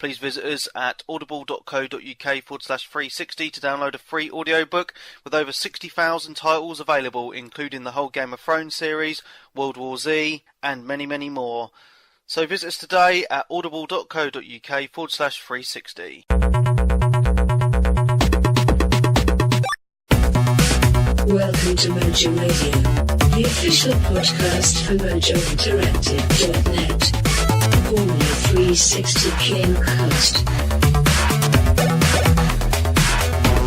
please visit us at audible.co.uk/360 to download a free audiobook with over 60,000 titles available, including the whole Game of Thrones series, World War Z, and many, many more. So visit us today at audible.co.uk/360. Welcome to Mojo Radio, the official podcast for MojoInteractive.net. Formerly 360 Gamecast.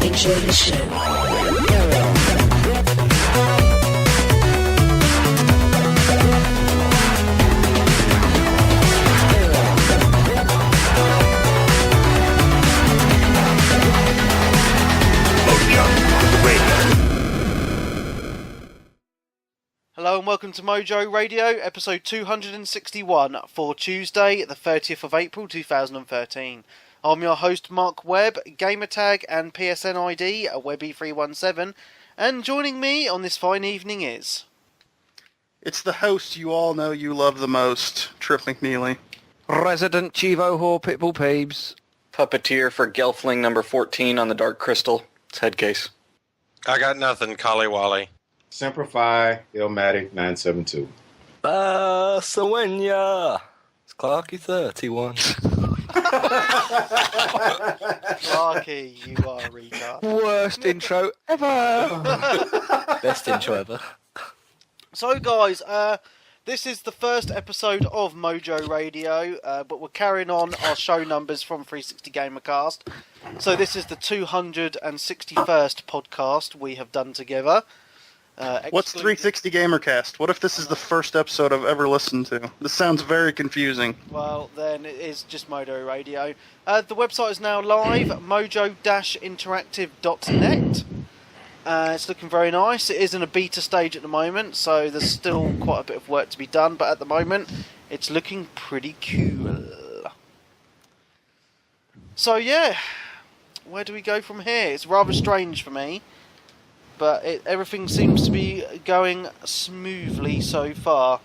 Enjoy the show. Hello and welcome to Mojo Radio, episode 261 for Tuesday, the 30th of April 2013. I'm your host Mark Webb, gamertag and PSN ID Webby317, and joining me on this fine evening is... It's the host you all know you love the most, Trip McNeely. Resident Chivo Whore Pitbull Peebs. Puppeteer for Gelfling number 14 on the Dark Crystal. It's Headcase. I got nothing, Collie Wally. Simplify, Illmatic 972. Sawenya. It's Clarky 31. Clarky, you are a retard. Worst intro ever. Best intro ever. So guys, this is the first episode of Mojo Radio, but we're carrying on our show numbers from 360 Gamercast. So this is the 261st podcast we have done together. What's 360 Gamercast? What if this is the first episode I've ever listened to? This sounds very confusing. Well, then it is just Mojo Radio. The website is now live, mojo-interactive.net. It's looking very nice. It is in a beta stage at the moment, so there's still quite a bit of work to be done, but at the moment, it's looking pretty cool. So yeah, where do we go from here? It's rather strange for me, but everything seems to be going smoothly so far.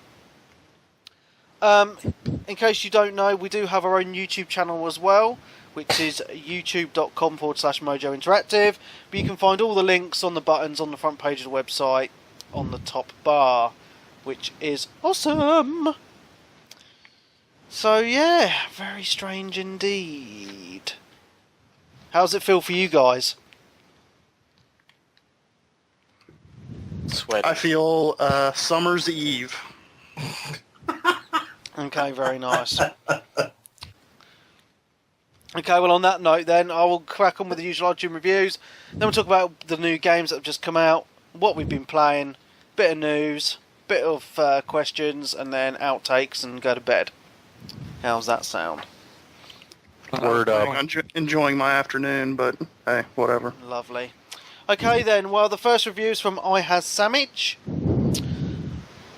In case you don't know, we do have our own YouTube channel as well, which is youtube.com/Mojo Interactive. But you can find all the links on the buttons on the front page of the website on the top bar, which is awesome. So yeah, very strange indeed. How's it feel for you guys? Sweaty. I feel summer's eve. Okay, very nice. Okay, well on that note then, I will crack on with the usual iTunes reviews. Then we'll talk about the new games that have just come out, what we've been playing, bit of news, bit of questions, and then outtakes and go to bed. How's that sound? Word up. I'm enjoying my afternoon, but hey, whatever. Lovely. Okay then, well the first review is from I Has Samich.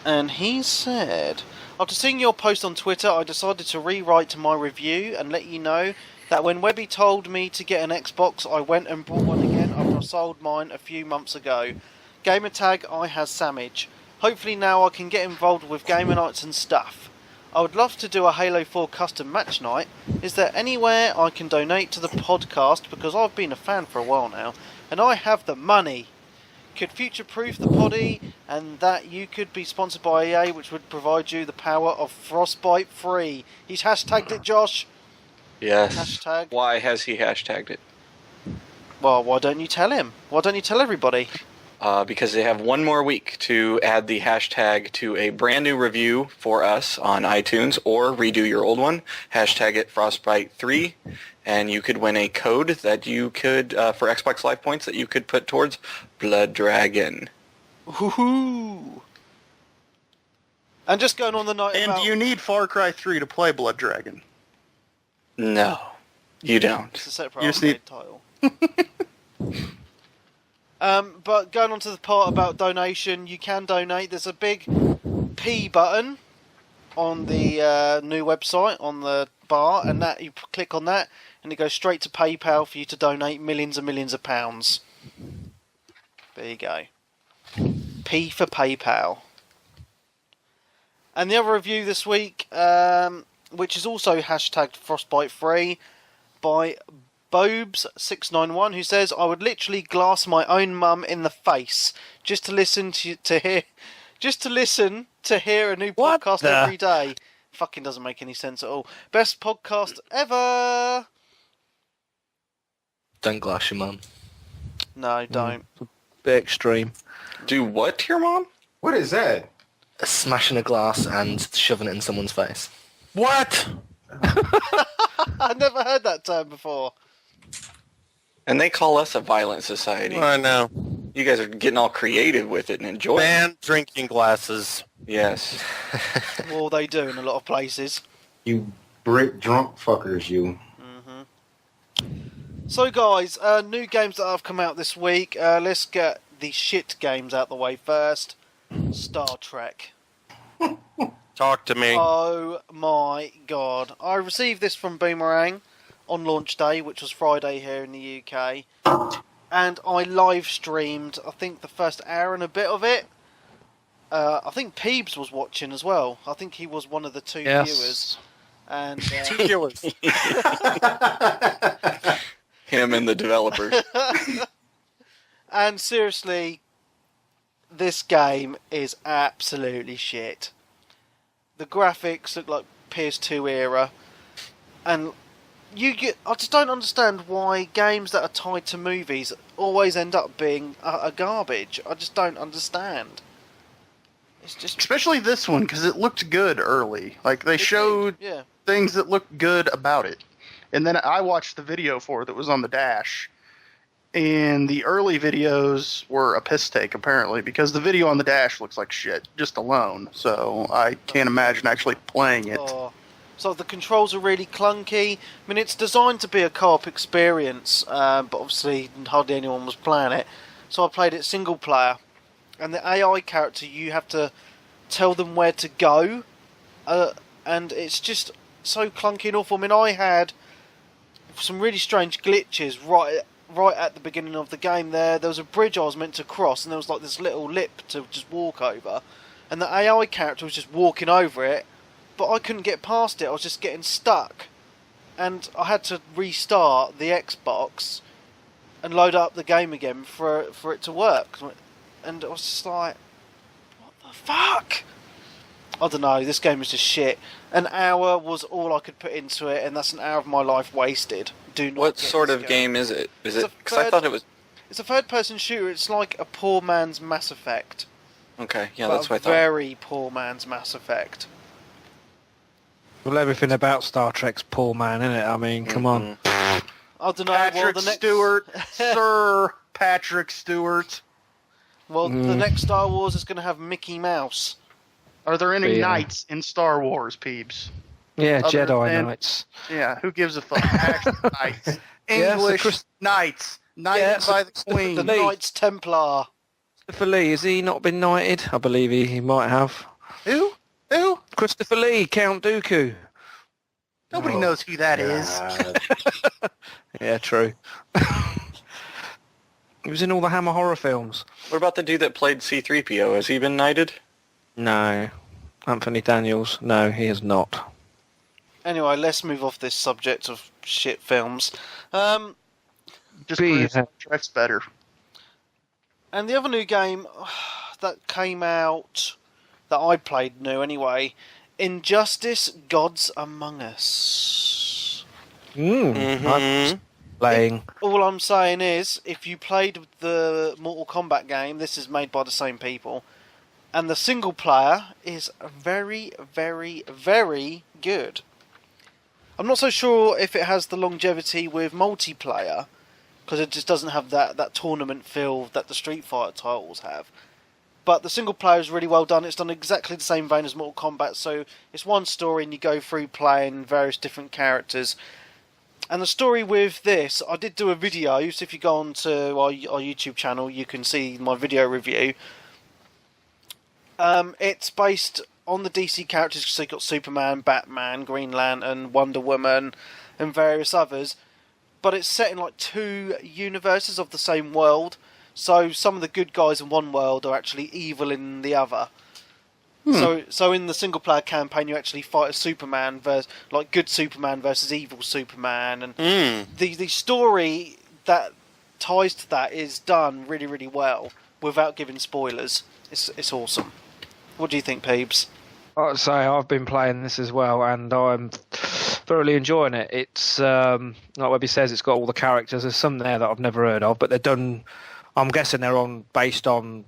And he said, after seeing your post on Twitter, I decided to rewrite my review and let you know that when Webby told me to get an Xbox, I went and bought one again after I sold mine a few months ago. Gamertag I Has Samich. Hopefully now I can get involved with gamer nights and stuff. I would love to do a Halo 4 custom match night. Is there anywhere I can donate to the podcast, because I've been a fan for a while now, and I have the money. Could future-proof the poddy, and that you could be sponsored by EA, which would provide you the power of Frostbite free. He's hashtagged it, Josh. Yes. Hashtag. Why has he hashtagged it? Well, why don't you tell him? Why don't you tell everybody? Because they have one more week to add the hashtag to a brand new review for us on iTunes, or redo your old one. Hashtag it Frostbite3, and you could win a code that you could, for Xbox Live points, that you could put towards Blood Dragon. Woohoo! And just going on the night And about... do you need Far Cry 3 to play Blood Dragon? No, you don't. It's a separate You just arcade title. But going on to the part about donation, you can donate. There's a big P button on the new website, on the bar, and that you click on that, and it goes straight to PayPal for you to donate millions and millions of pounds. There you go. P for PayPal. And the other review this week which is also hashtagged Frostbite3 by Bobes691, who says, I would literally glass my own mum in the face just to listen to hear a new What podcast the- every day. Fucking doesn't make any sense at all. Best podcast ever. Don't glass your mum. No, don't. Bit extreme. Do what to your mom? What is that? Smashing a glass and shoving it in someone's face. What? I never heard that term before. And they call us a violent society. I know. You guys are getting all creative with it and enjoying it. Ban drinking glasses. Yes. Well, they do in a lot of places. You Brit drunk fuckers, you. So, guys, new games that have come out this week. Let's get the shit games out the way first. Star Trek. Talk to me. Oh my god. I received this from Boomerang on launch day, which was Friday here in the UK. And I live streamed, I think, the first hour and a bit of it. I think Peebs was watching as well. I think he was one of the two viewers. And Two viewers. Him and the developer. and seriously, this game is absolutely shit. The graphics look like PS2 era, and I just don't understand why games that are tied to movies always end up being a garbage. I just don't understand. It's just Especially this one, because it looked good early. Like, they showed yeah. things that looked good about it. And then I watched the video for it that was on the Dash. And the early videos were a piss take, apparently, because the video on the Dash looks like shit, just alone. So I can't imagine actually playing it. Oh. So the controls are really clunky. I mean, it's designed to be a co-op experience, but obviously hardly anyone was playing it. So I played it single player. And the AI character, you have to tell them where to go. And it's just so clunky and awful. I mean, I had some really strange glitches right at the beginning of the game there. There was a bridge I was meant to cross, and there was like this little lip to just walk over. And the AI character was just walking over it, but I couldn't get past it. I was just getting stuck. And I had to restart the Xbox and load up the game again for it to work. And I was just like, what the fuck? I don't know, this game is just shit. An hour was all I could put into it, and that's an hour of my life wasted. Do not What get sort this of game is it? Is It's it? a Because I third- thought it was. It's a third-person shooter. It's like a poor man's Mass Effect. Okay, yeah, but that's what I a thought. very poor man's Mass Effect. Well, everything about Star Trek's poor man, isn't it? I mean, come on. I don't know. Patrick Stewart, Sir Patrick Stewart. Well, the next Star Wars is going to have Mickey Mouse. Are there any Yeah. knights in Star Wars, Peeps? Yeah, Other Jedi than- Knights. Yeah, who gives a fuck? Actual knights. Yeah, so English knights. Knighted by the Queen. The Lee. Knights Templar. Christopher Lee, has he not been knighted? I believe he might have. Who? Who? Christopher Lee, Count Dooku. Nobody knows who that is. God. Yeah, true. He was in all the Hammer horror films. What about the dude that played C-3PO? Has he been knighted? No. Anthony Daniels. No, he has not. Anyway, let's move off this subject of shit films. Just B, proves Star Trek's better. And the other new game that came out, that I played new anyway, Injustice Gods Among Us. Mm-hmm. Playing. All I'm saying is, if you played the Mortal Kombat game, this is made by the same people, and the single player is very, very, very good. I'm not so sure if it has the longevity with multiplayer, because it just doesn't have that tournament feel that the Street Fighter titles have. But the single player is really well done. It's done exactly the same vein as Mortal Kombat, so it's one story and you go through playing various different characters. And the story with this, I did do a video, so if you go on to our YouTube channel, you can see my video review. It's based on the DC characters, so you've got Superman, Batman, Green Lantern, Wonder Woman, and various others. But it's set in like two universes of the same world, so some of the good guys in one world are actually evil in the other. So in the single player campaign, you actually fight a Superman versus good Superman versus evil Superman, and the story that ties to that is done really, really well without giving spoilers. It's awesome. What do you think, Peebs? I'd say I've been playing this as well, and I'm thoroughly enjoying it. It's like Webby says, it's got all the characters. There's some there that I've never heard of, but they're done. I'm guessing they're based on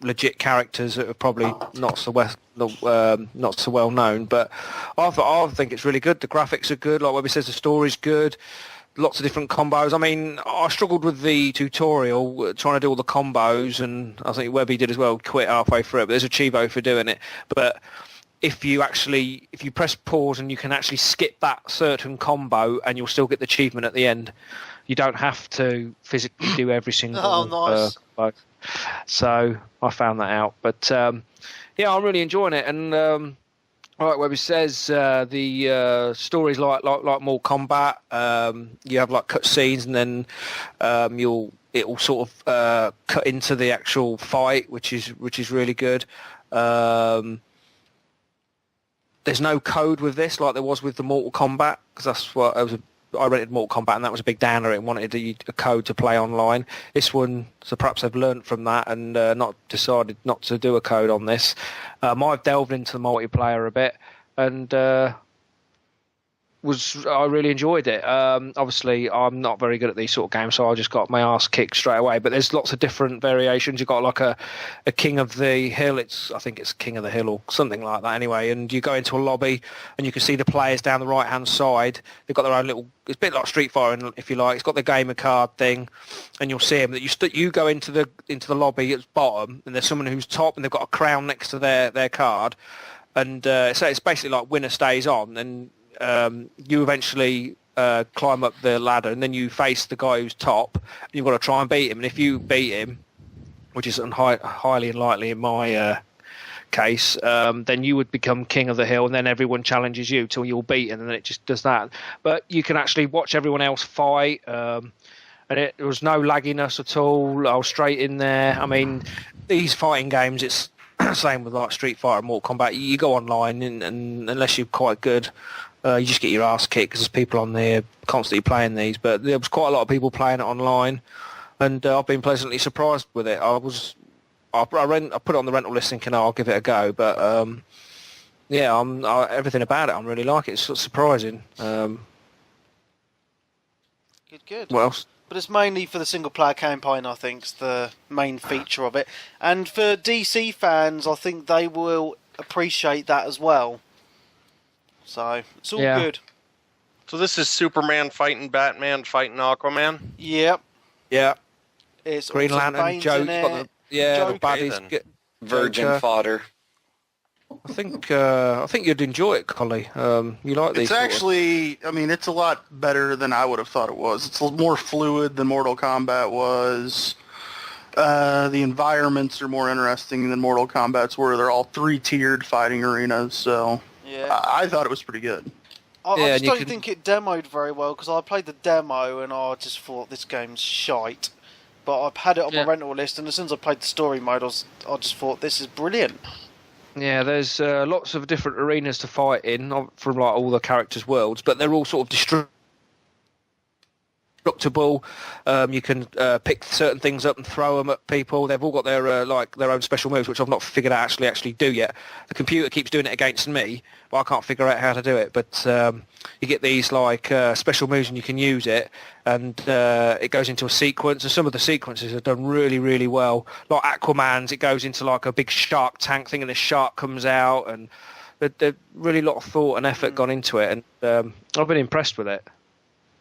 legit characters that are probably not so well known. But I think it's really good. The graphics are good. Like Webby says, the story's good. Lots of different combos. I mean, I struggled with the tutorial trying to do all the combos, and I think Webby did as well. Quit halfway through it, but there's a Chivo for doing it. But if you press pause and you can actually skip that certain combo, and you'll still get the achievement at the end. You don't have to physically do every single. Nice. Combo. So I found that out. But yeah, I'm really enjoying it, and. Like Webby says, the story's like Mortal Kombat. You have like cut scenes, and then it'll sort of cut into the actual fight, which is really good. There's no code with this like there was with the Mortal Kombat, because that's what I rented Mortal Kombat, and that was a big downer and wanted a code to play online. This one, so perhaps they've learnt from that and not decided not to do a code on this. I've delved into the multiplayer a bit, and I really enjoyed it. Obviously, I'm not very good at these sort of games, so I just got my ass kicked straight away. But there's lots of different variations. You've got like a King of the Hill. I think it's King of the Hill or something like that anyway. And you go into a lobby, and you can see the players down the right-hand side. They've got their own little... It's a bit like Street Fighter, if you like. It's got the gamer card thing, and you'll see them. That you go into the lobby at the bottom, and there's someone who's top, and they've got a crown next to their card. And so it's basically like winner stays on, and you eventually climb up the ladder, and then you face the guy who's top, and you've got to try and beat him. And if you beat him, which is highly unlikely in my case, then you would become king of the hill, and then everyone challenges you till you're beaten, and then it just does that. But you can actually watch everyone else fight, and there was no lagginess at all. I was straight in there. I mean, these fighting games, it's same with like Street Fighter and Mortal Kombat. You go online, and unless you're quite good, you just get your ass kicked, because there's people on there constantly playing these. But there was quite a lot of people playing it online, and I've been pleasantly surprised with it. I put it on the rental list thinking, I'll give it a go. But yeah, everything about it, I really like it. It's sort of surprising. Good. What else? But it's mainly for the single-player campaign, I think, is the main feature of it. And for DC fans, I think they will appreciate that as well. So, it's all good. So this is Superman fighting Batman fighting Aquaman? Yep. Yeah. It's Green also Lantern, Bane's Joe. in it. The Joker. baddies. Virgin Joker. fodder. I think you'd enjoy it, Collie. You like these? It's actually, I mean, it's a lot better than I would have thought it was. It's more fluid than Mortal Kombat was. The environments are more interesting than Mortal Kombat's were. They're all 3-tiered fighting arenas, so Yeah. I thought it was pretty good. I just don't think it demoed very well, because I played the demo and I just thought this game's shite. But I've had it on my rental list, and as soon as I played the story mode, I just thought this is brilliant. Yeah, there's lots of different arenas to fight in from like all the characters' worlds, but they're all sort of destructible. You can pick certain things up and throw them at people. They've all got their own special moves, which I've not figured out actually do yet. The computer keeps doing it against me, but I can't figure out how to do it. But you get these special moves, and you can use it, and it goes into a sequence. And some of the sequences are done really, really well. Like Aquaman's, it goes into like a big shark tank thing, and the shark comes out, and there's really a lot of thought and effort gone into it, and I've been impressed with it.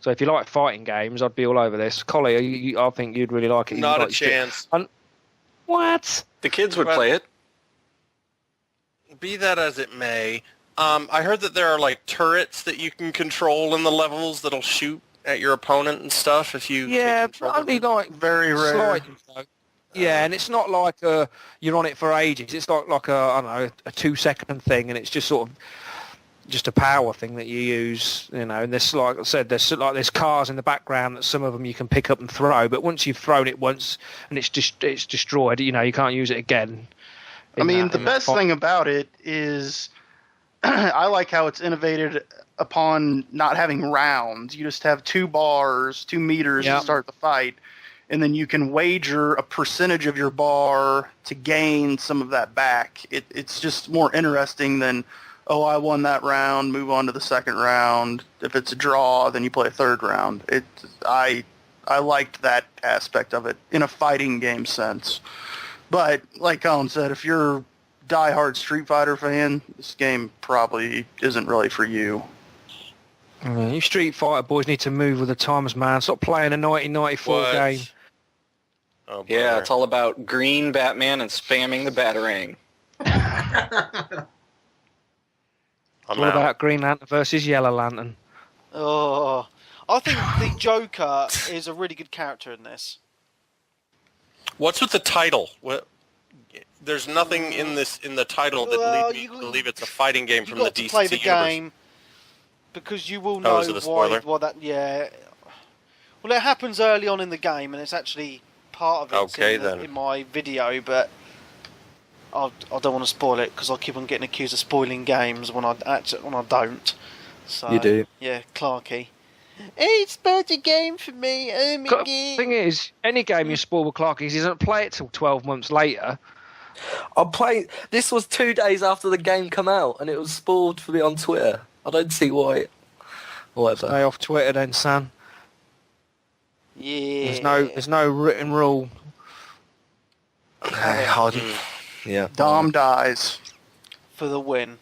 So if you like fighting games, I'd be all over this. Collie, I think you'd really like it. Not a chance. What? The kids would play it. Be that as it may, I heard that there are like turrets that you can control in the levels that'll shoot at your opponent and stuff if you take control of only them. like Very rare. slightly so. Yeah, and it's not like you're on it for ages. It's like a 2-second thing, and it's just sort of just a power thing that you use, and there's, like I said, there's cars in the background that some of them you can pick up and throw, but once you've thrown it once and it's destroyed, you can't use it again. I mean, the in that best fight. thing about it is I like how it's innovated upon not having rounds. You just have 2 bars, 2 meters Yep. to start the fight, and then you can wager a percentage of your bar to gain some of that back. It's just more interesting than, oh, I won that round, move on to the second round. If it's a draw, then you play a third round. I liked that aspect of it in a fighting game sense. But like Colin said, if you're a diehard Street Fighter fan, this game probably isn't really for you. You Street Fighter boys need to move with the times, man. Stop playing a 1994 What? game. Oh, Yeah, brother. it's all about green Batman and spamming the Batarang. I'm What out. about Green Lantern versus Yellow Lantern? Oh, I think the Joker is a really good character in this. What's with the title? What? There's nothing in the title that Well, leads me you- to believe it's a fighting game You from the got to DC play the universe. game because you will Oh, know is it a why. spoiler? Why that? Yeah. Well, it happens early on in the game, and it's actually part of it Okay, in, then. in my video, but I don't want to spoil it because I keep on getting accused of spoiling games when I don't. So You do. Yeah, Clarky. It's spoiled a game for me. Oh my God. Thing is, any game you spoil with Clark is he doesn't play it till 12 months later. I'm playing. This was 2 days after the game come out, and it was spoiled for me on Twitter. I don't see why. Whatever. Stay off Twitter then, son. Yeah. There's no written rule. Hard. Yeah. Dom dies. For the win.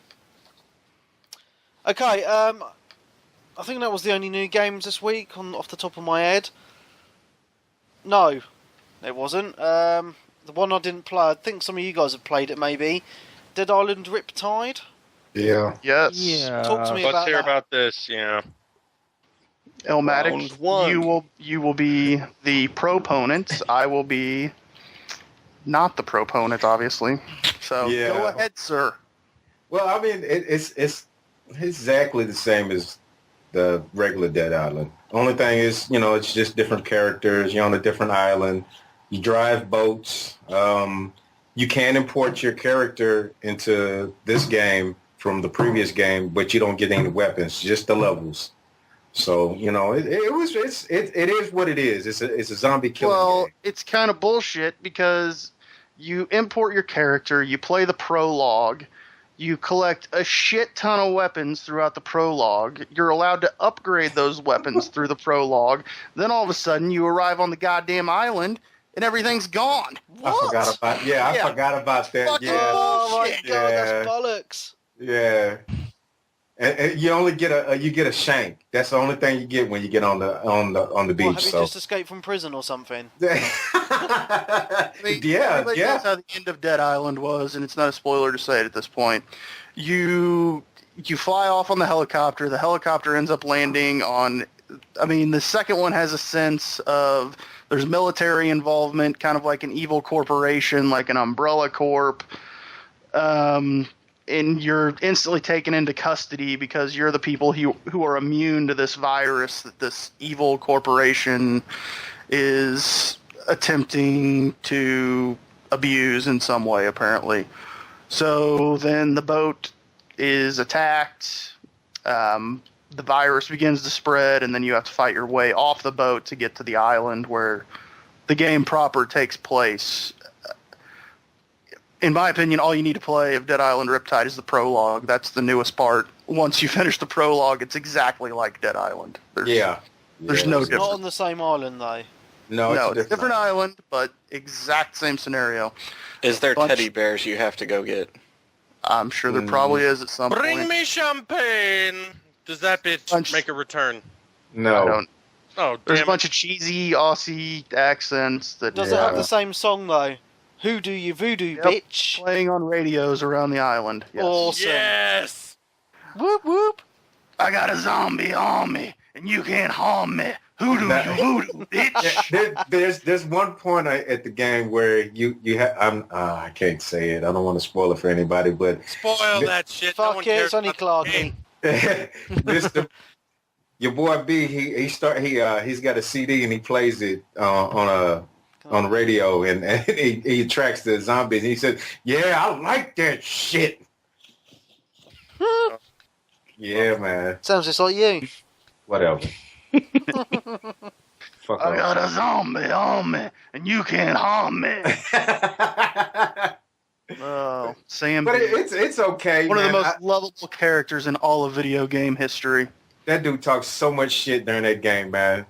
Okay, I think that was the only new games this week off the top of my head. No, it wasn't. The one I didn't play, I think some of you guys have played it maybe. Dead Island Riptide? Yeah. Yes. Yeah. Talk to me Let's about hear that. about this. Yeah. Elmatic, Round one. you will be the proponent. I will be not the proponent, obviously. So Yeah. go ahead, sir. Well, I mean, it's exactly the same as the regular Dead Island. Only thing is, it's just different characters. You're on a different island. You drive boats. You can import your character into this game from the previous game, but you don't get any weapons, just the levels. So it is what it is. It's a zombie killing Well, game. it's kind of bullshit because you import your character, you play the prologue, you collect a shit ton of weapons throughout the prologue. You're allowed to upgrade those weapons through the prologue. Then all of a sudden you arrive on the goddamn island and everything's gone. I forgot about I forgot about that. Fucking Yeah, Oh my Shit. God, Yeah. that's bollocks. yeah. And you only get a shank. That's the only thing you get when you get on the beach. What, have you So just escaped from prison or something? Everybody knows how the end of Dead Island was, and it's not a spoiler to say it at this point. You fly off on the helicopter. The helicopter ends up landing on. I mean, the second one has a sense of there's military involvement, kind of like an evil corporation, like an Umbrella Corp. And you're instantly taken into custody because you're the people who are immune to this virus that this evil corporation is attempting to abuse in some way, apparently. So then the boat is attacked, the virus begins to spread, and then you have to fight your way off the boat to get to the island where the game proper takes place. In my opinion, all you need to play of Dead Island Riptide is the prologue. That's the newest part. Once you finish the prologue, it's exactly like Dead Island. There's no It's difference. not on the same island though. No, it's a different island, but exact same scenario. Is there Bunch- teddy bears you have to go get? I'm sure there probably is at some Bring point. me champagne. Does that bitch Bunch- make a return? I No. don't. Oh, There's damn a bunch of cheesy Aussie accents that Does it have the same song though? Who do you voodoo, Yep. bitch? playing on radios around the island. Yes. Awesome. Yes. Whoop whoop. I got a zombie on me, and you can't harm me. Hoodoo, Nah. you voodoo, bitch. There's one point at the game where you have I can't say it. I don't want to spoil it for anybody, but Spoil that shit. No one Fuck it, cares it's only about the Clarky. game. your boy B he's got a CD and he plays it on on radio, and he attracts the zombies. And he said, "Yeah, I like that shit." Yeah, man. Sounds just like you. Whatever. Fuck I off. got a zombie on me, and you can't harm me. Oh, Sam. But it's okay. One of the man. most lovable characters in all of video game history. That dude talks so much shit during that game, man.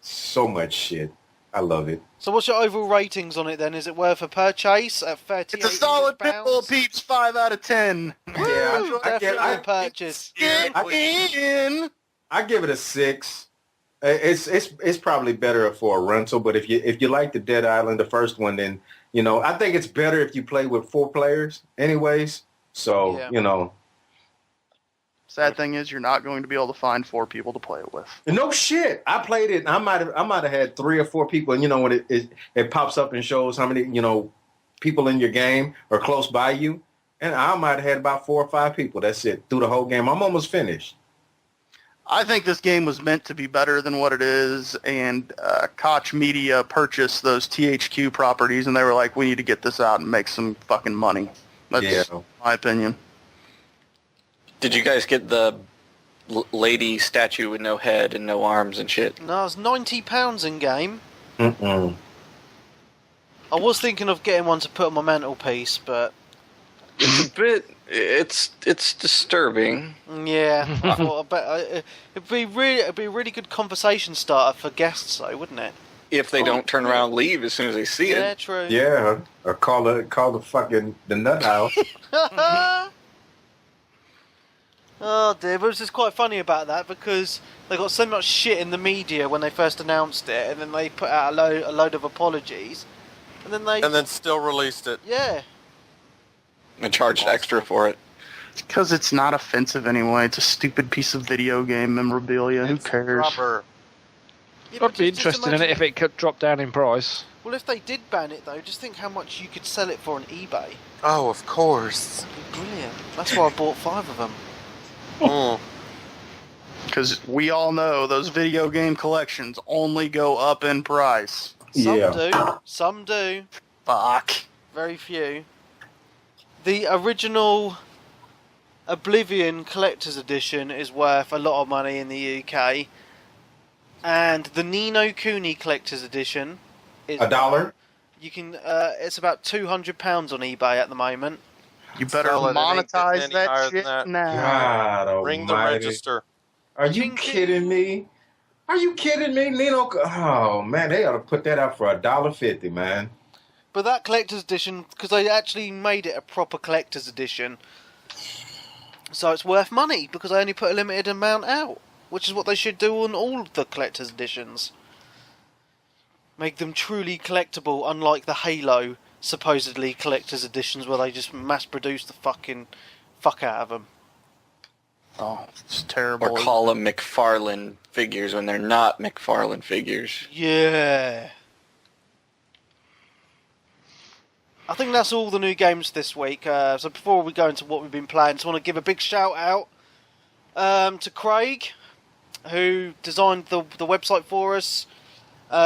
So much shit. I love it. So what's your overall ratings on it then? Is it worth a purchase at 38 It's a solid pounds? Pitbull Peeps 5 out of 10. Yeah, Definitely I a purchase. Get in. I give it a 6. It's probably better for a rental, but if you like the Dead Island, the first one, then I think it's better if you play with 4 players, anyways. So Yeah. Sad thing is, you're not going to be able to find 4 people to play it with. No shit. I played it. And I might have had 3 or 4 people, and when it pops up and shows how many people in your game are close by you, and I might have had about 4 or 5 people. That's it through the whole game. I'm almost finished. I think this game was meant to be better than what it is, and Koch Media purchased those THQ properties, and they were like, we need to get this out and make some fucking money. That's my opinion. Did you guys get the lady statue with no head and no arms and shit? No, it's £90 in game. Mm-mm. I was thinking of getting one to put on my mantelpiece, but It's a bit. It's disturbing. yeah, I thought it'd be a really good conversation starter for guests, though, wouldn't it? If they don't turn around and leave as soon as they see Yeah, it. true. Yeah, or call the fucking the nut house. Oh dear, but it was just quite funny about that because they got so much shit in the media when they first announced it, and then they put out a load of apologies, and then still released it. yeah. And charged extra for it. Because it's not offensive anyway. It's a stupid piece of video game memorabilia. Who cares? Rubber. Yeah, but I'd be just interested in it imagine- if it could drop down in price. Well, if they did ban it though, just think how much you could sell it for on eBay. Oh, of course. It'd be brilliant. That's why I bought 5 of them. Mm. Because we all know those video game collections only go up in price. Some Yeah. do. Some do. Fuck. Very few. The original Oblivion Collector's Edition is worth a lot of money in the UK. And the Ni no Kuni Collector's Edition is $1? You can. It's about £200 on eBay at the moment. You better Sell it, it ain't monetize getting any higher that than shit that. now. God Ring the almighty. register. Are you Ching, ching. kidding me? Are you kidding me? Nino? Oh man, they ought to put that out for $1.50, man. But that collector's edition, because they actually made it a proper collector's edition, so it's worth money because they only put a limited amount out, which is what they should do on all the collector's editions. Make them truly collectible, unlike the Halo supposedly collector's editions where they just mass produce the fucking fuck out of them. Oh, it's terrible. Or call them McFarlane figures when they're not McFarlane figures. Yeah. I think that's all the new games this week. So before we go into what we've been playing, I just want to give a big shout out to Craig, who designed the website for us.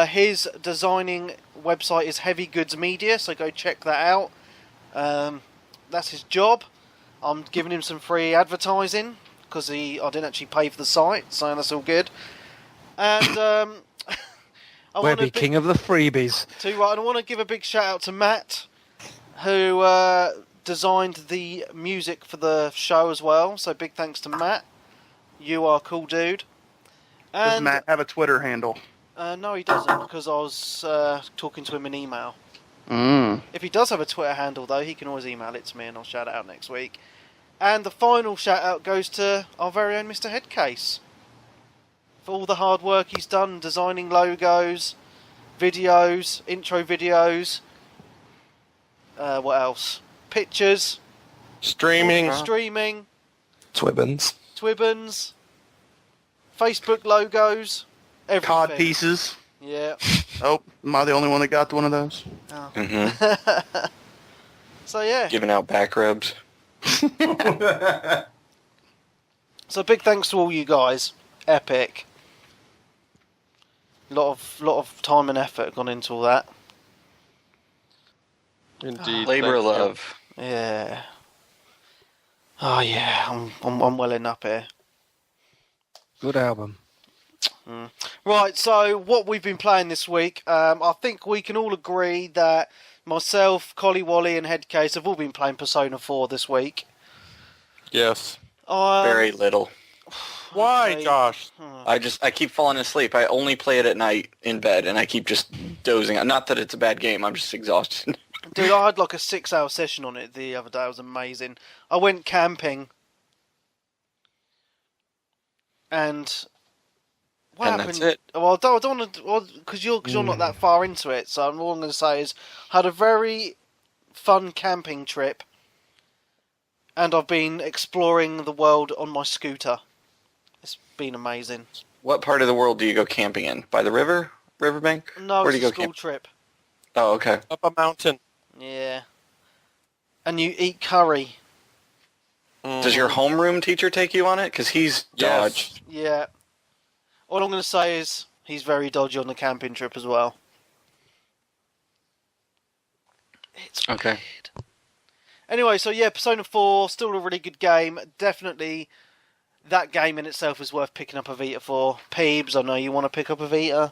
His designing website is Heavy Goods Media, so go check that out. That's his job. I'm giving him some free advertising because I didn't actually pay for the site, so that's all good. And I We'll want be king of the freebies. and I want to give a big shout out to Matt, who designed the music for the show as well. So big thanks to Matt. You are a cool dude. Does And Matt have a Twitter handle? no, he doesn't, because I was talking to him in email. Mm. If he does have a Twitter handle, though, he can always email it to me and I'll shout it out next week. And the final shout out goes to our very own Mr. Headcase for all the hard work he's done designing logos, videos, intro videos. What else? Pictures, Streaming. streaming, Twibbins. Twibbons, Facebook logos, everything. Cod pieces. Yeah. Oh, am I the only one that got one of those? Oh. Mm-hmm. So yeah. Giving out back rubs. So big thanks to all you guys. Epic. Lot of time and effort gone into all that. Indeed. Labor of thank you. love. Yeah. Oh yeah, I'm welling up here. Good album. Right, so what we've been playing this week, I think we can all agree that myself, Collie Wally, and Headcase have all been playing Persona 4 this week. Yes. Very little. Why, okay. Josh? I keep falling asleep. I only play it at night in bed, and I keep just dozing. Not that it's a bad game. I'm just exhausted. Dude, I had like a 6-hour session on it the other day. It was amazing. I went camping, and what And happened? that's it. Well, I don't want to, because you're not that far into it. So all I'm going to say is, I had a very fun camping trip, and I've been exploring the world on my scooter. It's been amazing. What part of the world do you go camping in? By the river? Riverbank? No, Where do it's you a go school camp? trip. Oh, okay. Up a mountain. Yeah. And you eat curry. Does your homeroom teacher take you on it? Because he's dodged. Yeah. All I'm going to say is he's very dodgy on the camping trip as well. It's Okay. weird. Anyway, so yeah, Persona 4, still a really good game. Definitely, that game in itself is worth picking up a Vita for. Peebs, I know you want to pick up a Vita.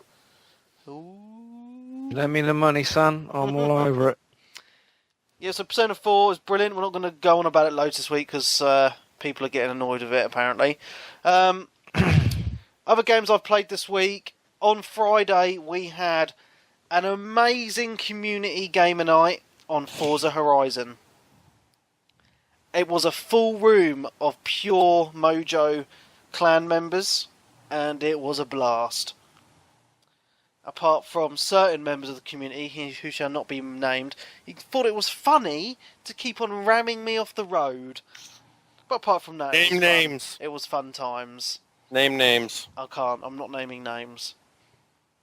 Ooh. Lend me the money, son. I'm all over it. Yeah, so Persona 4 is brilliant. We're not going to go on about it loads this week because people are getting annoyed with it, apparently. Other games I've played this week. On Friday, we had an amazing community gamer night on Forza Horizon. It was a full room of pure Mojo clan members, and it was a blast. Apart from certain members of the community who shall not be named, he thought it was funny to keep on ramming me off the road. But apart from that, Name names. It was fun times. Name names. I can't. I'm not naming names.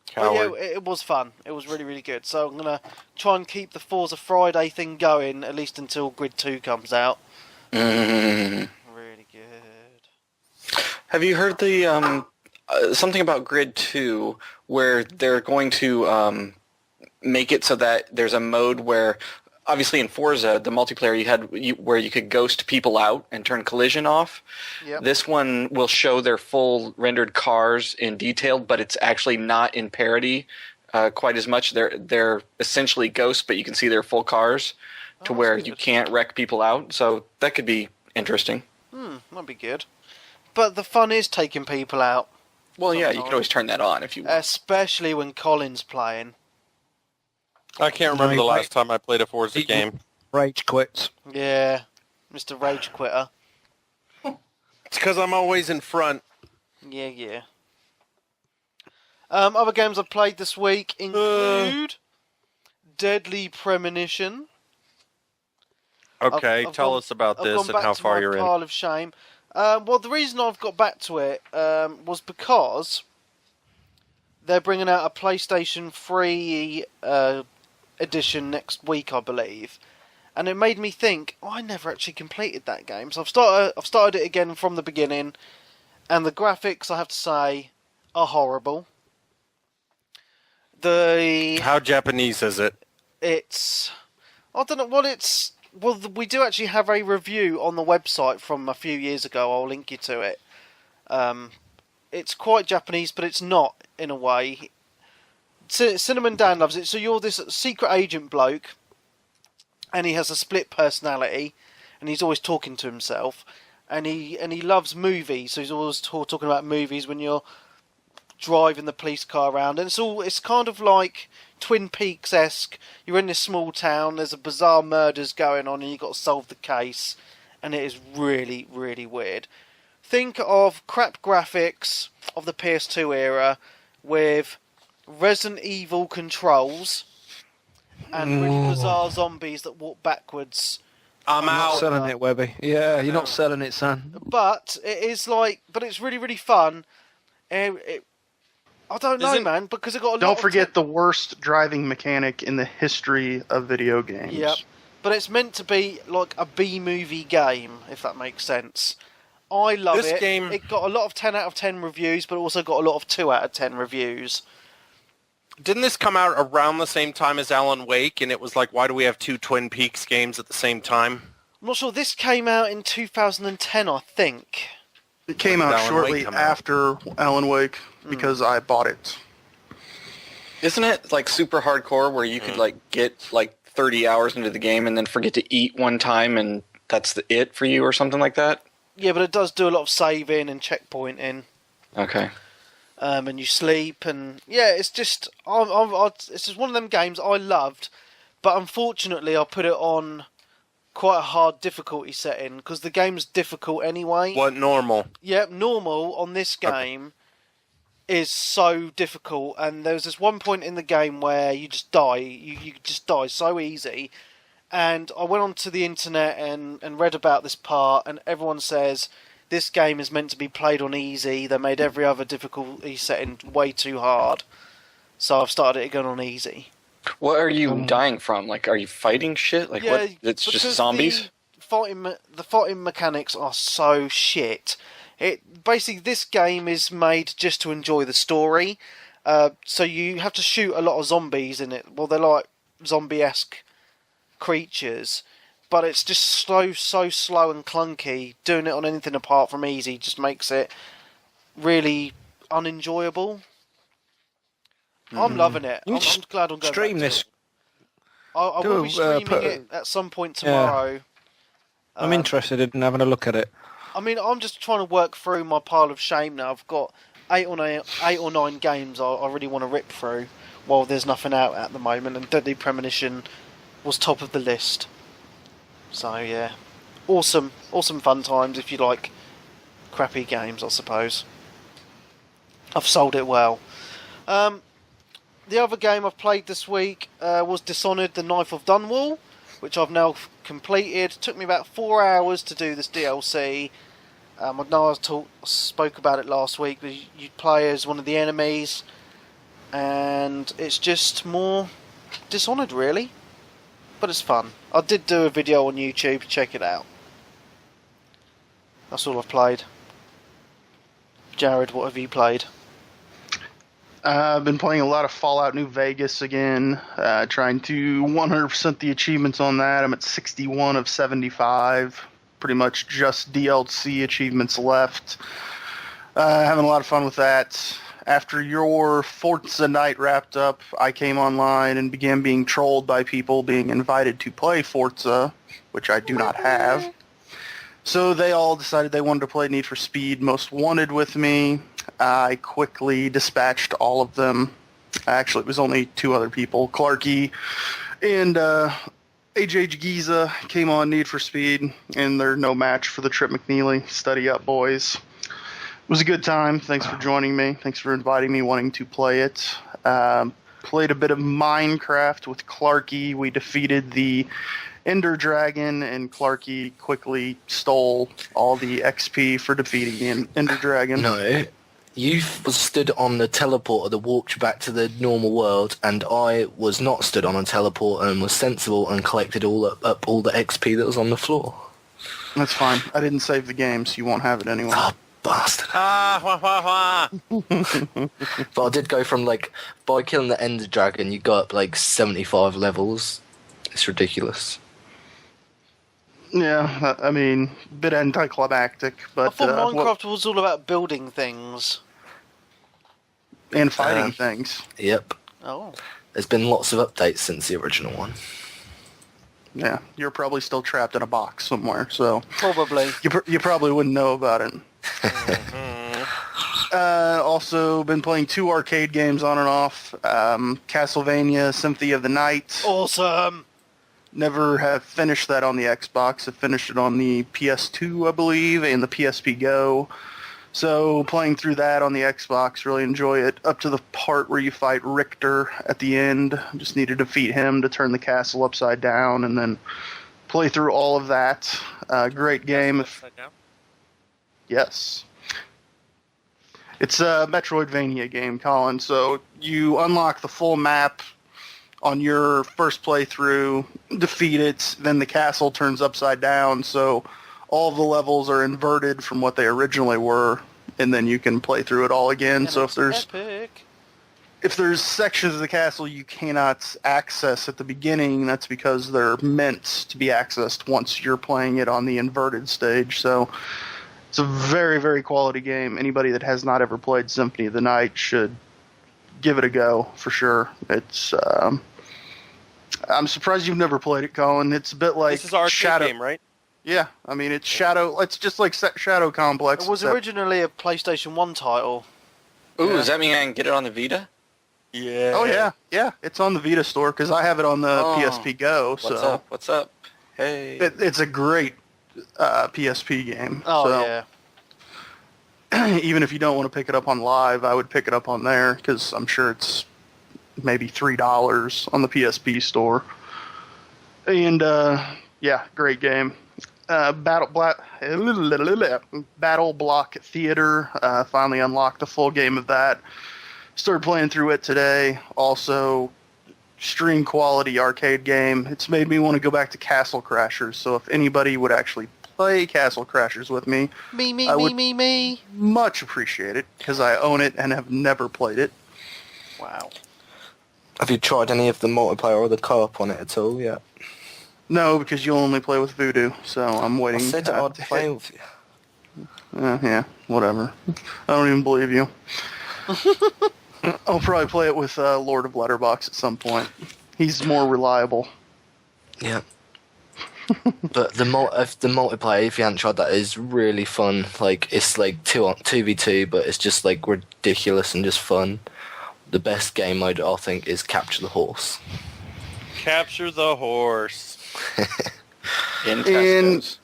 Coward. But yeah, it was fun. It was really, really good. So I'm gonna try and keep the Forza Friday thing going at least until Grid 2 comes out. Mm. Really good. Have you heard the something about Grid 2 where they're going to make it so that there's a mode where, obviously in Forza, the multiplayer where you could ghost people out and turn collision off. Yep. This one will show their full rendered cars in detail, but it's actually not in parity quite as much. They're essentially ghosts, but you can see their full cars to where you can't wreck people out. So that could be interesting. That'd be good. But the fun is taking people out. Well, yeah, you could always turn that on if you want. Especially when Colin's playing. I can't remember the last time I played a Forza game. Rage quits. Yeah. Mr. Rage Quitter. It's because I'm always in front. Yeah. Other games I've played this week include Deadly Premonition. Okay, I've tell gone- us about I've this gone and back how to far my you're in. pile of shame. Well, the reason I've got back to it was because they're bringing out a PlayStation 3 edition next week, I believe, and it made me think, I never actually completed that game. So I've started it again from the beginning, and the graphics, I have to say, are horrible. How Japanese is it? It's, I don't know what it's. Well, we do actually have a review on the website from a few years ago. I'll link you to it. It's quite Japanese, but it's not, in a way. Cinnamon Dan loves it. So you're this secret agent bloke, and he has a split personality, and he's always talking to himself, and he loves movies. So he's always talking about movies when you're driving the police car around, and it's kind of like Twin Peaks-esque. You're in this small town, there's a bizarre murders going on, and you've got to solve the case, and it is really, really weird. Think of crap graphics of the PS2 era with Resident Evil controls and really bizarre zombies that walk backwards. I'm Not out. selling it, Webby. Yeah, you're not selling it, son. But it's really, really fun. I don't know, man, because it got a lot. Don't forget the worst driving mechanic in the history of video games. Yep. But it's meant to be like a B-movie game, if that makes sense. I love This it. game- It got a lot of 10 out of 10 reviews, but also got a lot of 2 out of 10 reviews. Didn't this come out around the same time as Alan Wake? And it was like, why do we have two Twin Peaks games at the same time? I'm not sure. This came out in 2010, I think. It came When did out Alan shortly Wake come out? after Alan Wake because I bought it. Isn't it like super hardcore where you could like get like 30 hours into the game and then forget to eat one time and that's it for you or something like that? Yeah, but it does do a lot of saving and checkpointing. Okay. And you sleep, and yeah, it's just it's just one of them games I loved, but unfortunately I put it on quite a hard difficulty setting because the game's difficult anyway. What, normal? Yep, normal on this game is so difficult, and there was this one point in the game where you just die. You just die so easy, and I went onto the internet and read about this part, and everyone says this game is meant to be played on easy. They made every other difficulty setting way too hard. So I've started it again on easy. What are you dying from? Like, are you fighting shit? Like, Yeah, what? It's just because zombies? The fighting mechanics are so shit. Basically, this game is made just to enjoy the story. So you have to shoot a lot of zombies in it. Well, they're like zombie-esque creatures. But it's just so slow and clunky. Doing it on anything apart from easy just makes it really unenjoyable. I'm loving it. I'm glad I'm going Stream back to this. it. I will be streaming it at some point tomorrow. I'm interested in having a look at it. I mean, I'm just trying to work through my pile of shame now. I've got eight or nine games I really want to rip through while there's nothing out at the moment, and Deadly Premonition was top of the list. So yeah, awesome fun times if you like crappy games, I suppose. I've sold it well. The other game I've played this week was Dishonored: The Knife of Dunwall, which I've now completed. It took me about 4 hours to do this DLC. I know I spoke about it last week, but you play as one of the enemies, and it's just more Dishonored, really. But it's fun. I did do a video on YouTube, check it out. That's all I've played. Jared, what have you played? I've been playing a lot of Fallout New Vegas again, trying to 100% the achievements on that. I'm at 61 of 75. Pretty much just DLC achievements left. Having a lot of fun with that. After your Forza night wrapped up, I came online and began being trolled by people being invited to play Forza, which I do not have. So they all decided they wanted to play Need for Speed Most Wanted with me. I quickly dispatched all of them. Actually, it was only two other people. Clarky and AJ Giza came on Need for Speed, and they're no match for the Trip McNeely. Study up, boys. It was a good time. Thanks for joining me. Thanks for inviting me, wanting to play it. Played a bit of Minecraft with Clarky. We defeated the Ender Dragon, and Clarky quickly stole all the XP for defeating the Ender Dragon. No, you was stood on the teleporter that walked you back to the normal world, and I was not stood on a teleporter and was sensible and collected all the XP that was on the floor. That's fine. I didn't save the game, so you won't have it anyway. Oh, bastard. But I did go from, by killing the Ender Dragon, you got up, 75 levels. It's ridiculous. Yeah, I mean, a bit anticlimactic, but... I thought Minecraft was all about building things. And fighting things. Yep. Oh. There's been lots of updates since the original one. Yeah, you're probably still trapped in a box somewhere, so... Probably. You probably wouldn't know about it. Also been playing 2 arcade games on and off. Castlevania Symphony of the Night. Awesome! Never have finished that on the Xbox. I finished it on the PS2, I believe, and the PSP Go. So playing through that on the Xbox, really enjoy it. Up to the part where you fight Richter at the end. Just need to defeat him to turn the castle upside down, and then play through all of that. Great game. Yes. It's a Metroidvania game, Colin. So you unlock the full map on your first playthrough, defeat it, then the castle turns upside down, so all of the levels are inverted from what they originally were, and then you can play through it all again. And so if there's epic. if there's sections of the castle you cannot access at the beginning, that's because they're meant to be accessed once you're playing it on the inverted stage. So it's a very, very quality game. Anybody that has not ever played Symphony of the Night should give it a go for sure. It's I'm surprised you've never played it, Colin. It's a bit like This is an arcade Shadow. game, right? Yeah, I mean it's Shadow. It's just like Shadow Complex. It was except- originally a PlayStation 1 title. Ooh, Yeah. does that mean I can get it on the Vita? Yeah. Oh yeah. It's on the Vita store because I have it on the Oh. PSP Go. So What's up? What's up? Hey. it's a great PSP game. Oh, so, yeah. Even if you don't want to pick it up on live, I would pick it up on there because I'm sure it's maybe $3 on the PSP store. And yeah, great game. Battle Block Theater. Finally unlocked the full game of that. Started playing through it today. Also, stream quality arcade game. It's made me want to go back to Castle Crashers. So if anybody would actually play Castle Crashers with me, I would Me. much appreciate it because I own it and have never played it. Wow. Have you tried any of the multiplayer or the co-op on it at all yet? No, because you'll only play with Voodoo. So I'm I waiting. said I'd play with you. Yeah, whatever. I don't even believe you. I'll probably play it with Lord of Letterbox at some point. He's more reliable. Yeah. But the multiplayer, if you haven't tried that, is really fun. Like, it's like 2v2, but it's just like ridiculous and just fun. The best game mode, I think, is Capture the Horse. Capture the horse. In And- Tesco's.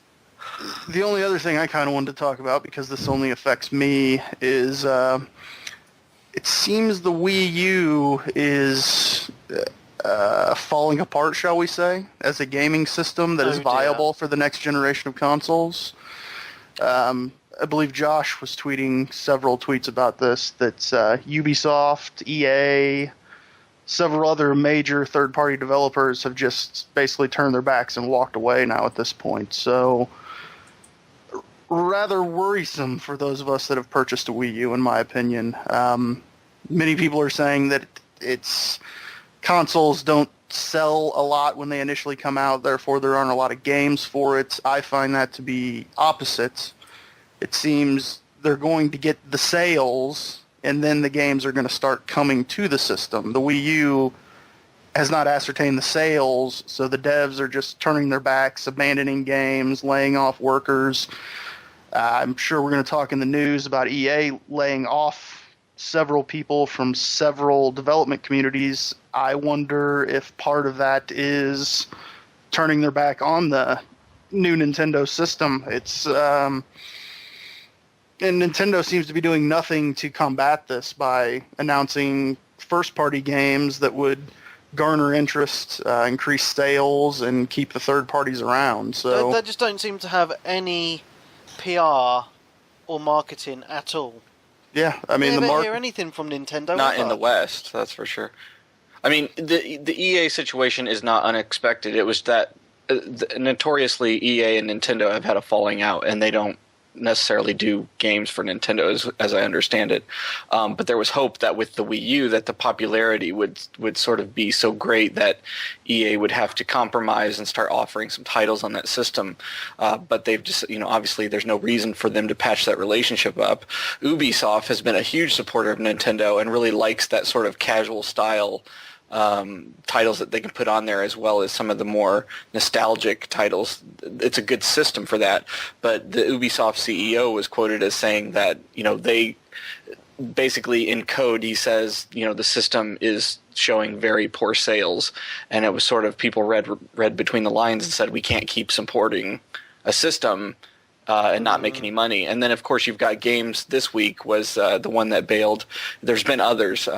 The only other thing I kind of wanted to talk about, because this only affects me, is it seems the Wii U is falling apart, shall we say, as a gaming system that is Oh, dear. viable for the next generation of consoles. I believe Josh was tweeting several tweets about this, that Ubisoft, EA, several other major third-party developers have just basically turned their backs and walked away now at this point. So rather worrisome for those of us that have purchased a Wii U, in my opinion. Many people are saying that its consoles don't sell a lot when they initially come out, therefore there aren't a lot of games for it. I find that to be opposite. It seems they're going to get the sales, and then the games are going to start coming to the system. The Wii U has not ascertained the sales, so the devs are just turning their backs, abandoning games, laying off workers. I'm sure we're going to talk in the news about EA laying off several people from several development communities. I wonder if part of that is turning their back on the new Nintendo system. And Nintendo seems to be doing nothing to combat this by announcing first-party games that would garner interest, increase sales, and keep the third parties around. So They just don't seem to have any PR or marketing at all. yeah, I mean you the never market. hear anything from Nintendo. Not ever. in the West, that's for sure. I mean, the EA situation is not unexpected. It was that notoriously EA and Nintendo have had a falling out, and they don't necessarily do games for Nintendo, as I understand it. But there was hope that with the Wii U, that the popularity would sort of be so great that EA would have to compromise and start offering some titles on that system. But they've just, obviously there's no reason for them to patch that relationship up. Ubisoft has been a huge supporter of Nintendo and really likes that sort of casual style titles that they can put on there, as well as some of the more nostalgic titles. It's a good system for that. But the Ubisoft CEO was quoted as saying that, they basically in code, he says, the system is showing very poor sales. And it was sort of people read between the lines and said, we can't keep supporting a system and not make any money. And then, of course, you've got games. This week was the one that bailed. There's been others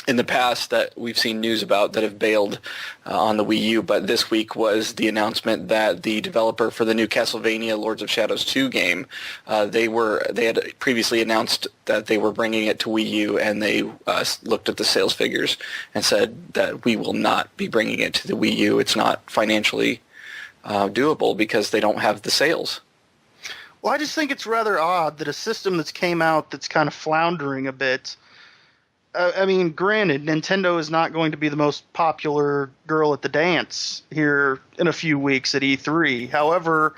in the past that we've seen news about that have bailed on the Wii U, but this week was the announcement that the developer for the new Castlevania Lords of Shadows 2 game, they had previously announced that they were bringing it to Wii U, and they looked at the sales figures and said that we will not be bringing it to the Wii U. It's not financially doable because they don't have the sales. Well, I just think it's rather odd that a system that's came out that's kind of floundering a bit, I mean, granted, Nintendo is not going to be the most popular girl at the dance here in a few weeks at E3. However,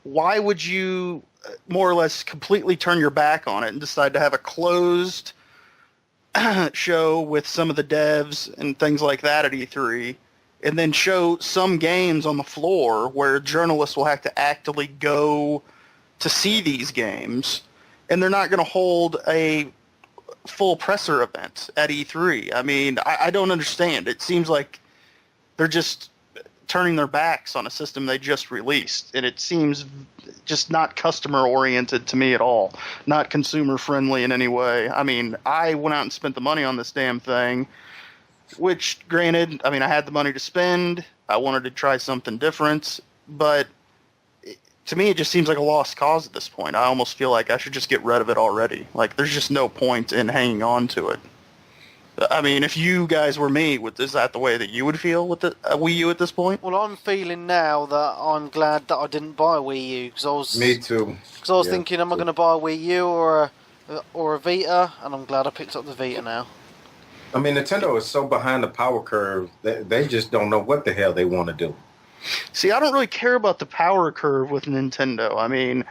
why would you more or less completely turn your back on it and decide to have a closed show with some of the devs and things like that at E3, and then show some games on the floor where journalists will have to actively go to see these games, and they're not going to hold a full presser event at E3. I mean, I don't understand. It seems like they're just turning their backs on a system they just released, and it seems just not customer oriented to me at all, not consumer friendly in any way. I mean, I went out and spent the money on this damn thing, which, granted, I mean, I had the money to spend. I wanted to try something different, but to me, it just seems like a lost cause at this point. I almost feel like I should just get rid of it already. Like, there's just no point in hanging on to it. I mean, if you guys were me, is that the way that you would feel with the Wii U at this point? Well, I'm feeling now that I'm glad that I didn't buy a Wii U, because I was... Me too. Because I was thinking, am I going to buy a Wii U or a Vita? And I'm glad I picked up the Vita now. I mean, Nintendo is so behind the power curve that they just don't know what the hell they want to do. See, I don't really care about the power curve with Nintendo. I mean,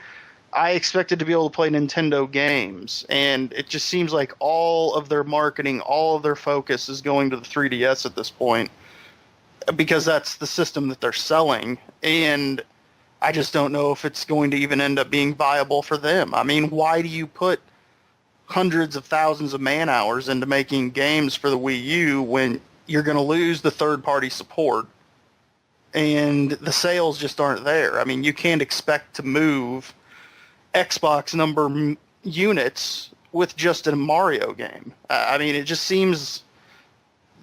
I expected to be able to play Nintendo games, and it just seems like all of their marketing, all of their focus is going to the 3DS at this point, because that's the system that they're selling, and I just don't know if it's going to even end up being viable for them. I mean, why do you put hundreds of thousands of man-hours into making games for the Wii U when you're going to lose the third-party support? And the sales just aren't there. I mean, you can't expect to move Xbox number units with just a Mario game. I mean, it just seems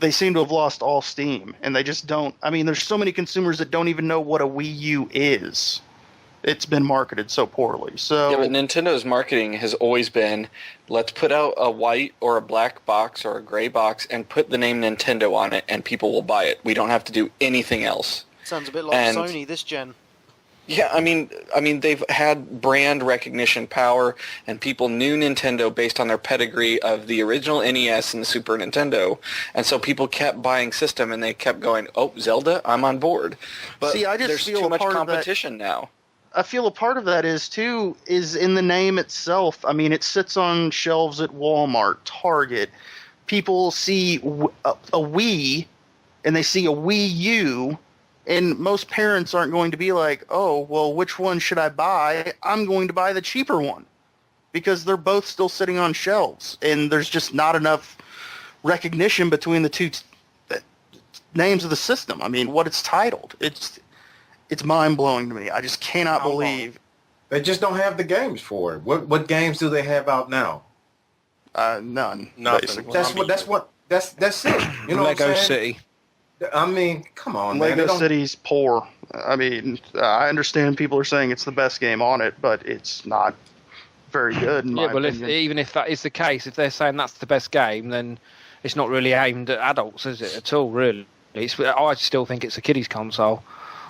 they seem to have lost all steam, and they just don't. I mean, there's so many consumers that don't even know what a Wii U is. It's been marketed so poorly. So yeah, but Nintendo's marketing has always been, let's put out a white or a black box or a gray box and put the name Nintendo on it, and people will buy it. We don't have to do anything else. Sounds a bit like Sony this gen. Yeah, I mean, they've had brand recognition power, and people knew Nintendo based on their pedigree of the original NES and the Super Nintendo, and so people kept buying system, and they kept going, "Oh, Zelda, I'm on board." But see, I just there's feel too much part competition now. I feel a part of that is in the name itself. I mean, it sits on shelves at Walmart, Target. People see a Wii, and they see a Wii U. And most parents aren't going to be like, oh, well, which one should I buy? I'm going to buy the cheaper one, because they're both still sitting on shelves, and there's just not enough recognition between the two names of the system. I mean, what it's titled. It's mind-blowing to me. I just cannot believe. They just don't have the games for it. What games do they have out now? None. Nothing. Basically. That's it. You know Lego what I'm saying? City. I mean, come on, man. Lego City's poor. I mean, I understand people are saying it's the best game on it, but it's not very good in my opinion. Even if that is the case, if they're saying that's the best game, then it's not really aimed at adults, is it, at all, really? I still think it's a kiddies console.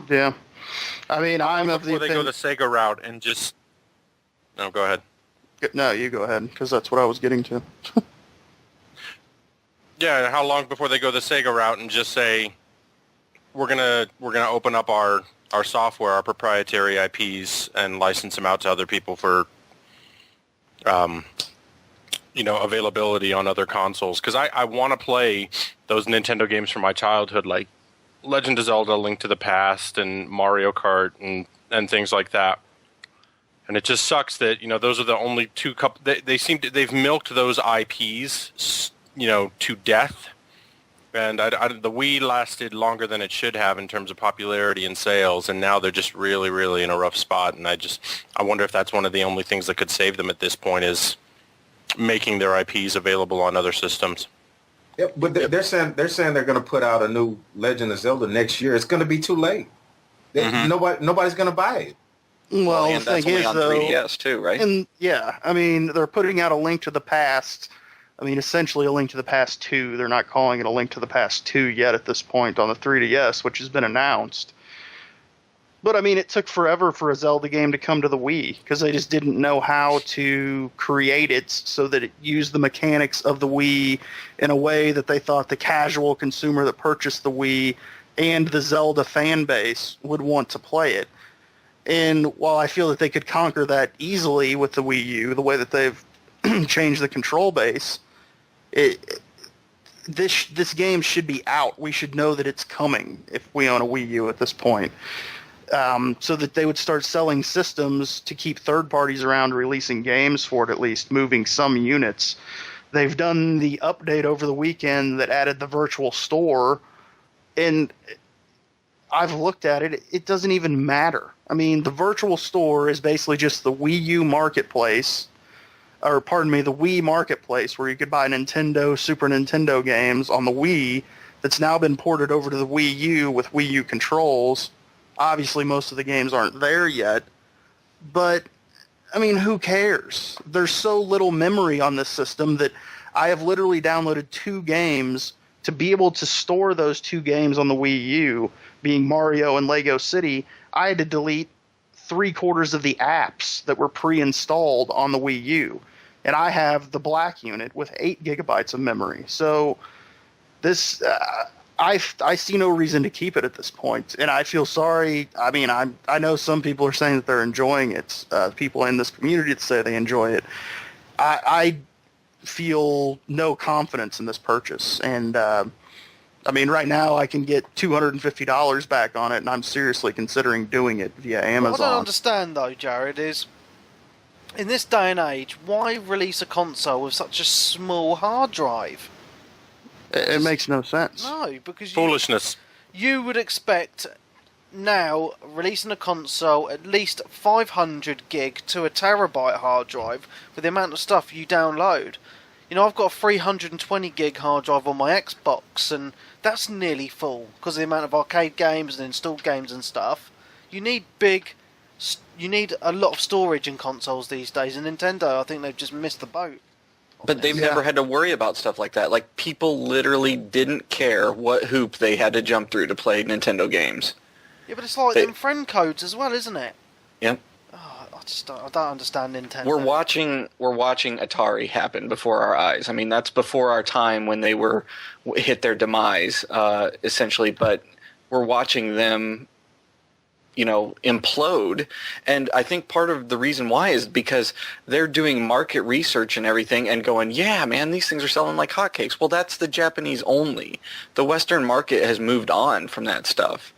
Yeah. I mean, I'm of the Before they go opinion... the Sega route and just... No, go ahead. No, you go ahead, because that's what I was getting to. Yeah, how long before they go the Sega route and just say, we're gonna open up our software, our proprietary IPs, and license them out to other people for, availability on other consoles. Because I want to play those Nintendo games from my childhood, like Legend of Zelda: Link to the Past and Mario Kart and things like that. And it just sucks that those are the only two they've milked those IPs to death, and the Wii lasted longer than it should have in terms of popularity and sales, and now they're just really, really in a rough spot. And I wonder if that's one of the only things that could save them at this point is making their IPs available on other systems. Yep, but they're saying they're going to put out a new Legend of Zelda next year. It's going to be too late. Nobody's going to buy it. Well, and the that's thing only is, on though, 3DS too, right? and yeah, I mean, they're putting out a Link to the Past. I mean, essentially a Link to the Past 2. They're not calling it a Link to the Past 2 yet at this point on the 3DS, which has been announced. But I mean, it took forever for a Zelda game to come to the Wii because they just didn't know how to create it so that it used the mechanics of the Wii in a way that they thought the casual consumer that purchased the Wii and the Zelda fan base would want to play it. And while I feel that they could conquer that easily with the Wii U, the way that they've changed the control base, this game should be out. We should know that it's coming if we own a Wii U at this point. So that they would start selling systems to keep third parties around releasing games for it, at least moving some units. They've done the update over the weekend that added the virtual store, and I've looked at it. It doesn't even matter. I mean, the virtual store is basically just the Wii U marketplace, or pardon me, the Wii marketplace where you could buy Nintendo, Super Nintendo games on the Wii that's now been ported over to the Wii U with Wii U controls. Obviously, most of the games aren't there yet, but, I mean, who cares? There's so little memory on this system that I have literally downloaded 2 games to be able to store those 2 games on the Wii U, being Mario and Lego City. I had to delete 3/4 of the apps that were pre-installed on the Wii U, and I have the black unit with 8 gigabytes of memory. So this... I see no reason to keep it at this point, and I feel sorry. I mean, I know some people are saying that they're enjoying it. People in this community that say they enjoy it. I feel no confidence in this purchase, and I mean, right now I can get $250 back on it, and I'm seriously considering doing it via Amazon. What I don't understand, though, Jared, is in this day and age, why release a console with such a small hard drive? It makes no sense. No, because Foolishness. You would expect now releasing a console at least 500 gig to a terabyte hard drive for the amount of stuff you download. You know, I've got a 320 gig hard drive on my Xbox, and that's nearly full because of the amount of arcade games and installed games and stuff. You need a lot of storage in consoles these days, and Nintendo, I think they've just missed the boat. But they've never had to worry about stuff like that. Like, people literally didn't care what hoop they had to jump through to play Nintendo games. Yeah, but it's like them friend codes as well, isn't it? Yep. Oh, I don't understand Nintendo. We're watching Atari happen before our eyes. I mean, that's before our time when they hit their demise, essentially. But we're watching them, implode. And I think part of the reason why is because they're doing market research and everything and going, yeah, man, these things are selling like hotcakes. Well, that's the Japanese only. The Western market has moved on from that stuff.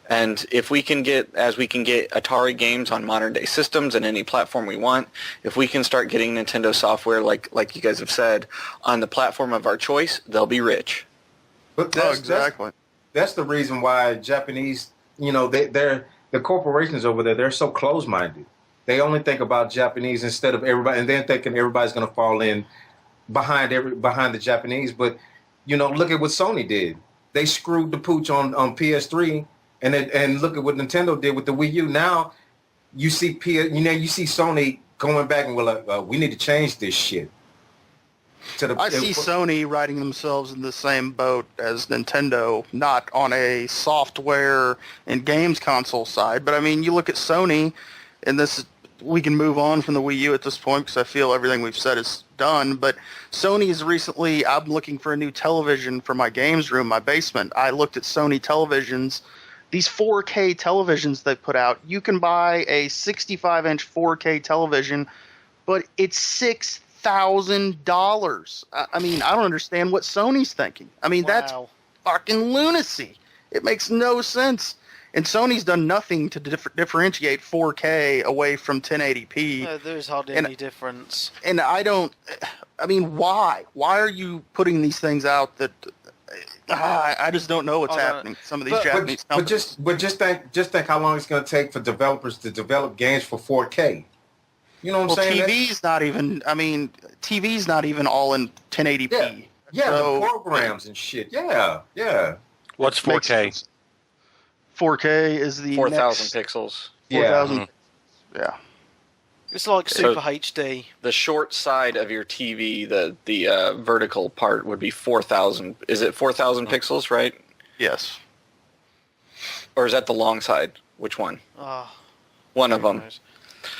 And if we can get Atari games on modern day systems and any platform we want, if we can start getting Nintendo software, like you guys have said, on the platform of our choice, they'll be rich. But Exactly. That's the reason why Japanese, they're the corporations over there, they're so close-minded. They only think about Japanese instead of everybody, and they're thinking everybody's going to fall in behind the Japanese. But, look at what Sony did. They screwed the pooch on PS3, and look at what Nintendo did with the Wii U. Now you see Sony going back and we're like, we need to change this shit. I see Sony riding themselves in the same boat as Nintendo, not on a software and games console side. But I mean, you look at Sony, and we can move on from the Wii U at this point because I feel everything we've said is done. But Sony's recently, I'm looking for a new television for my games room, my basement. I looked at Sony televisions. These 4K televisions they put out, you can buy a 65-inch 4K television, but it's $6,000. I mean, I don't understand what Sony's thinking. I mean, That's fucking lunacy. It makes no sense. And Sony's done nothing to differentiate 4K away from 1080p. No, there's hardly any difference. And I mean, why? Why are you putting these things out that... I just don't know what's happening. Some of these Japanese companies. But just think how long it's going to take for developers to develop games for 4K. You know what I'm saying? TV's not even all in 1080p. Yeah, the programs and shit. Yeah. What's 4K? 4K is the 4,000 pixels. 4,000. Yeah. It's like Super HD. The short side of your TV, the vertical part would be 4,000. Is it 4,000 pixels, right? Yes. Or is that the long side? Which one? Ah, One of who them. knows?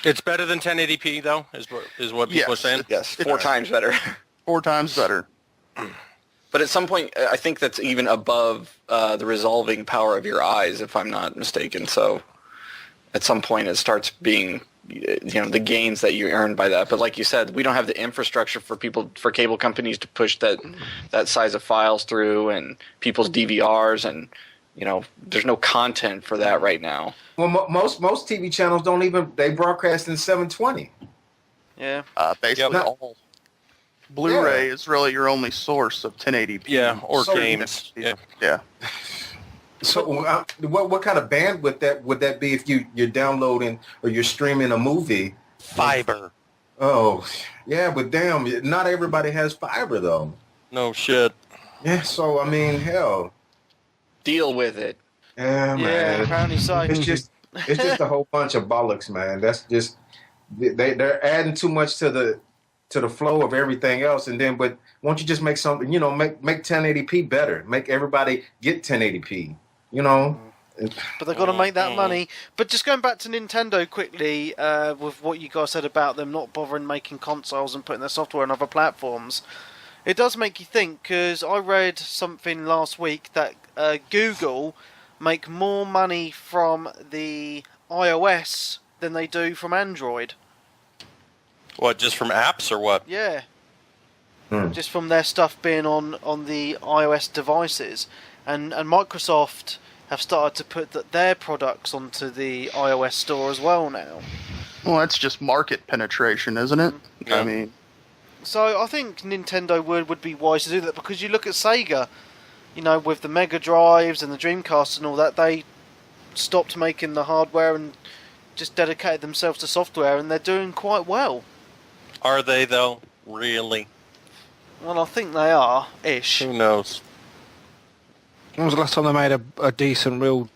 It's better than 1080p though, is what people are Yes, saying. Yes, It 4 is. times better. 4 times better. But at some point, I think that's even above the resolving power of your eyes, if I'm not mistaken. So at some point, it starts being, the gains that you earn by that. But like you said, we don't have the infrastructure for cable companies to push that size of files through, and people's DVRs, and there's no content for that right now. Well, most TV channels don't even, they broadcast in 720. Yeah. Basically Yep. all. Blu-ray is really your only source of 1080p. Yeah, or So- games. Yeah. Yeah. So what kind of bandwidth would that be if you're downloading or you're streaming a movie? Fiber. Oh, yeah, but damn, not everybody has fiber though. No shit. Yeah, so I mean, hell, Deal with it. yeah, Yeah, man. apparently so. It's just a whole bunch of bollocks, man. That's just they're adding too much to the flow of everything else, and then but won't you just make something? Make 1080p better. Make everybody get 1080p. But they've got to make that money. But just going back to Nintendo quickly, with what you guys said about them not bothering making consoles and putting their software on other platforms, it does make you think, because I read something last week that Google make more money from the iOS than they do from Android. What, just from apps or what? Yeah. Just from their stuff being on the iOS devices. And Microsoft have started to put their products onto the iOS store as well now. Well, that's just market penetration, isn't it? Yeah. I mean, So I think Nintendo would be wise to do that, because you look at Sega, with the Mega Drives and the Dreamcast and all that, they stopped making the hardware and just dedicated themselves to software, and they're doing quite well. Are they though? Really? Well, I think they are, ish. Who knows? When was the last time they made a real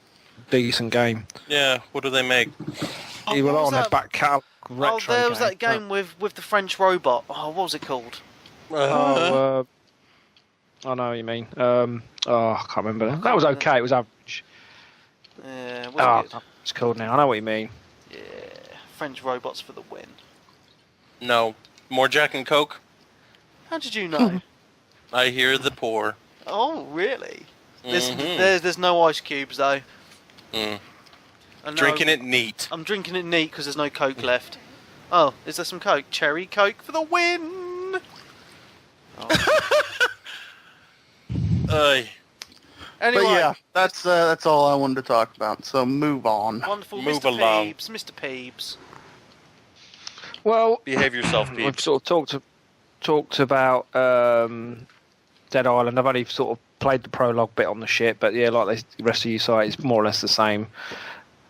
decent game? Yeah. What do they make? You were what was on their that? back catalog retro There was that game with the French robot. Oh, what was it called? I know what you mean. I can't remember. That was okay. It was average. Yeah, It's called now. I know what you mean. yeah, French robots for the win. No. More Jack and Coke? How did you know? I hear the pour. Oh, really? Mhm. There's no ice cubes though. Mm. I know- Drinking it neat. I'm drinking it neat because there's no Coke left. Oh, is there some Coke? Cherry Coke for the win! Aye. Anyway, but yeah, that's all I wanted to talk about. So move on. wonderful Move Mr. along. Peebs, Mr. Peebs. Well, Behave yourself, we've Pete. sort of talked about Dead Island. I've only sort of played the prologue bit on the ship, but yeah, like the rest of you say, it's more or less the same.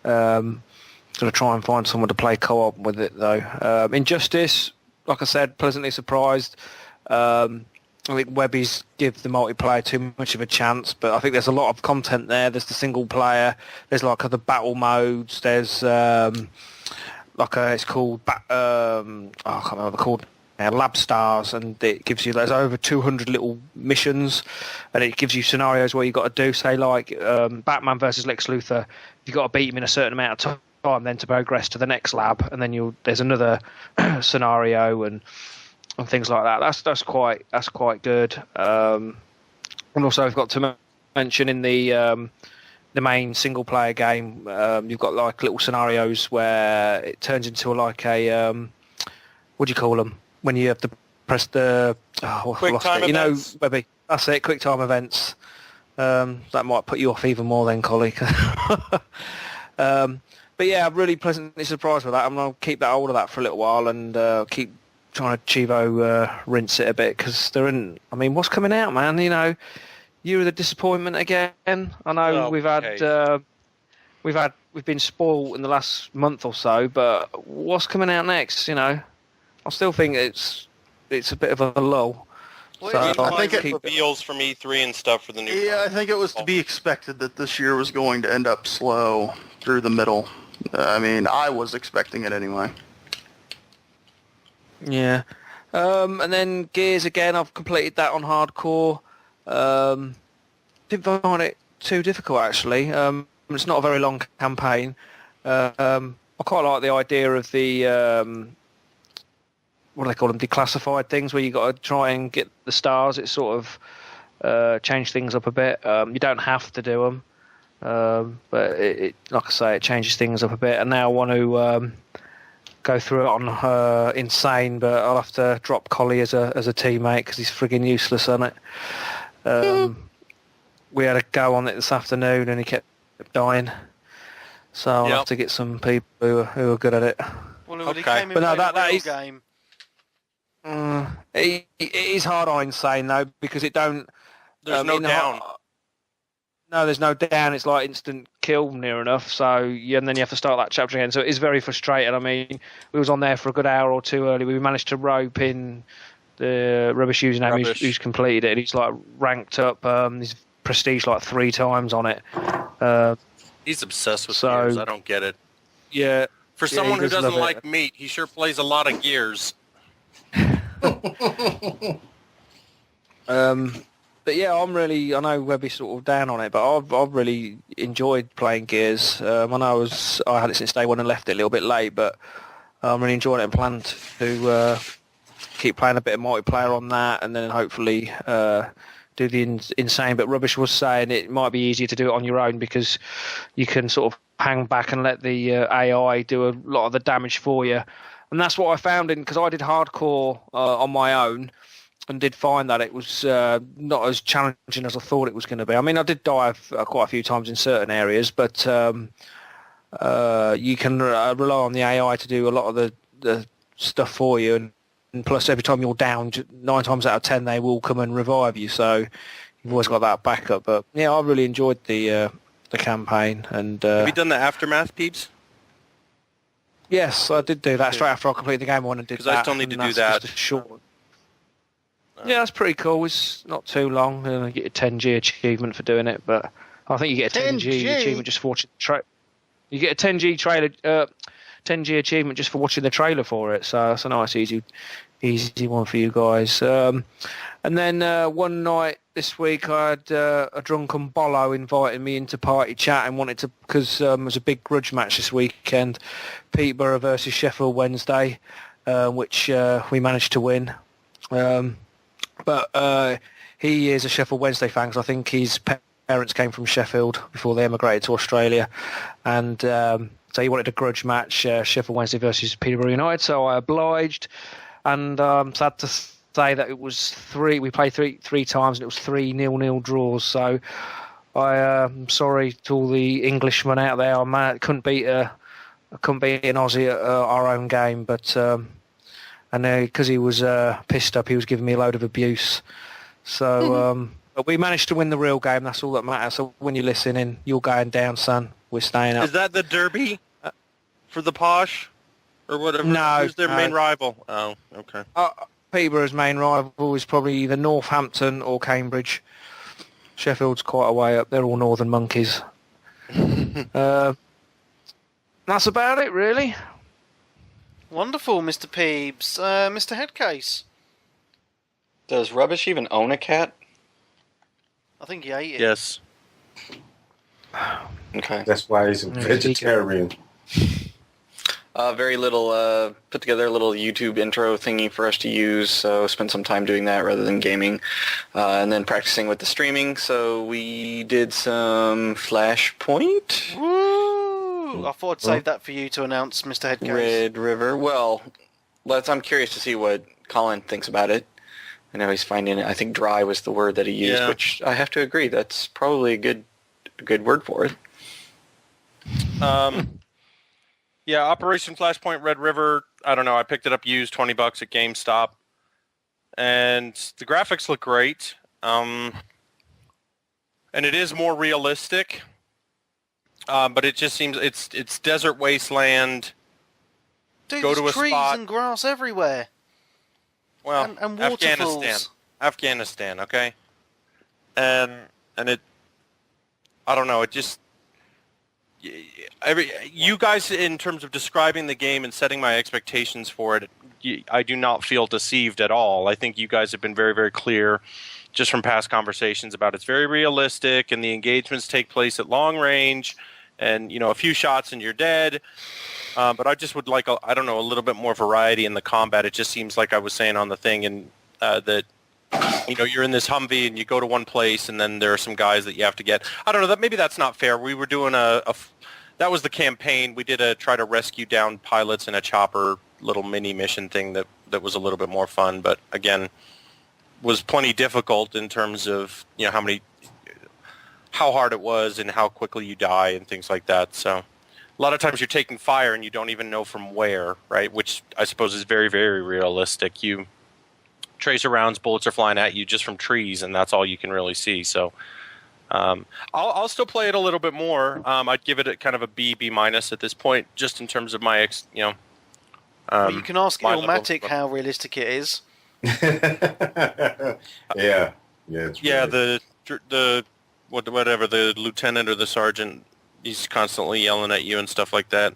Gonna try and find someone to play co-op with it though. Injustice, like I said, pleasantly surprised. I think Webbies give the multiplayer too much of a chance, but I think there's a lot of content there. There's the single player. There's like other battle modes. There's it's called I can't remember what they're called. Lab Stars, and it gives you, there's over 200 little missions, and it gives you scenarios where you've got to do, say, like Batman versus Lex Luthor. You've got to beat him in a certain amount of time, then to progress to the next lab, and then there's another scenario and things like that. That's quite good. And also, I've got to mention in the main single player game, you've got like little scenarios where it turns into like a what do you call them? When you have to press the Quick time events. Webby, that's it. Quick time events. That might put you off even more, then, colleague. But yeah, I'm really pleasantly surprised with that. I'm gonna keep that hold of that for a little while and keep trying to Chivo rinse it a bit, because they're in. I mean, what's coming out, man? Year of the Disappointment again. I know Okay. we've been spoiled in the last month or so, but what's coming out next? I still think it's a bit of a lull. Well, So it's I I'll think it- keep reveals from E3 and stuff for the new. Yeah, I think it was to be expected that this year was going to end up slow through the middle. I mean, I was expecting it anyway. Yeah. And then Gears again, I've completed that on hardcore. Didn't find it too difficult, actually. it's not a very long campaign. I quite like the idea of the what do they call them, declassified things, where you got to try and get the stars. It sort of changed things up a bit. You don't have to do them, but it, like I say, it changes things up a bit. And now I want to go through it on Insane, but I'll have to drop Collie as a teammate because he's frigging useless on it. We had a go on it this afternoon and he kept dying. So I'll have to get some people who are good at it. Well, he Okay. came in But no, played a that real is- game. It is hard on Insane though, because it don't. There's no in the down. No, there's no down. It's like instant kill near enough. So and then you have to start that chapter again. So it is very frustrating. I mean, we was on there for a good hour or two early. We managed to rope in the Rubbish username who's completed it. And he's like ranked up. His prestige like 3 times on it. He's obsessed with So- gears. I don't get it. Yeah. For Yeah, someone he who does doesn't love it. like meat, he sure plays a lot of gears. But yeah, I know Webby's sort of down on it, but I've really enjoyed playing Gears. I know I had it since day one and left it a little bit late, but I'm really enjoying it and plan to keep playing a bit of multiplayer on that, and then hopefully do the Insane. But Rubbish was saying it might be easier to do it on your own because you can sort of hang back and let the AI do a lot of the damage for you. And that's what I found because I did hardcore on my own and did find that it was not as challenging as I thought it was going to be. I mean, I did die quite a few times in certain areas, but you can rely on the AI to do a lot of the stuff for you. And plus, every time you're down, 9 times out of 10, they will come and revive you. So you've always got that backup. But yeah, I really enjoyed the campaign. And Have you done the Aftermath, peeps? yes, I did do that straight after I completed the game. I went and did that. Because I still need to and do that's that. just a short. Yeah, that's pretty cool. It's not too long. You get a 10G achievement for doing it, but I think you get a 10G 10G? achievement just for watching the trailer. You get a 10G trailer, 10G achievement just for watching the trailer for it. So it's a nice, easy one for you guys. And then one night this week, I had a drunken bollo inviting me into party chat and wanted to, because there was a big grudge match this weekend, Peterborough versus Sheffield Wednesday, which we managed to win. But he is a Sheffield Wednesday fan, so I think his parents came from Sheffield before they emigrated to Australia. And so he wanted a grudge match, Sheffield Wednesday versus Peterborough United, so I obliged. And I'm sad to say that it was we played three times, and it was 3 0-0 draws. So I'm sorry to all the Englishmen out there. I couldn't beat an Aussie at our own game, but... and because he was pissed up, he was giving me a load of abuse. So, but we managed to win the real game. That's all that matters. So when you're listening, you're going down, son. We're staying up. Is that the Derby for the Posh? Or whatever? No, Who's their no. main rival? Oh, okay. Peterborough's main rival is probably either Northampton or Cambridge. Sheffield's quite a way up. They're all northern monkeys. That's about it, really. Wonderful, Mr. Peebs. Mr. Headcase. Does Rubbish even own a cat? I think he ate it. Yes. Okay. That's why he's a vegetarian. Very little, put together a little YouTube intro thingy for us to use, so spent some time doing that rather than gaming, and then practicing with the streaming, so we did some Flashpoint. Woo! I thought I'd save that for you to announce, Mr. Headcase. Red River. Well, I'm curious to see what Colin thinks about it. I know he's finding it, I think dry was the word that he used, Yeah. which I have to agree, that's probably a good word for it. Yeah, Operation Flashpoint Red River, I don't know, I picked it up used, $20 at GameStop. And the graphics look great. And it is more realistic. But it just seems it's desert wasteland. Dude, Go there's to a trees spot. and grass everywhere. Well, And Afghanistan, okay? And it, I don't know, it just, you guys, in terms of describing the game and setting my expectations for it, I do not feel deceived at all. I think you guys have been very, very clear just from past conversations about it's very realistic and the engagements take place at long range and a few shots and you're dead. But I just would like a little bit more variety in the combat. It just seems like I was saying on the thing, and that you're in this Humvee and you go to one place, and then there are some guys that you have to get. I don't know, that maybe that's not fair. We were doing that was the campaign. We did try to rescue down pilots in a chopper little mini mission thing that was a little bit more fun, but again, was plenty difficult in terms of how hard it was and how quickly you die and things like that. So a lot of times you're taking fire and you don't even know from where, right? Which I suppose is very, very realistic. You tracer rounds, bullets are flying at you just from trees, and that's all you can really see. So I'll still play it a little bit more. I'd give it a kind of a B minus at this point, just in terms of my Well, you can ask my Illmatic level. how realistic it is. Yeah, it's really- the whatever, the lieutenant or the sergeant, he's constantly yelling at you and stuff like that.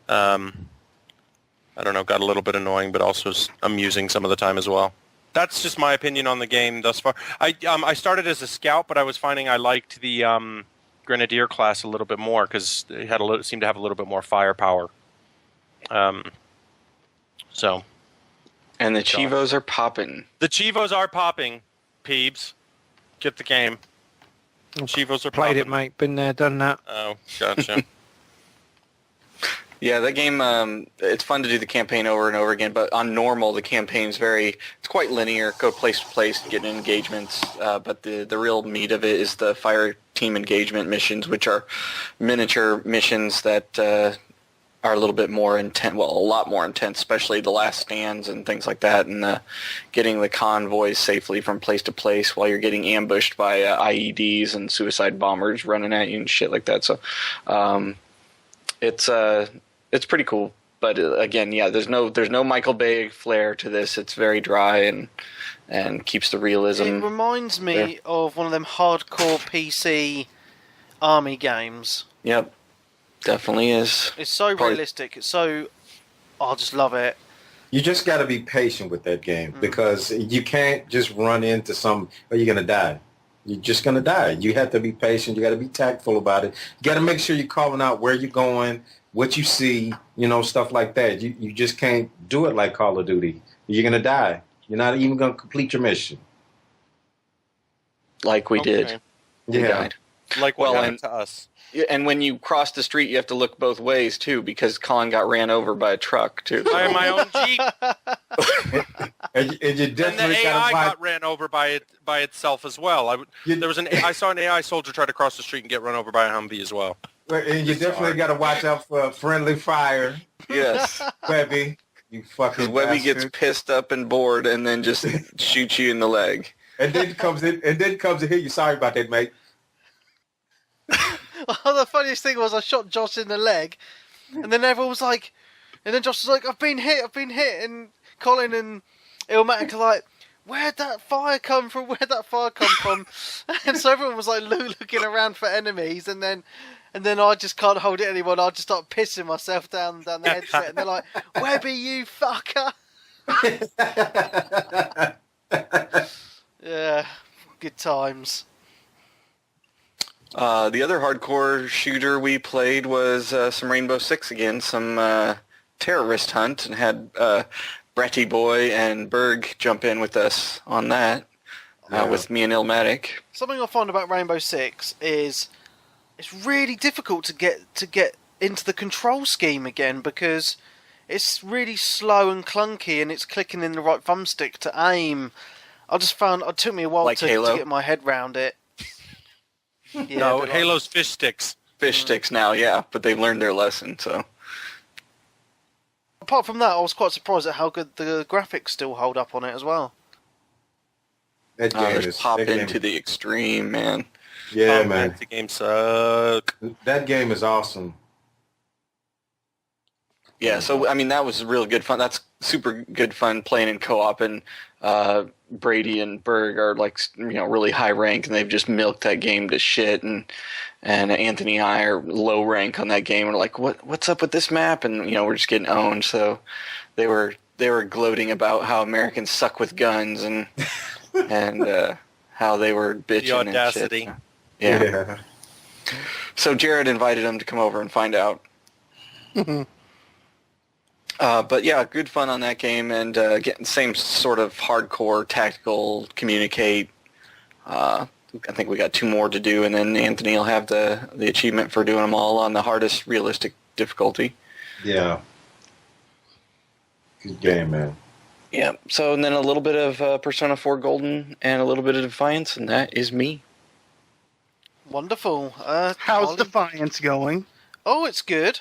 I don't know, got a little bit annoying, but also amusing some of the time as well. That's just my opinion on the game thus far. I started as a scout, but I was finding I liked the grenadier class a little bit more because it seemed to have a little bit more firepower. So. And the Chivos are popping. The Chivos are popping, Peebs. Get the game. Chivos are Played popping. it, mate. Been there, done that. Oh, gotcha. Yeah, that game, it's fun to do the campaign over and over again, but on normal, the campaign's it's quite linear, go place to place, getting engagements, but the real meat of it is the fire team engagement missions, which are miniature missions that are a little bit more intense, well, a lot more intense, especially the last stands and things like that, and getting the convoys safely from place to place while you're getting ambushed by IEDs and suicide bombers running at you and shit like that. So it's pretty cool. But again, yeah, there's no Michael Bay flair to this. It's very dry and keeps the realism. It reminds me of one of them hardcore PC army games. Yep, definitely is. It's so realistic. It's so... I just love it. You just got to be patient with that game because you can't just run into or you're going to die. You're just going to die. You have to be patient. You got to be tactful about it. You got to make sure you're calling out where you're going, what you see, stuff like that. You just can't do it like Call of Duty. You're going to die. You're not even going to complete your mission. Like we did. We died. Like what Well, happened to us. And when you cross the street, you have to look both ways, too, because Colin got ran over by a truck, too. I have my own Jeep. And you And the definitely AI got got ran over by itself as well. I saw an AI soldier try to cross the street and get run over by a Humvee as well. and you definitely got to watch out for friendly fire, Yes. Webby. You fucking Because Webby gets bastard. pissed up and bored and then just shoots you in the leg. and then comes in here. You sorry about that, mate. The funniest thing was I shot Josh in the leg, and then everyone was like, and then Josh was like, I've been hit, and Colin and Illmatic are like, where'd that fire come from? And so everyone was like looking around for enemies, and then I just can't hold it anymore. I just start pissing myself down the headset, and they're like, Webby, you fucker. Yeah, good times. The other hardcore shooter we played was some Rainbow Six again, some terrorist hunt, and had Bretty Boy and Berg jump in with us on that, with me and Illmatic. Something I find about Rainbow Six is it's really difficult to get into the control scheme again because it's really slow and clunky, and it's clicking in the right thumbstick to aim. I just found it took me a while Like to get my head round it. Yeah, No, but Halo's fish sticks. Fish sticks now, yeah, but they've learned their lesson, so. apart from that, I was quite surprised at how good the graphics still hold up on it as well. That game There's is pop that game- into the extreme, man. Yeah, Oh, man. The game suck. That game is awesome. Yeah, so I mean that was real good fun. That's super good fun playing in co-op, and Brady and Berg are like really high rank, and they've just milked that game to shit. And Anthony and I are low rank on that game. We're like, what's up with this map? And we're just getting owned. So they were gloating about how Americans suck with guns and how they were bitching The audacity. and shit. Yeah. So Jared invited him to come over and find out. But yeah, good fun on that game, and getting same sort of hardcore tactical communicate. I think we got 2 more to do, and then Anthony will have the achievement for doing them all on the hardest realistic difficulty. Yeah. Good game, man. Yeah. So and then a little bit of Persona 4 Golden and a little bit of Defiance, and that is me. Wonderful. How's Charlie? Defiance going? Oh, it's good.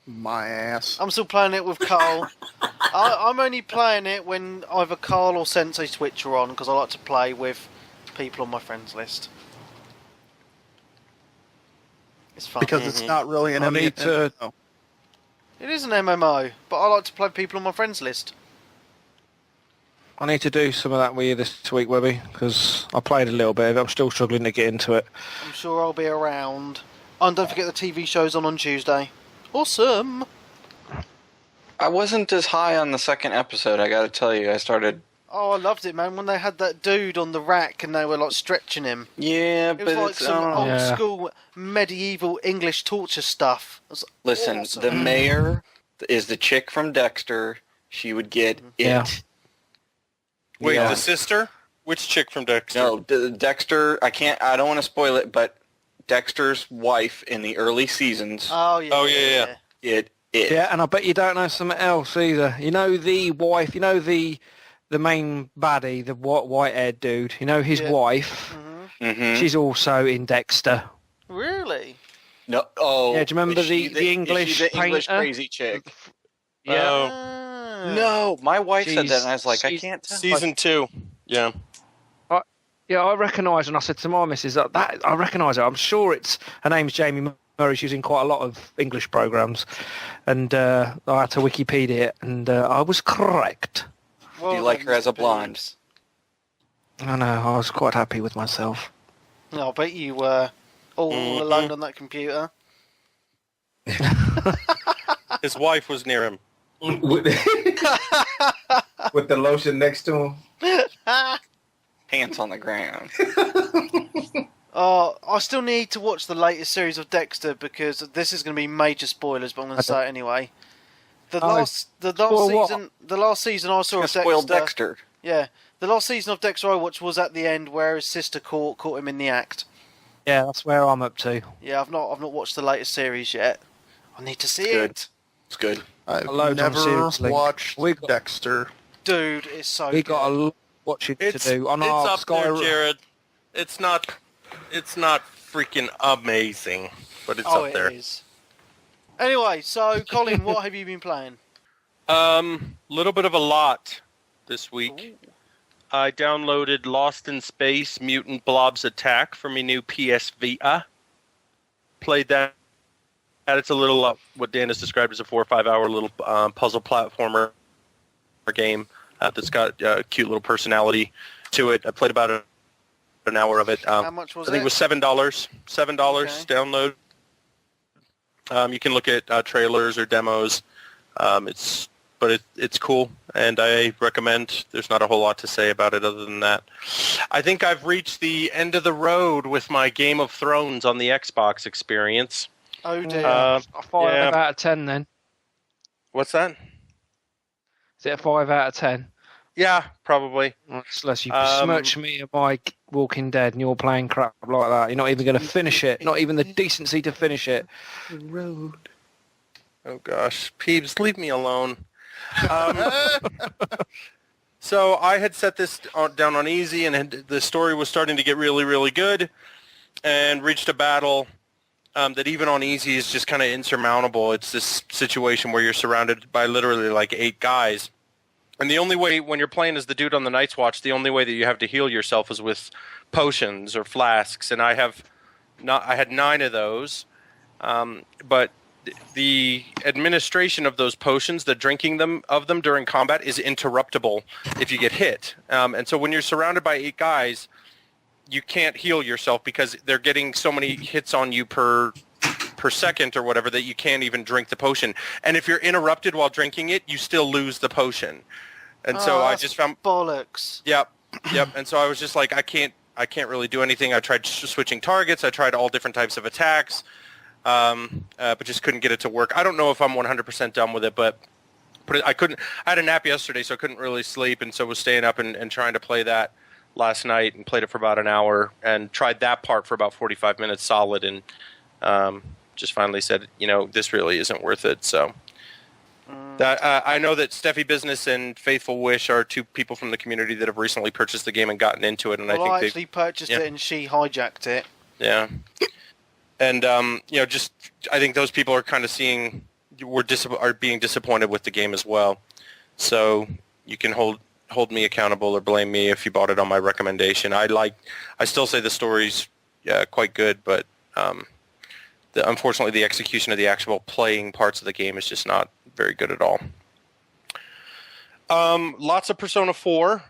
My ass. I'm still playing it with Carl. I'm only playing it when either Carl or Sensei Switch are on, because I like to play with people on my friends list. It's fun. Because it's not really an I need to- MMO. It is an MMO, but I like to play people on my friends list. I need to do some of that with you this week, Webby, because I played a little bit of it. I'm still struggling to get into it. I'm sure I'll be around. Oh, and don't forget the TV show's on Tuesday. Awesome! I wasn't as high on the second episode, I gotta tell you. I started... Oh, I loved it, man, when they had that dude on the rack and they were, like, stretching him. Yeah, It but was like it's... some old Yeah. school medieval English torture stuff. It was Listen, awesome. the mayor is the chick from Dexter. She would get Yeah. it. Wait, Yeah. the sister? Which chick from Dexter? No, Dexter, I don't want to spoil it, but Dexter's wife in the early seasons, Oh, yeah. Oh, yeah. it. Yeah, and I bet you don't know something else either. You know the wife, you know the main baddie, the white-haired dude, you know his Yeah. wife? Mm-hmm. She's also in Dexter. Really? No, oh. Yeah, do you remember is she the English is she the English painter? crazy chick? Yeah. Oh, Ah. No, my wife said that, and I was like, I she's- can't tell. season 2. Yeah. Yeah, I recognise, and I said to my missus that I recognise her. I'm sure her name's Jamie Murray. She's in quite a lot of English programmes, and I had to Wikipedia it, and I was correct. Well Do you like done, her as a Mr. blonde? Boobs. I know. I was quite happy with myself. I bet you were all alone on that computer. His wife was near him. With the lotion next to him. Pants on the ground. I still need to watch the latest series of Dexter because this is going to be major spoilers, but I'm going to say it anyway. The last Spoil what? season, the last season I saw of Dexter. Spoiled Dexter. Yeah, the last season of Dexter I watched was at the end where his sister caught him in the act. Yeah, that's where I'm up to. Yeah, I've not watched the latest series yet. I need to see Good. it, It's good. I've Loads on never seriously. watched We got- Dexter. dude. It's so We good. got a lot watching to do on it's our up Sky. there, Jared. It's not freaking amazing, but it's up there. It is. Anyway, so Colin, what have you been playing? Little bit of a lot this week. I downloaded Lost in Space Mutant Blobs Attack for my new PS Vita. Played that. It's a little, what Dan has described as a 4 or 5 hour little puzzle platformer game that's got a cute little personality to it. I played about an hour of it. How much was I think it was $7. $7 Okay. download. You can look at trailers or demos. It's cool, and I recommend. There's not a whole lot to say about it other than that. I think I've reached the end of the road with my Game of Thrones on the Xbox experience. Oh dear. A 5 Yeah. out of 10 then. What's that? Is it a 5 out of 10? Yeah, probably. Unless you Um, besmirch me of my Walking Dead and you're playing crap like that. You're not even going to finish it. Not even the decency to finish it. Road. Oh gosh, Peebs, leave me alone. So I had set this down on easy, and the story was starting to get really, really good, and reached a battle that even on easy is just kind of insurmountable. It's this situation where you're surrounded by literally like 8 guys, and the only way when you're playing as the dude on the Night's Watch, the only way that you have to heal yourself is with potions or flasks, and I had 9 of those, but the administration of those potions, the drinking of them during combat is interruptible if you get hit. And so when you're surrounded by 8 guys, you can't heal yourself because they're getting so many hits on you per second or whatever that you can't even drink the potion. And if you're interrupted while drinking it, you still lose the potion. And so I that's just found bollocks. Yep. And so I was just like, I can't I can't really do anything. I tried switching targets. I tried all different types of attacks, but just couldn't get it to work. I don't know if I'm 100% done with it, but I couldn't. I had a nap yesterday, so I couldn't really sleep, and so was staying up and trying to play that last night and played it for about an hour and tried that part for about 45 minutes solid and just finally said, this really isn't worth it. So I know that Steffi Business and Faithful Wish are two people from the community that have recently purchased the game and gotten into it. And well, I think I actually purchased it and she hijacked it. Yeah. And, just I think those people are kind of are being disappointed with the game as well. So you can hold me accountable or blame me if you bought it on my recommendation. I still say the story's quite good, but unfortunately the execution of the actual playing parts of the game is just not very good at all. Lots of Persona 4.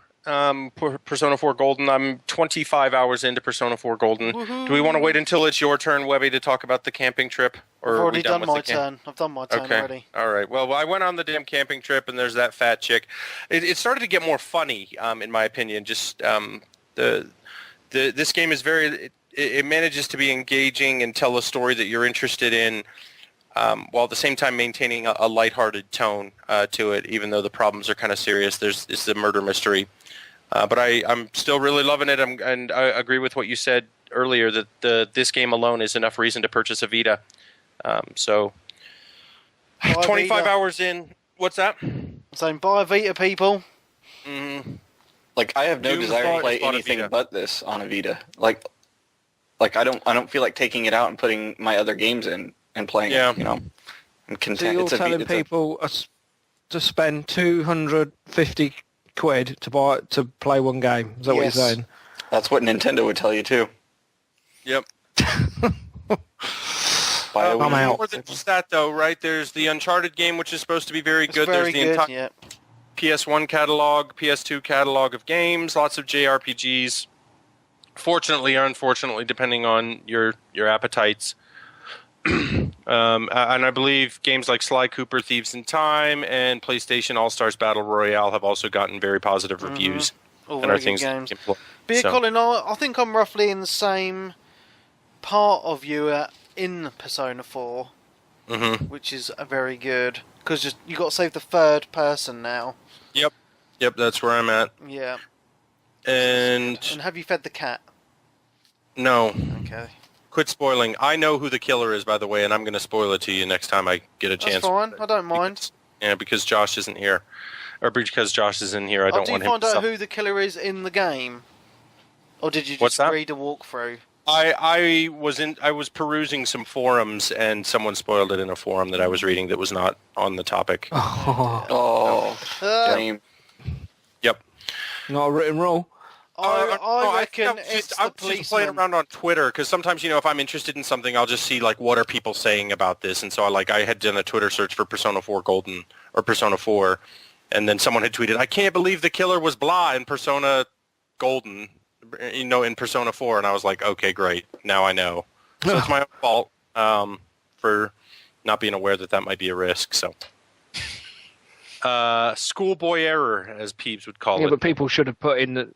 Persona 4 Golden. I'm 25 hours into Persona 4 Golden. Woohoo. Do we want to wait until it's your turn, Webby, to talk about the camping trip? Or I've are already we done done with my the turn. I've done my turn already. All right. Well, I went on the damn camping trip, and there's that fat chick. It started to get more funny, in my opinion. Just this game is it manages to be engaging and tell a story that you're interested in, while at the same time maintaining a lighthearted tone to it, even though the problems are kind of serious. It's the murder mystery. But I'm still really loving it, and I agree with what you said earlier that this game alone is enough reason to purchase a Vita. So, Buy 25 Vita. hours in. What's that? I'm saying buy a Vita, people. Mm-hmm. Like, I have no Doom desire to thought play it's bought a anything Vita. but this on a Vita. Like I don't feel like taking it out and putting my other games in and playing Yeah. it, I'm So content. you're It's a telling Vita. people to spend 250 quid to play one game? Is that what you're Yes. saying? That's what Nintendo would tell you too. Yep. Buy a I'm Wii. out. More than just that, though, right? There's the Uncharted game, which is supposed to be very It's good. very There's the good. entire Yeah. PS1 catalog, PS2 catalog of games, lots of JRPGs. Fortunately or unfortunately, depending on your appetites. And I believe games like Sly Cooper, Thieves in Time, and PlayStation All-Stars Battle Royale have also gotten very positive reviews. All And very are good things that games. you can play. But yeah, So- Colin, I think I'm roughly in the same part of you in Persona 4, Mhm. which is very good. Because you got to save the third person now. Yep, that's where I'm at. Yeah. And And have you fed the cat? no, Okay. quit spoiling. I know who the killer is, by the way, and I'm going to spoil it to you next time I get a That's chance. fine. I don't mind. Because Josh isn't here. Or because Josh is in here, I don't Do you want him find to out suffer. who the killer is in the game? Or did you What's just that? read a walkthrough? I was perusing some forums, and someone spoiled it in a forum that I was reading that was not on the topic. Oh, Uh, game. Yep. Not a written rule. I reckon it's I'm the just playing policeman. around on Twitter because sometimes if I'm interested in something, I'll just see like what are people saying about this, and so I had done a Twitter search for Persona 4 Golden or Persona 4, and then someone had tweeted, "I can't believe the killer was blah in Persona Golden, in Persona 4," and I was like, "Okay, great, now I know." So it's my own fault for not being aware that might be a risk. So, schoolboy error, as Peeps would call Yeah, it. but people should have put in the.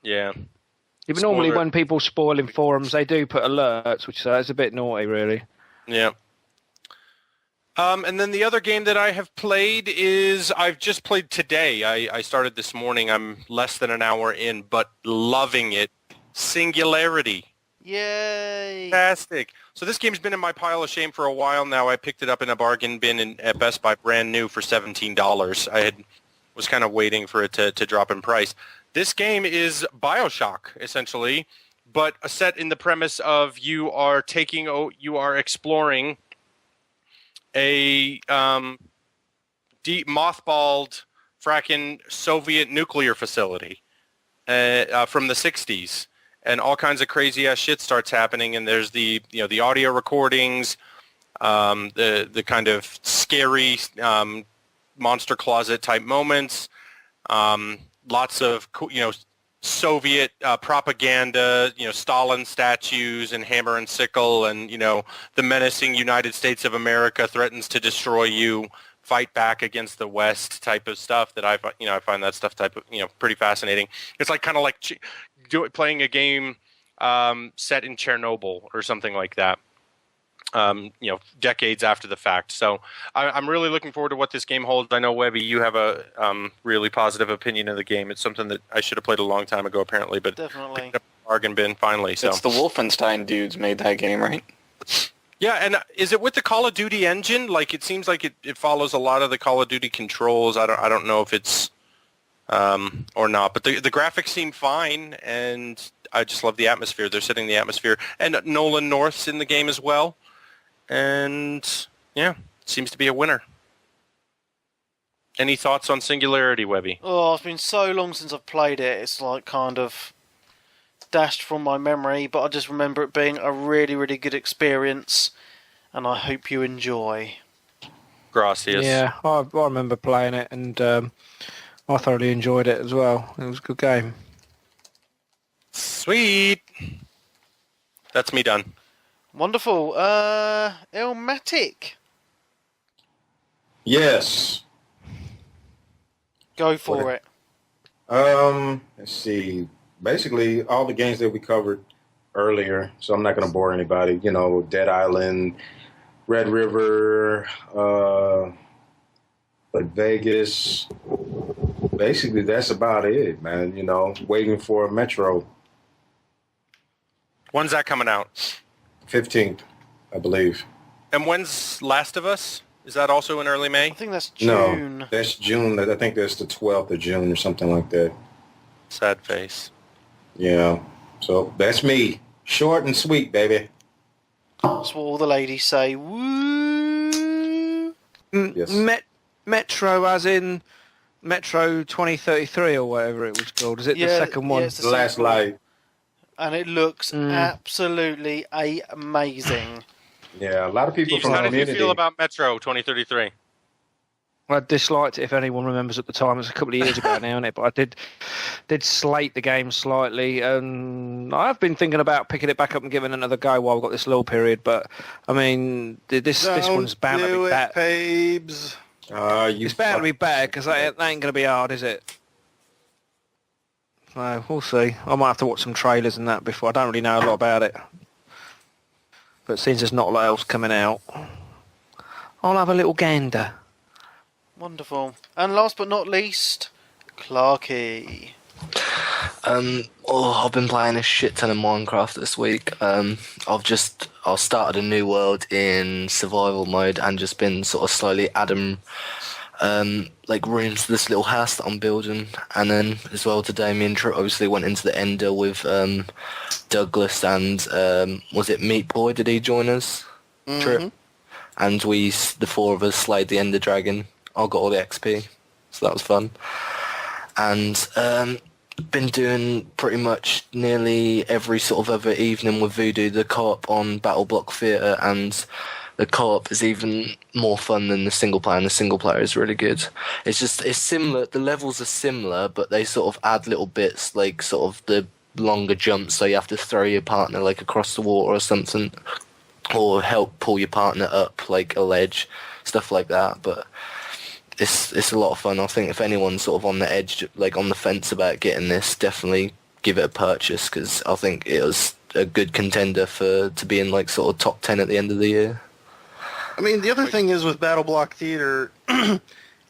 Yeah. Yeah, but normally Spoiler. when people spoil in forums, they do put alerts, which is a bit naughty, really. Yeah. And then the other game that I have played is I've just played today. I started this morning. I'm less than an hour in, but loving it. Singularity. Yay! Fantastic. So this game's been in my pile of shame for a while now. I picked it up in a bargain bin at Best Buy, brand new for $17. Was kind of waiting for it to drop in price. This game is BioShock, essentially, but set in the premise of you are exploring a mothballed fracking Soviet nuclear facility from the 60s. And all kinds of crazy ass shit starts happening, and there's the audio recordings, the kind of scary monster closet type moments, lots of Soviet propaganda, Stalin statues and hammer and sickle, and the menacing United States of America threatens to destroy you, fight back against the West type of stuff that I find that stuff type of pretty fascinating. It's like kind of like playing a game set in Chernobyl or something like that. Decades after the fact. So I'm really looking forward to what this game holds. I know, Webby, you have a really positive opinion of the game. It's something that I should have played a long time ago, apparently, but Definitely. picked up a bargain bin finally. So It's the Wolfenstein dudes made that game, right? yeah, and is it with the Call of Duty engine? Like, it seems like it follows a lot of the Call of Duty controls. I don't know if it's or not, but the graphics seem fine, and I just love the atmosphere. They're setting the atmosphere, and Nolan North's in the game as well. And, yeah, seems to be a winner. Any thoughts on Singularity, Webby? Oh, it's been so long since I've played it. It's like kind of dashed from my memory, but I just remember it being a really, really good experience, and I hope you enjoy. Gracias. Yeah, I remember playing it, and I thoroughly enjoyed it as well. It was a good game. Sweet. That's me done. Wonderful. Ilmatic, Yes. go for it. Let's see. Basically, all the games that we covered earlier, so I'm not going to bore anybody. Dead Island, Red River, like Vegas. Basically, that's about it, man. Waiting for Metro. When's that coming out? 15th, I believe. And when's Last of Us? Is that also in early May? I think that's June. No, that's June. I think that's the 12th of June or something like that. Sad face. Yeah. So that's me. Short and sweet, baby. That's what all the ladies say. Woo! Yes. Metro, as in Metro 2033 or whatever it was called. Is it the second one? Yeah, it's The Last second one. Light. And it looks absolutely amazing. Yeah, a lot of people Steve, from how the did you community. feel about Metro 2033? I disliked it, if anyone remembers at the time. It was a couple of years ago now, isn't it? But I did slate the game slightly, and I have been thinking about picking it back up and giving it another go while I've got this lull period. But, I mean, this one's bound to be better. Babes. It's bound to be better, because that ain't going to be hard, is it? So, we'll see. I might have to watch some trailers and that before. I don't really know a lot about it. But since there's not a lot else coming out, I'll have a little gander. Wonderful. And last but not least, Clarky. I've been playing a shit ton of Minecraft this week. I've started a new world in survival mode and just been sort of slowly adding rooms to this little house that I'm building. And then as well today, me and Trip obviously went into the Ender with Douglas and was it Meat Boy? Did he join us? Mm-hmm. Trip. And the four of us slayed the Ender Dragon. I got all the XP, so that was fun. And been doing pretty much nearly every sort of other evening with Voodoo the co-op on Battle Block Theatre, and the co-op is even more fun than the single player, and the single player is really good. It's similar, the levels are similar, but they sort of add little bits, like sort of the longer jumps, so you have to throw your partner like across the water or something, or help pull your partner up like a ledge, stuff like that. But it's a lot of fun. I think if anyone's sort of on the edge, like on the fence about getting this, definitely give it a purchase, because I think it was a good contender to be in like sort of top 10 at the end of the year. I mean, the other thing is with Battle Block Theater,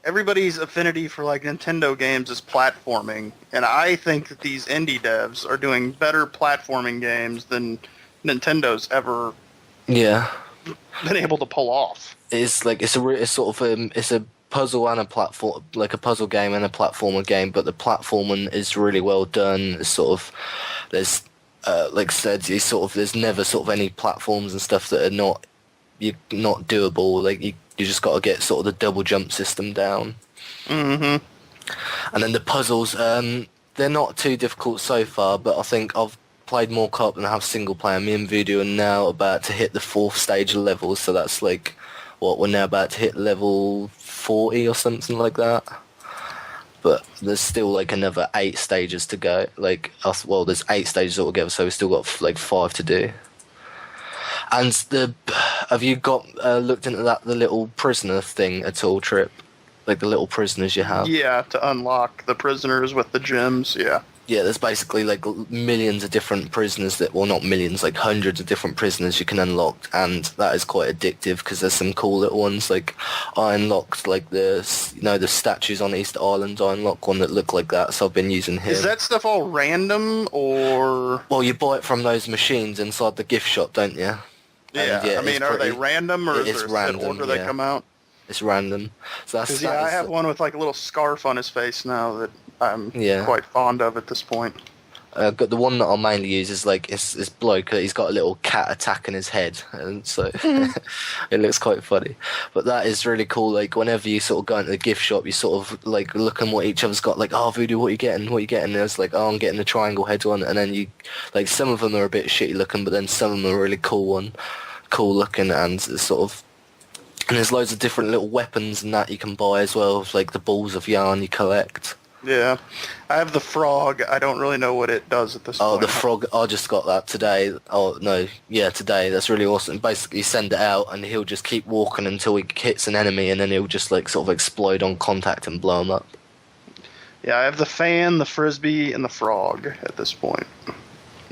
everybody's affinity for like Nintendo games is platforming, and I think that these indie devs are doing better platforming games than Nintendo's ever been able to pull off. It's like it's a puzzle and a platform, like a puzzle game and a platformer game, but the platforming is really well done. It's sort of there's like I said, there's never sort of any platforms and stuff that are not doable. Like you just got to get sort of the double jump system down. Mm-hmm. And then the puzzles, they're not too difficult so far, but I think I've played more co-op than I have single player. Me and Voodoo are now about to hit the 4th stage of levels, so that's like we're now about to hit level 40 or something like that. But there's still like another 8 stages to go. There's 8 stages altogether, so we've still got like 5 to do. And have you got looked into the little prisoner thing at all, Trip? Like the little prisoners you have? Yeah, to unlock the prisoners with the gems, yeah. Yeah, there's basically like millions of different prisoners that, well, not millions, like hundreds of different prisoners you can unlock, and that is quite addictive because there's some cool little ones. Like I unlocked like the statues on Easter Island. I unlocked one that looked like that, so I've been using him. Is that stuff all random or? Well, you buy it from those machines inside the gift shop, don't you? Yeah, And, I mean, it's are they pretty- random or it is is there a set random, order they yeah. come out? It's random. So that's Because that I is- have one with like a little scarf on his face now that I'm Yeah. quite fond of at this point. But the one that I'll mainly use is like this bloke. He's got a little cat attacking his head, and so it looks quite funny. But that is really cool. Like whenever you sort of go into the gift shop, you sort of like looking what each other's got. Like, oh, Voodoo, what are you getting? What are you getting? And it's like, oh, I'm getting the triangle head one. And then you, like, some of them are a bit shitty looking, but then some of them are really cool looking, and it's sort of. And there's loads of different little weapons and that you can buy as well, like the balls of yarn you collect. Yeah, I have the frog. I don't really know what it does at this Oh, point. the frog! I just got that today. Oh no, yeah, today. That's really awesome. Basically, you send it out, and he'll just keep walking until he hits an enemy, and then he'll just like sort of explode on contact and blow him up. Yeah, I have the fan, the frisbee, and the frog at this point.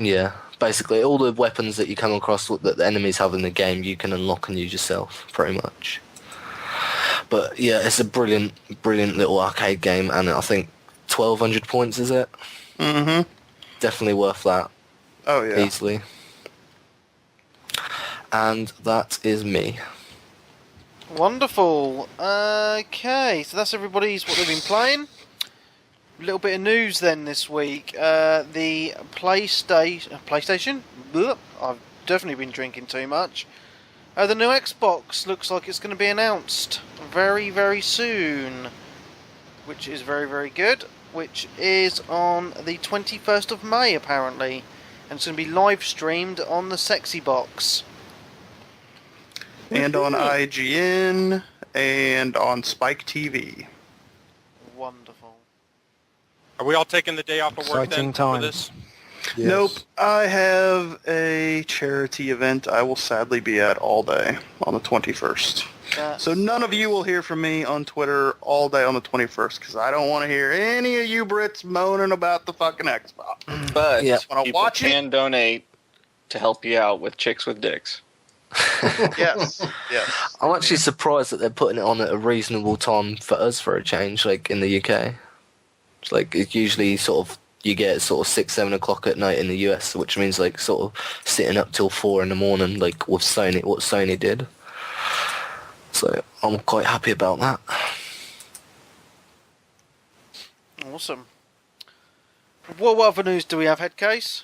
Yeah, basically, all the weapons that you come across that the enemies have in the game, you can unlock and use yourself, pretty much. But yeah, it's a brilliant little arcade game, and I think 1,200 points is it? Mm-hmm. Definitely worth that. Oh, yeah. Easily. And that is me. Wonderful. Okay, so that's everybody's what they've been playing. A little bit of news then this week. The PlayStation. Bleh, I've definitely been drinking too much. The new Xbox looks like it's going to be announced very, very soon, which is very, very good. Which is on the 21st of May apparently, and it's going to be live streamed on the Sexy Box. And on IGN and on Spike TV. Wonderful. Are we all taking the day off of work Exciting then times. for this? Yes. Nope. I have a charity event I will sadly be at all day on the 21st. So none of you will hear from me on Twitter all day on the 21st because I don't want to hear any of you Brits moaning about the fucking Xbox. But Yeah. Wanna people watch it? can donate to help you out with Chicks with Dicks. Yes. Yes. I'm actually surprised that they're putting it on at a reasonable time for us for a change, like in the UK. It's like it's usually sort of you get sort of 6-7 o'clock at night in the US, which means like sort of sitting up till 4 in the morning, like with Sony, what Sony did. So I'm quite happy about that. Awesome. What other news do we have, Headcase?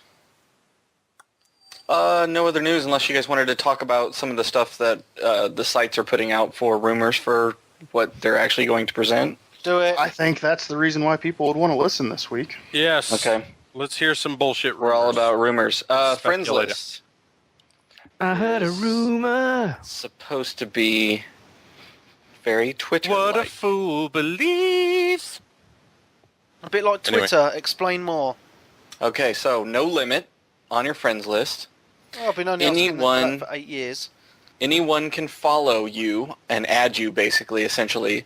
No other news unless you guys wanted to talk about some of the stuff that the sites are putting out for rumors for what they're actually going to present. Do it. I think that's the reason why people would want to listen this week. Yes. Okay. Let's hear some bullshit. We're all rumors. about rumors. Friends Speculate. list. I heard a rumor. Supposed to be very Twitter. What a fool believes. A bit like Anyway. Twitter. Explain more. Okay, so no limit on your friends list. Oh, I've been only asking Anyone- that for 8 years. Anyone can follow you and add you, basically, essentially,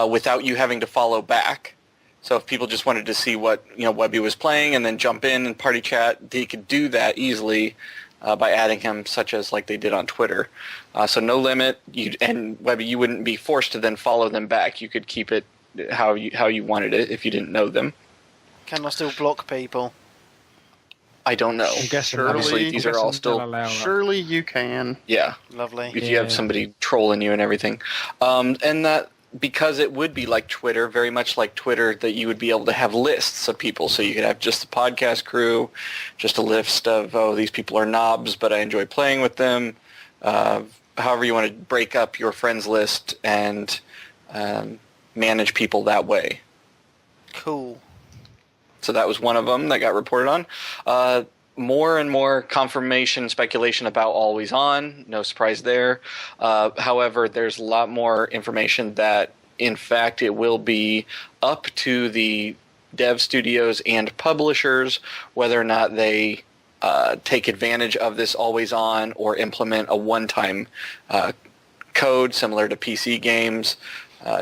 without you having to follow back. So if people just wanted to see what Webby was playing and then jump in and party chat, they could do that easily by adding him, such as like they did on Twitter. So no limit, and Webby, you wouldn't be forced to then follow them back. You could keep it how you wanted it if you didn't know them. Can I still block people? I don't know. I'm guessing Surely- Obviously, these are all still Surely you can. yeah. Lovely. If you have somebody trolling you and everything. And that, because it would be like Twitter, very much like Twitter, that you would be able to have lists of people. So you could have just the podcast crew, just a list of, oh, these people are knobs, but I enjoy playing with them. However you want to break up your friends list and manage people that way. Cool. So that was one of them that got reported on. More and more confirmation, speculation about Always On. No surprise there. However, there's a lot more information that, in fact, it will be up to the dev studios and publishers whether or not they take advantage of this Always On or implement a one-time code similar to PC games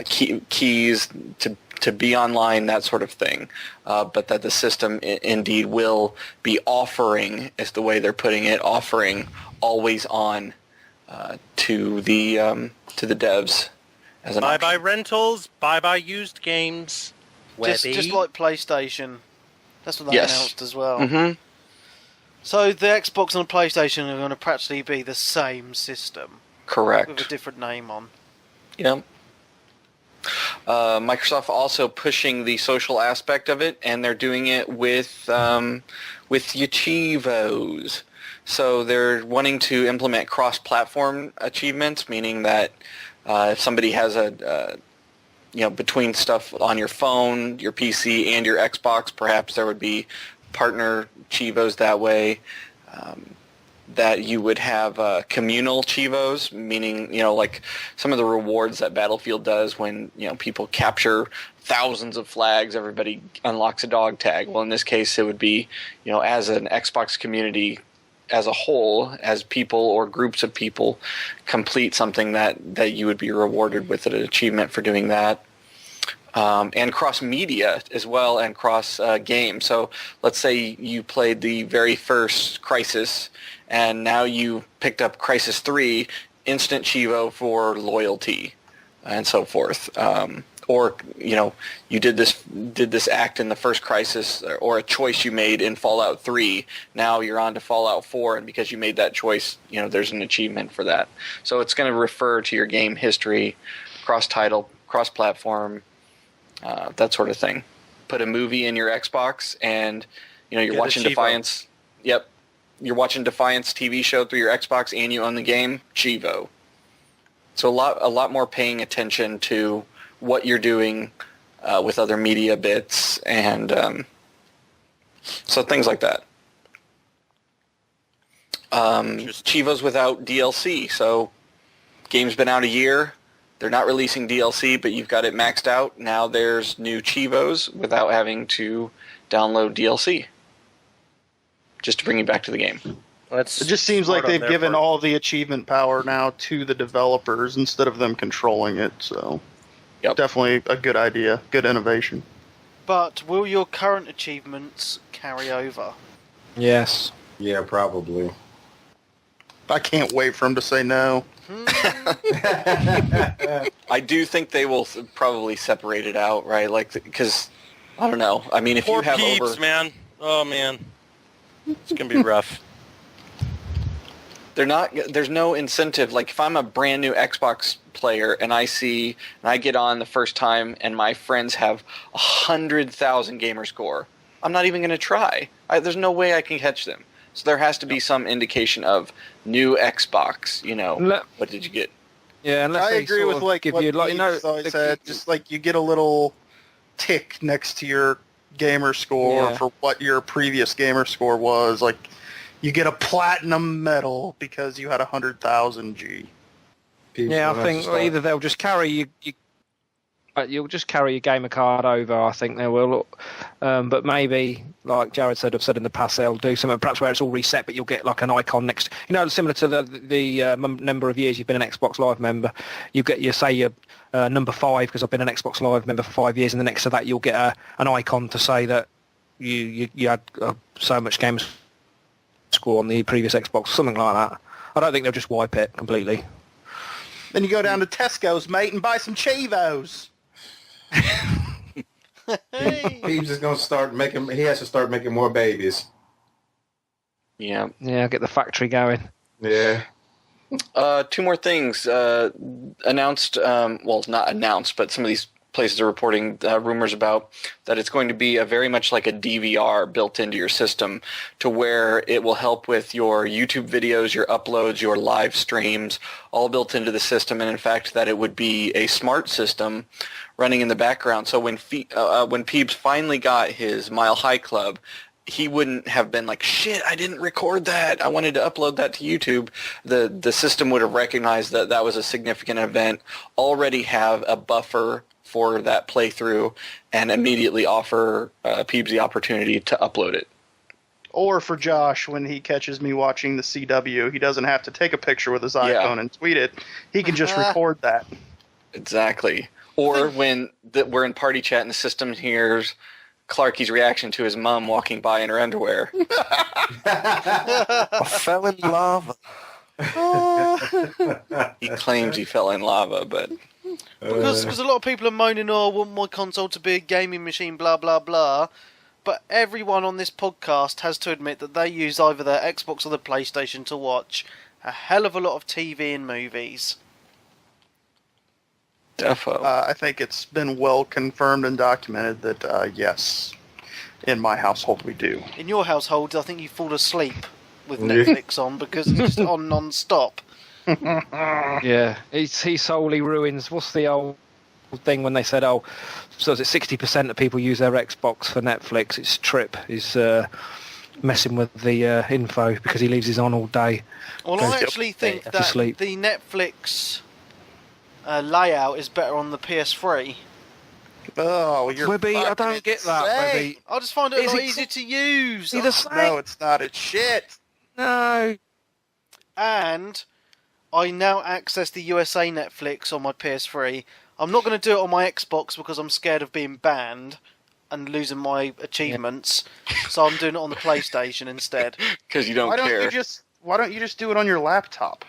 keys to be online, that sort of thing. But that the system indeed will be offering, is the way they're putting it, offering always on to the devs as an Bye-bye option. rentals, bye-bye used games. Just like PlayStation. That's what they Yes. announced as well. Mm-hmm. So the Xbox and the PlayStation are going to practically be the same system with a Correct. different name on. Yep. Microsoft also pushing the social aspect of it, and they're doing it with Achievos. So they're wanting to implement cross-platform achievements, meaning that if somebody has between stuff on your phone, your PC, and your Xbox, perhaps there would be partner Chivos that way. That you would have communal Chivos, meaning, like some of the rewards that Battlefield does when, people capture thousands of flags, everybody unlocks a dog tag. Well, in this case, it would be, as an Xbox community as a whole, as people or groups of people complete something that you would be rewarded with an achievement for doing that. And cross-media as well, and cross-game. So let's say you played the very first Crysis, and now you picked up Crysis 3, instant Chivo for loyalty, and so forth. Or, you did this act in the first Crysis, or a choice you made in Fallout 3. Now you're on to Fallout 4, and because you made that choice, there's an achievement for that. So it's going to refer to your game history, cross-title, cross-platform, that sort of thing. Put a movie in your Xbox, and you're Get a watching Chivo. Defiance. Yep, you're watching Defiance TV show through your Xbox, and you own the game. Chivo. So a lot more paying attention to what you're doing with other media bits, and so things like that. Chivos without DLC. So game's been out a year. They're not releasing DLC, but you've got it maxed out. Now there's new Chivos without having to download DLC. Just to bring you back to the game. It just seems like they've given all the achievement power now to the developers instead of them controlling it. So, Yep. definitely a good idea, good innovation. But will your current achievements carry over? Yes. Yeah, probably. I can't wait for him to say no. I do think they will probably separate it out, right? Like, because, I don't know. I mean, if Poor you have peeps, over... man. Oh, man. It's going to be rough. There's no incentive. Like, if I'm a brand new Xbox player and I get on the first time and my friends have 100,000 gamer score, I'm not even going to try. There's no way I can catch them. So there has to be some indication of new Xbox, what did you get? Yeah, unless I they agree sort with of like give what you, like, Pete's always said. Just like you get a little tick next to your gamer score Yeah. for what your previous gamer score was. Like you get a platinum medal because you had 100,000 G. Peeps Yeah, will I think have to either they'll just carry you. You'll just carry your gamer card over. I think they will, but maybe, like Jared said, I've said in the past, they'll do something perhaps where it's all reset, but you'll get like an icon next. Similar to the number of years you've been an Xbox Live member. You get your number 5 because I've been an Xbox Live member for 5 years, and the next to that you'll get an icon to say that you had so much games score on the previous Xbox, something like that. I don't think they'll just wipe it completely. Then you go down to Tesco's, mate, and buy some Chivos. Hey! Peeps is gonna start making. He has to start making more babies. Yeah. Yeah, get the factory going. Yeah. 2 more things announced. Well, not announced, but some of these places are reporting rumors about that it's going to be very much like a DVR built into your system, to where it will help with your YouTube videos, your uploads, your live streams, all built into the system, and in fact that it would be a smart system running in the background. So when Peebs finally got his Mile High Club, he wouldn't have been like, shit, I didn't record that. I wanted to upload that to YouTube. The system would have recognized that that was a significant event, already have a buffer for that playthrough, and immediately offer Peebs the opportunity to upload it. Or for Josh, when he catches me watching the CW, he doesn't have to take a picture with his iPhone and tweet it. He can just record that. Exactly. Or when we're in party chat and the system hears Clarky's reaction to his mom walking by in her underwear. I fell in lava. He claims he fell in lava, but Because a lot of people are moaning, oh, I want my console to be a gaming machine, blah, blah, blah. But everyone on this podcast has to admit that they use either their Xbox or the PlayStation to watch a hell of a lot of TV and movies. defo. I think it's been well confirmed and documented that, yes, in my household we do. In your household, I think you fall asleep with Netflix on because it's just on non-stop. Yeah, he solely ruins. What's the old thing when they said, "Oh, so is it 60% of people use their Xbox for Netflix?" It's Trip. He's messing with the info because he leaves his on all day. Well, I actually think to that sleep. the Netflix layout is better on the PS3. Oh, you're Webby, I fucking don't get that, insane. Webby. I just find it a Is lot it easier to use. See the same? No, it's not. It's shit. No. And I now access the USA Netflix on my PS3. I'm not going to do it on my Xbox because I'm scared of being banned and losing my achievements. So I'm doing it on the PlayStation instead. Because you don't Why care. don't you just do it on your laptop?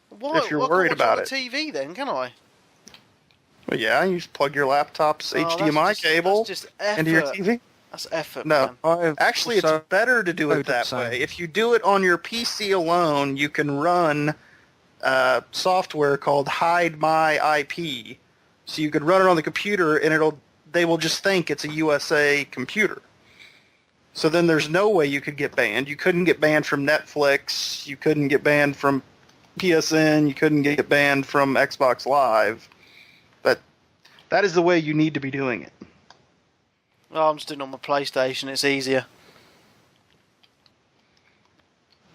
Why? If you're I can worried watch about on the TV then, can I? Well, yeah, you just plug your laptop's Oh, HDMI that's cable just effort. into your TV. That's effort, No. man. Actually, it's better to do it that way. If you do it on your PC alone, you can run software called Hide My IP. So you could run it on the computer, and they will just think it's a USA computer. So then there's no way you could get banned. You couldn't get banned from Netflix. You couldn't get banned from PSN. You couldn't get banned from Xbox Live. But that is the way you need to be doing it. Oh, I'm just doing it on my PlayStation. It's easier.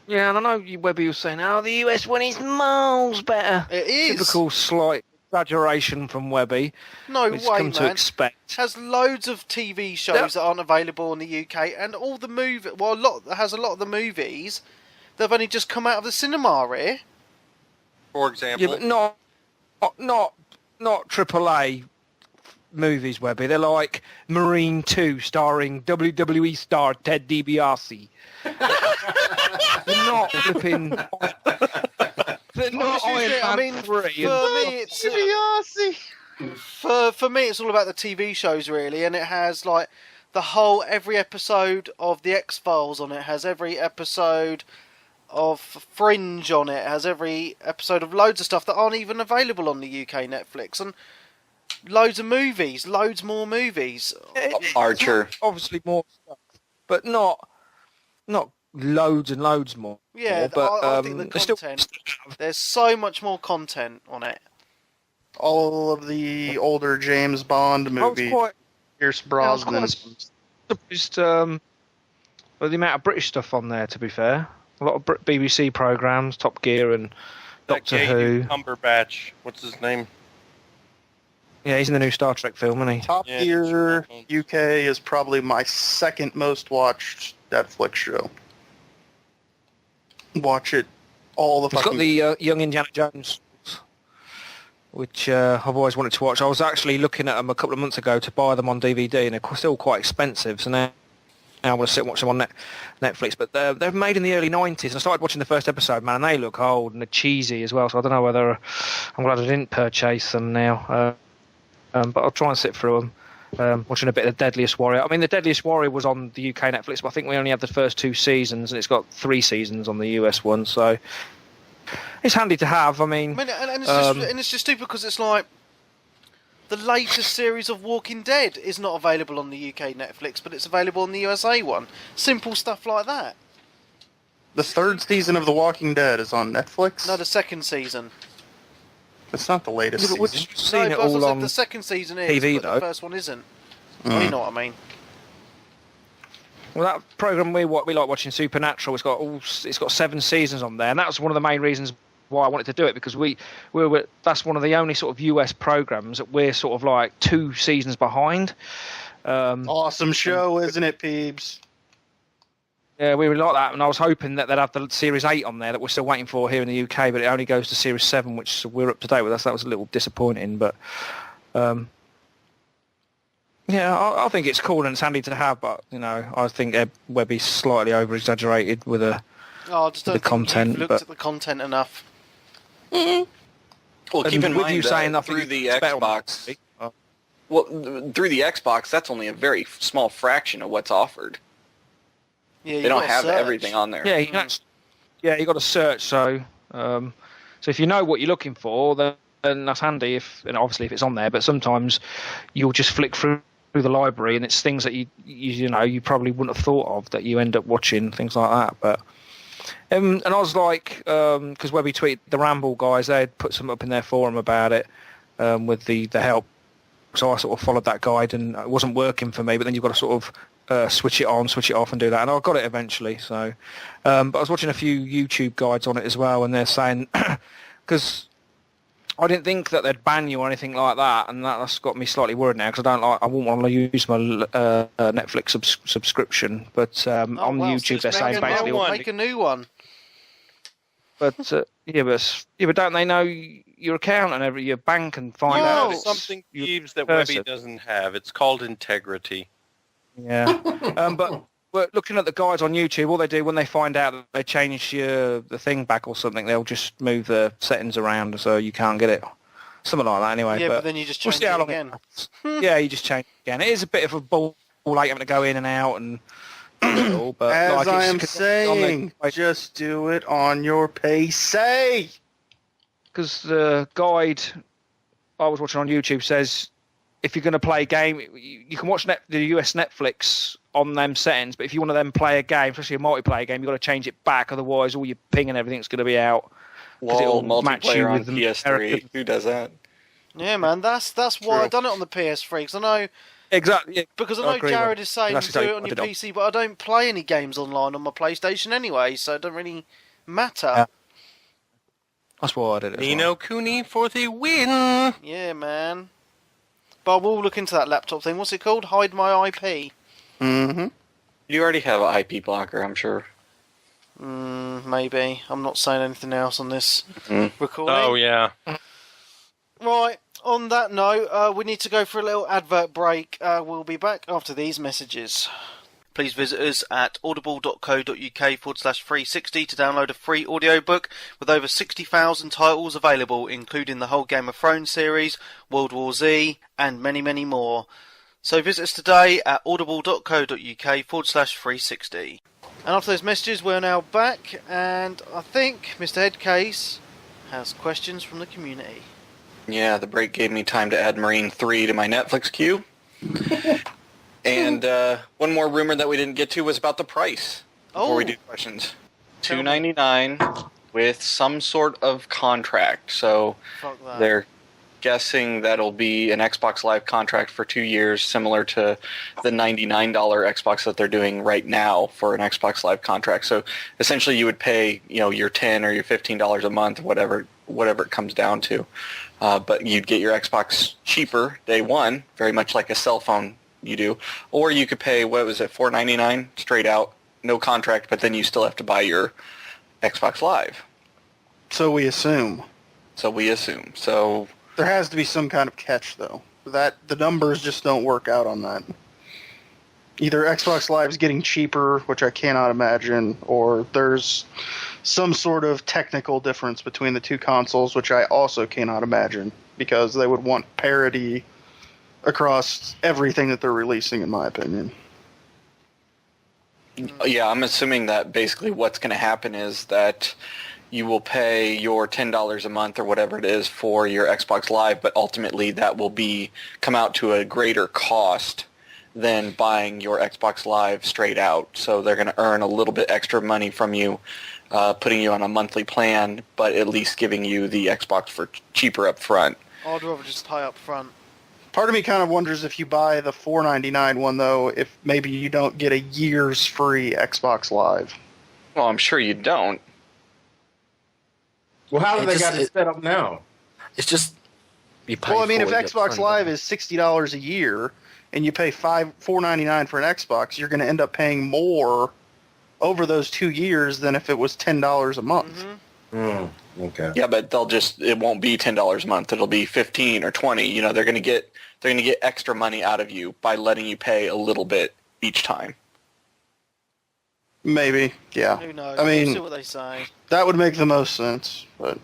Yeah, and I know Webby was saying, "Oh, the US one is miles better." It is. Typical slight exaggeration from Webby. No which way, come to man. expect. Has loads of TV shows that aren't available in the UK, and all the has a lot of the movies that have only just come out of the cinema here. For example, Yeah, but not AAA movies, Webby. They're like Marine 2, starring WWE star Ted DiBiase. They're not flipping. They're not Iron Man I mean, 3. for me, it's all about the TV shows, really, and it has like every episode of the X-Files on it, has every episode of Fringe on it, has every episode of loads of stuff that aren't even available on the UK Netflix, and loads more movies. Archer. Obviously more stuff, but not loads and loads more. Yeah, but I think the there's content. There's so much more content on it. All of the older James Bond I was movies, quite Pierce I Brosnan. was surprised with the amount of British stuff on there. To be fair, a lot of BBC programs, Top Gear and that Doctor gay Who. dude, Cumberbatch. What's his name? Yeah, he's in the new Star Trek film, isn't he? Top Yeah, Gear sure. UK is probably my second most watched Netflix show. Watch it all the He's fucking. got the Young Indiana Jones, which I've always wanted to watch. I was actually looking at them a couple of months ago to buy them on DVD, and they're still quite expensive. So now I want to sit and watch them on Netflix. But they're made in the early 90s, and I started watching the first episode, man, and they look old and they're cheesy as well. So I don't know whether I'm glad I didn't purchase them now. But I'll try and sit through them. Watching a bit of The Deadliest Warrior. I mean, The Deadliest Warrior was on the UK Netflix, but I think we only had the first 2 seasons, and it's got 3 seasons on the US one, so it's handy to have. I mean, And it's just stupid because it's like the latest series of Walking Dead is not available on the UK Netflix, but it's available on the USA one. Simple stuff like that. The 3rd season of The Walking Dead is on Netflix. No, the 2nd season. It's not the latest yeah, but season. we've seen it but as I all said, on the 2nd season is, TV, but though. the first one isn't. You know what I mean? Well, that program we like watching, Supernatural. It's got 7 seasons on there, and that was one of the main reasons why I wanted to do it, because that's one of the only sort of US programs that we're sort of like 2 seasons behind. Awesome show, isn't it, Peebs? Yeah, we were like that, and I was hoping that they'd have the Series 8 on there that we're still waiting for here in the UK, but it only goes to Series 7, which we're up to date with. That was a little disappointing, but yeah, I think it's cool and it's handy to have, but I think Webby's slightly over-exaggerated with I just don't the think content. you've looked at the content enough. Well, keep in with mind you saying that nothing through the is better on Xbox. Well, through the Xbox, that's only a very small fraction of what's offered. Yeah, They don't have everything on there. Yeah, you got to search. So if you know what you're looking for, then that's handy. And obviously if it's on there, but sometimes you'll just flick through the library and it's things that you probably wouldn't have thought of that you end up watching, things like that. But and I was like, because Webby tweeted the Ramble guys, they had put some up in their forum about it with the help. So I sort of followed that guide, and it wasn't working for me. But then you've got to sort of switch it on, switch it off, and do that. And I got it eventually. So, but I was watching a few YouTube guides on it as well, and they're saying because I didn't think that they'd ban you or anything like that, and that's got me slightly worried now because I wouldn't want to use my Netflix subscription. But on YouTube, they're saying basically make a new one. But but don't they know your account and your bank and find out? It's something Jeeves that Webby doesn't have. It's called integrity. Yeah, but looking at the guides on YouTube, all they do when they find out that they change the thing back or something, they'll just move the settings around so you can't get it. Something like that, anyway. Yeah, but then you just change it again. Yeah, you just change it again. It is a bit of a ball like having to go in and out and. But as I am saying, just do it on your PC. Because the guide I was watching on YouTube says if you're going to play a game, you can watch the US Netflix on them settings, but if you want to then play a game, especially a multiplayer game, you've got to change it back, otherwise all your ping and everything's going to be out. Well, multiplayer on PS3, who does that? Yeah, man, that's why I done it on the PS3, because I know... Exactly. Yeah. Because I know Jared is saying do it on your PC, but I don't play any games online on my PlayStation anyway, so it doesn't really matter. Yeah. That's why I did it. Ni no Kuni for the win! Yeah, man. But we'll look into that laptop thing. What's it called? Hide My IP. Mm-hmm. You already have an IP blocker, I'm sure. Maybe. I'm not saying anything else on this recording. Oh, yeah. Right. On that note, we need to go for a little advert break. We'll be back after these messages. Please visit us at audible.co.uk/360 to download a free audiobook with over 60,000 titles available, including the whole Game of Thrones series, World War Z, and many, many more. So visit us today at audible.co.uk/360. And after those messages, we're now back, and I think Mr. Headcase has questions from the community. Yeah, the break gave me time to add Marine 3 to my Netflix queue. And one more rumor that we didn't get to was about the price before we do questions. $2.99 with some sort of contract. So they're guessing that'll be an Xbox Live contract for 2 years, similar to the $99 Xbox that they're doing right now for an Xbox Live contract. So essentially you would pay, your $10 or your $15 a month, whatever it comes down to. But you'd get your Xbox cheaper day one, very much like a cell phone you do. Or you could pay, $4.99 straight out, no contract, but then you still have to buy your Xbox Live. So we assume. So there has to be some kind of catch, though. That the numbers just don't work out on that. Either Xbox Live is getting cheaper, which I cannot imagine, or there's some sort of technical difference between the two consoles, which I also cannot imagine, because they would want parity across everything that they're releasing, in my opinion. Yeah, I'm assuming that basically what's going to happen is that you will pay your $10 a month or whatever it is for your Xbox Live, but ultimately that will come out to a greater cost than buying your Xbox Live straight out. So they're going to earn a little bit extra money from you, putting you on a monthly plan, but at least giving you the Xbox for cheaper up front. I'd rather just pay up front. Part of me kind of wonders if you buy the $4.99 one, though, if maybe you don't get a year's free Xbox Live. Well, I'm sure you don't. Well, how do they got it set up now? It's just you pay. Well, I mean, if Xbox Live is $60 a year and you pay $4.99 for an Xbox, you're going to end up paying more over those 2 years than if it was $10 a month. Okay. Yeah, but it won't be $10 a month. It'll be 15 or 20. You know, they're going to get extra money out of you by letting you pay a little bit each time. Maybe, yeah. Who knows? I mean, We'll see what they say. that would make the most sense, but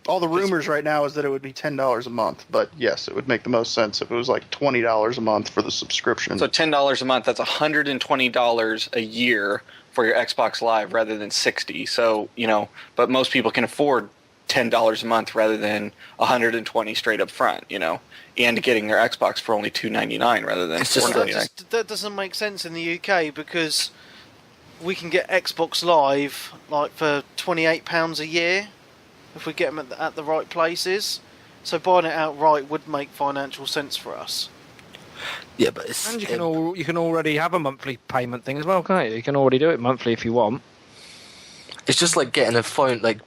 all the rumors right now is that it would be $10 a month. But yes, it would make the most sense if it was like $20 a month for the subscription. So $10 a month, that's $120 a year for your Xbox Live rather than $60. So, you know, but most people can afford $10 a month rather than $120 straight up front, you know, and getting their Xbox for only $299 rather than It's just $499. That doesn't make sense in the UK because we can get Xbox Live like for £28 a year if we get them at the right places. So buying it outright would make financial sense for us. Yeah, but it's And you can already have a monthly payment thing as well, can't you? You can already do it monthly if you want. it's just like getting a phone, like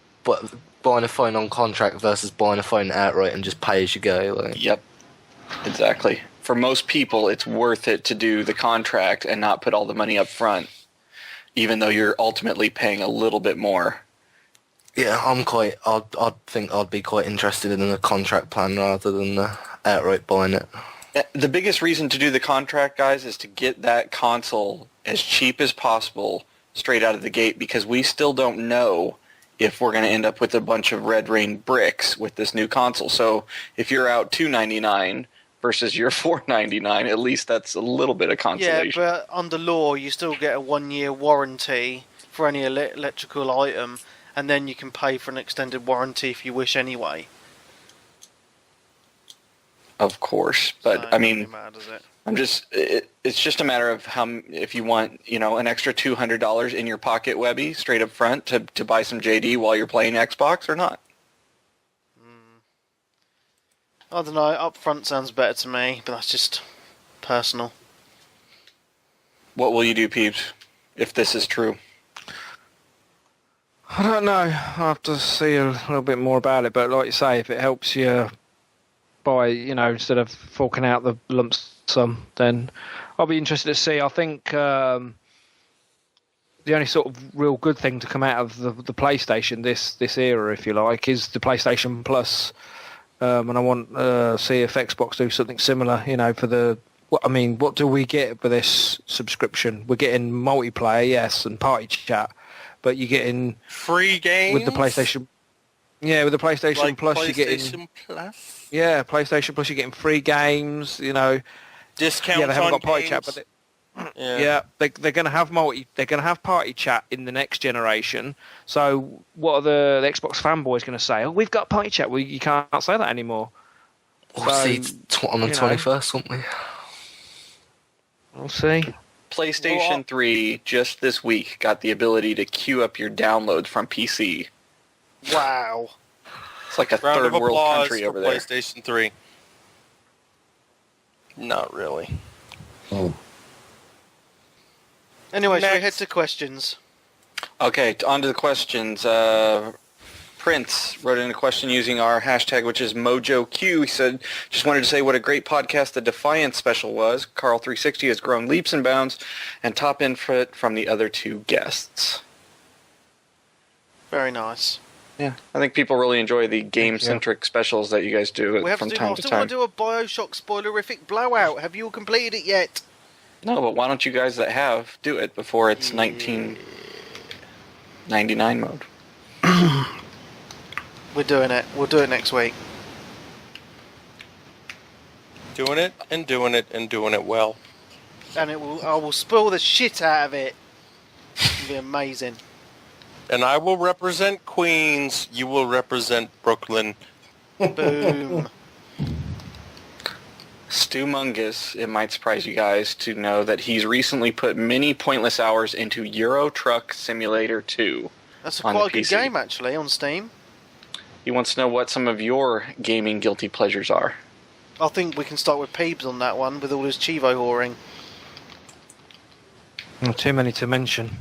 buying a phone on contract versus buying a phone outright and just pay as you go. Like. Yep, exactly. For most people, it's worth it to do the contract and not put all the money up front, even though you're ultimately paying a little bit more. Yeah, I'd think I'd be quite interested in a contract plan rather than outright buying it. The biggest reason to do the contract, guys, is to get that console as cheap as possible straight out of the gate, because we still don't know if we're going to end up with a bunch of Red Rain bricks with this new console. So if you're out $299 versus your $499, at least that's a little bit of consolation. Yeah, but under law, you still get a 1-year warranty for any electrical item, and then you can pay for an extended warranty if you wish anyway. Of course, but So I it mean, doesn't matter, does it? it's just a matter of if you want, you know, an extra $200 in your pocket, Webby, straight up front to buy some JD while you're playing Xbox or not. I don't know, up front sounds better to me, but that's just personal. What will you do, Peeps, if this is true? I don't know. I'll have to see a little bit more about it. But like you say, if it helps you buy, you know, instead of forking out the lump sum, then I'll be interested to see. I think the only sort of real good thing to come out of the PlayStation this era, if you like, is the PlayStation Plus. And I want to see if Xbox do something similar, you know, for the... what do we get for this subscription? We're getting multiplayer, yes, and party chat, but you're getting... Free games? With the PlayStation... Yeah, with the PlayStation like Plus, PlayStation you're getting... Plus? Yeah, PlayStation Plus, you're getting free games, you know. Discounts Yeah, they haven't on got party games? chat, but... They're going to have they're going to have party chat in the next generation. So what are the Xbox fanboys going to say? Oh, we've got party chat. Well, you can't say that anymore. We'll see on the 21st, won't we? We'll see. PlayStation 3 just this week got the ability to queue up your downloads from PC. Wow. It's like a Round third of world applause country for over there. PlayStation 3. Not really. Anyway, shall we head Next. to questions? Okay, on to the questions. Prince wrote in a question using our hashtag, which is MojoQ. He said, just wanted to say what a great podcast the Defiance special was. Carl360 has grown leaps and bounds, and top input from the other two guests. Very nice. Yeah, I think people really enjoy the game-centric specials that you guys do We have from to do time more. to Still want time. to do a Bioshock spoilerific blowout. Have you all completed it yet? No, but why don't you guys that have do it before it's 1999 mode? We're doing it. We'll do it next week. Doing it and doing it and doing it well. And I will spoil the shit out of it. It'll be amazing. And I will represent Queens. You will represent Brooklyn. Boom. Stumungus, it might surprise you guys to know that he's recently put many pointless hours into Euro Truck Simulator 2. That's on quite a the good PC. game, actually, on Steam. He wants to know what some of your gaming guilty pleasures are. I think we can start with Peebs on that one, with all his Chivo whoring. Not too many to mention.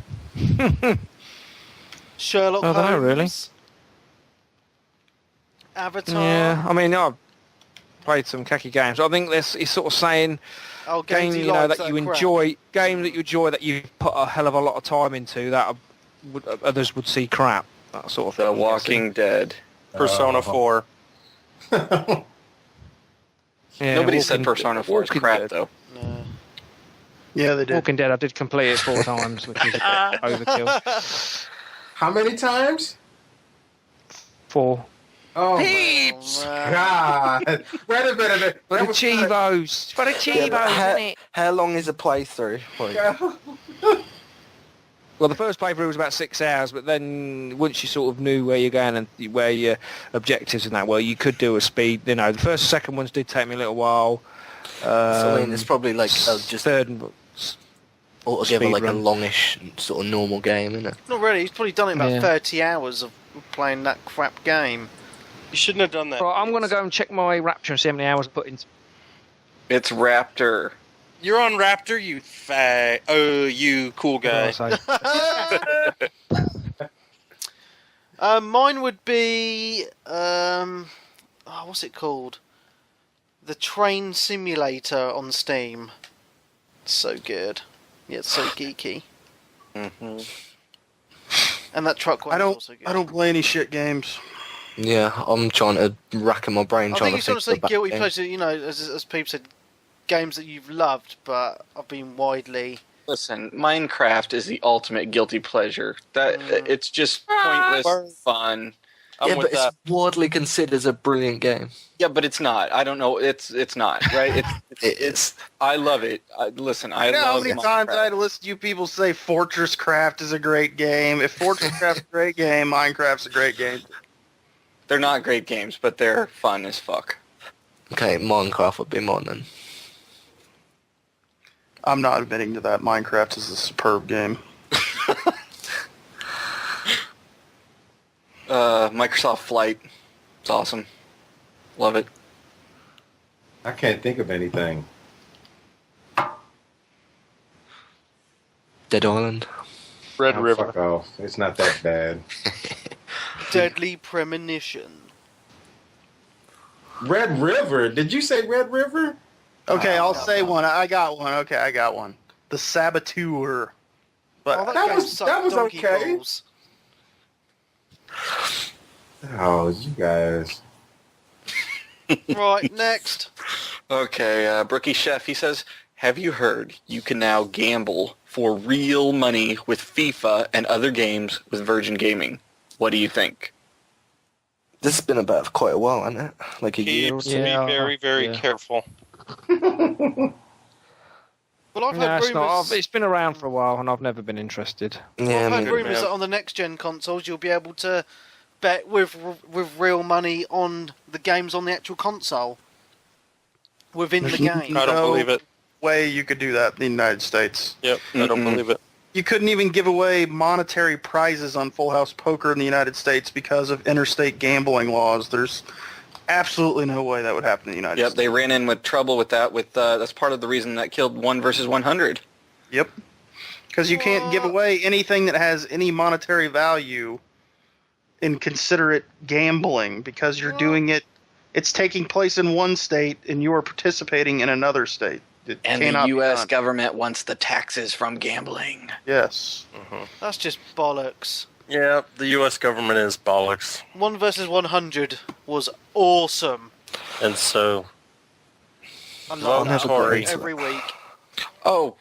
Sherlock I don't Holmes. know, really. Avatar. Yeah, I mean, played some khaki games. I think this is sort of saying Oh, game games you know like that you crap. enjoy, that you put a hell of a lot of time into that others would see crap. That sort of thing. The I'm guessing. Walking Dead. Persona 4. Yeah, Nobody said Walking- Persona 4 is Walking crap, Dead. though. No. Yeah, they did. Walking Dead, I did complete it 4 times, which is a bit overkill. How many times? 4. Oh, Peeps! my God. Wait a minute. For the Chivos! For the Chivos, isn't it? How long is a playthrough? Like, Well, the first playthrough was about 6 hours, but then once you sort of knew where you're going and where your objectives and that, well, you could do a speed. You know, the first, second ones did take me a little while. so I mean, it's probably like just third and altogether speed like a run. longish sort of normal game, isn't it? Not really. He's probably done it about Yeah. 30 hours of playing that crap game. You shouldn't have done that. Right, I'm going to go and check my Rapture and see how many hours I put into. It's Raptor. You're on Raptor, you fag. Oh, you cool guy. So, Mine would be what's it called? The Train Simulator on Steam. It's so good. Yeah, it's so geeky. Mm-hmm. And that truck one I is don't. also good. I don't play any shit games. Yeah, I'm trying to rack my brain I trying think to it's think sort of of say the guilty back pleasure. You know, as people said, games that you've loved, but have been widely. Listen, Minecraft is the ultimate guilty pleasure. That it's just pointless fun. I'm yeah, with but that. it's widely considered as a brilliant game. Yeah, but it's not. I don't know. It's not right. It's. I love it. Listen, I You know how love many times I Minecraft. had to listen to you people say Fortress Craft is a great game. If Fortress Craft's a great game, Minecraft's a great game. They're not great games, but they're fun as fuck. Okay, Minecraft would be mine then. I'm not admitting to that. Minecraft is a superb game. Microsoft Flight. It's awesome. Love it. I can't think of anything. Dead Island. Red Oh, River. fuck off. It's not that bad. Deadly Premonition. Red River? Did you say Red River? Okay, Oh, I'll say one. I got one. Okay, I got one. The Saboteur. But Oh, that game was- sucked that was donkey okay. balls. Oh, you guys. Right, next. Okay, Brookie Chef, he says, have you heard you can now gamble for real money with FIFA and other games with Virgin Gaming? What do you think? This has been about for quite a while, hasn't it? Like a year or Keep so. to Yeah, be very, very yeah. careful. Well, I've no, heard it's not. rumours. It's been around for a while, and I've never been interested. Yeah, I've I heard mean, rumours that on the next gen consoles you'll be able to bet with real money on the games on the actual console within the game. I don't No. believe it. way you could do that in the United States. Yep, I don't Mm-mm. believe it. You couldn't even give away monetary prizes on Full House Poker in the United States because of interstate gambling laws. There's absolutely no way that would happen in the United Yep, States. they ran in with trouble with that. That's part of the reason that killed 1 versus 100. Yep. Because you can't give away anything that has any monetary value and consider it gambling because you're doing it. It's taking place in one state and you are participating in another state. It And cannot the be U.S. done. government wants the taxes from gambling. Yes. That's just bollocks. Yeah, the U.S. government is bollocks. 1 versus 100 was awesome. And so, I Well, love that Tory. every week. Oh,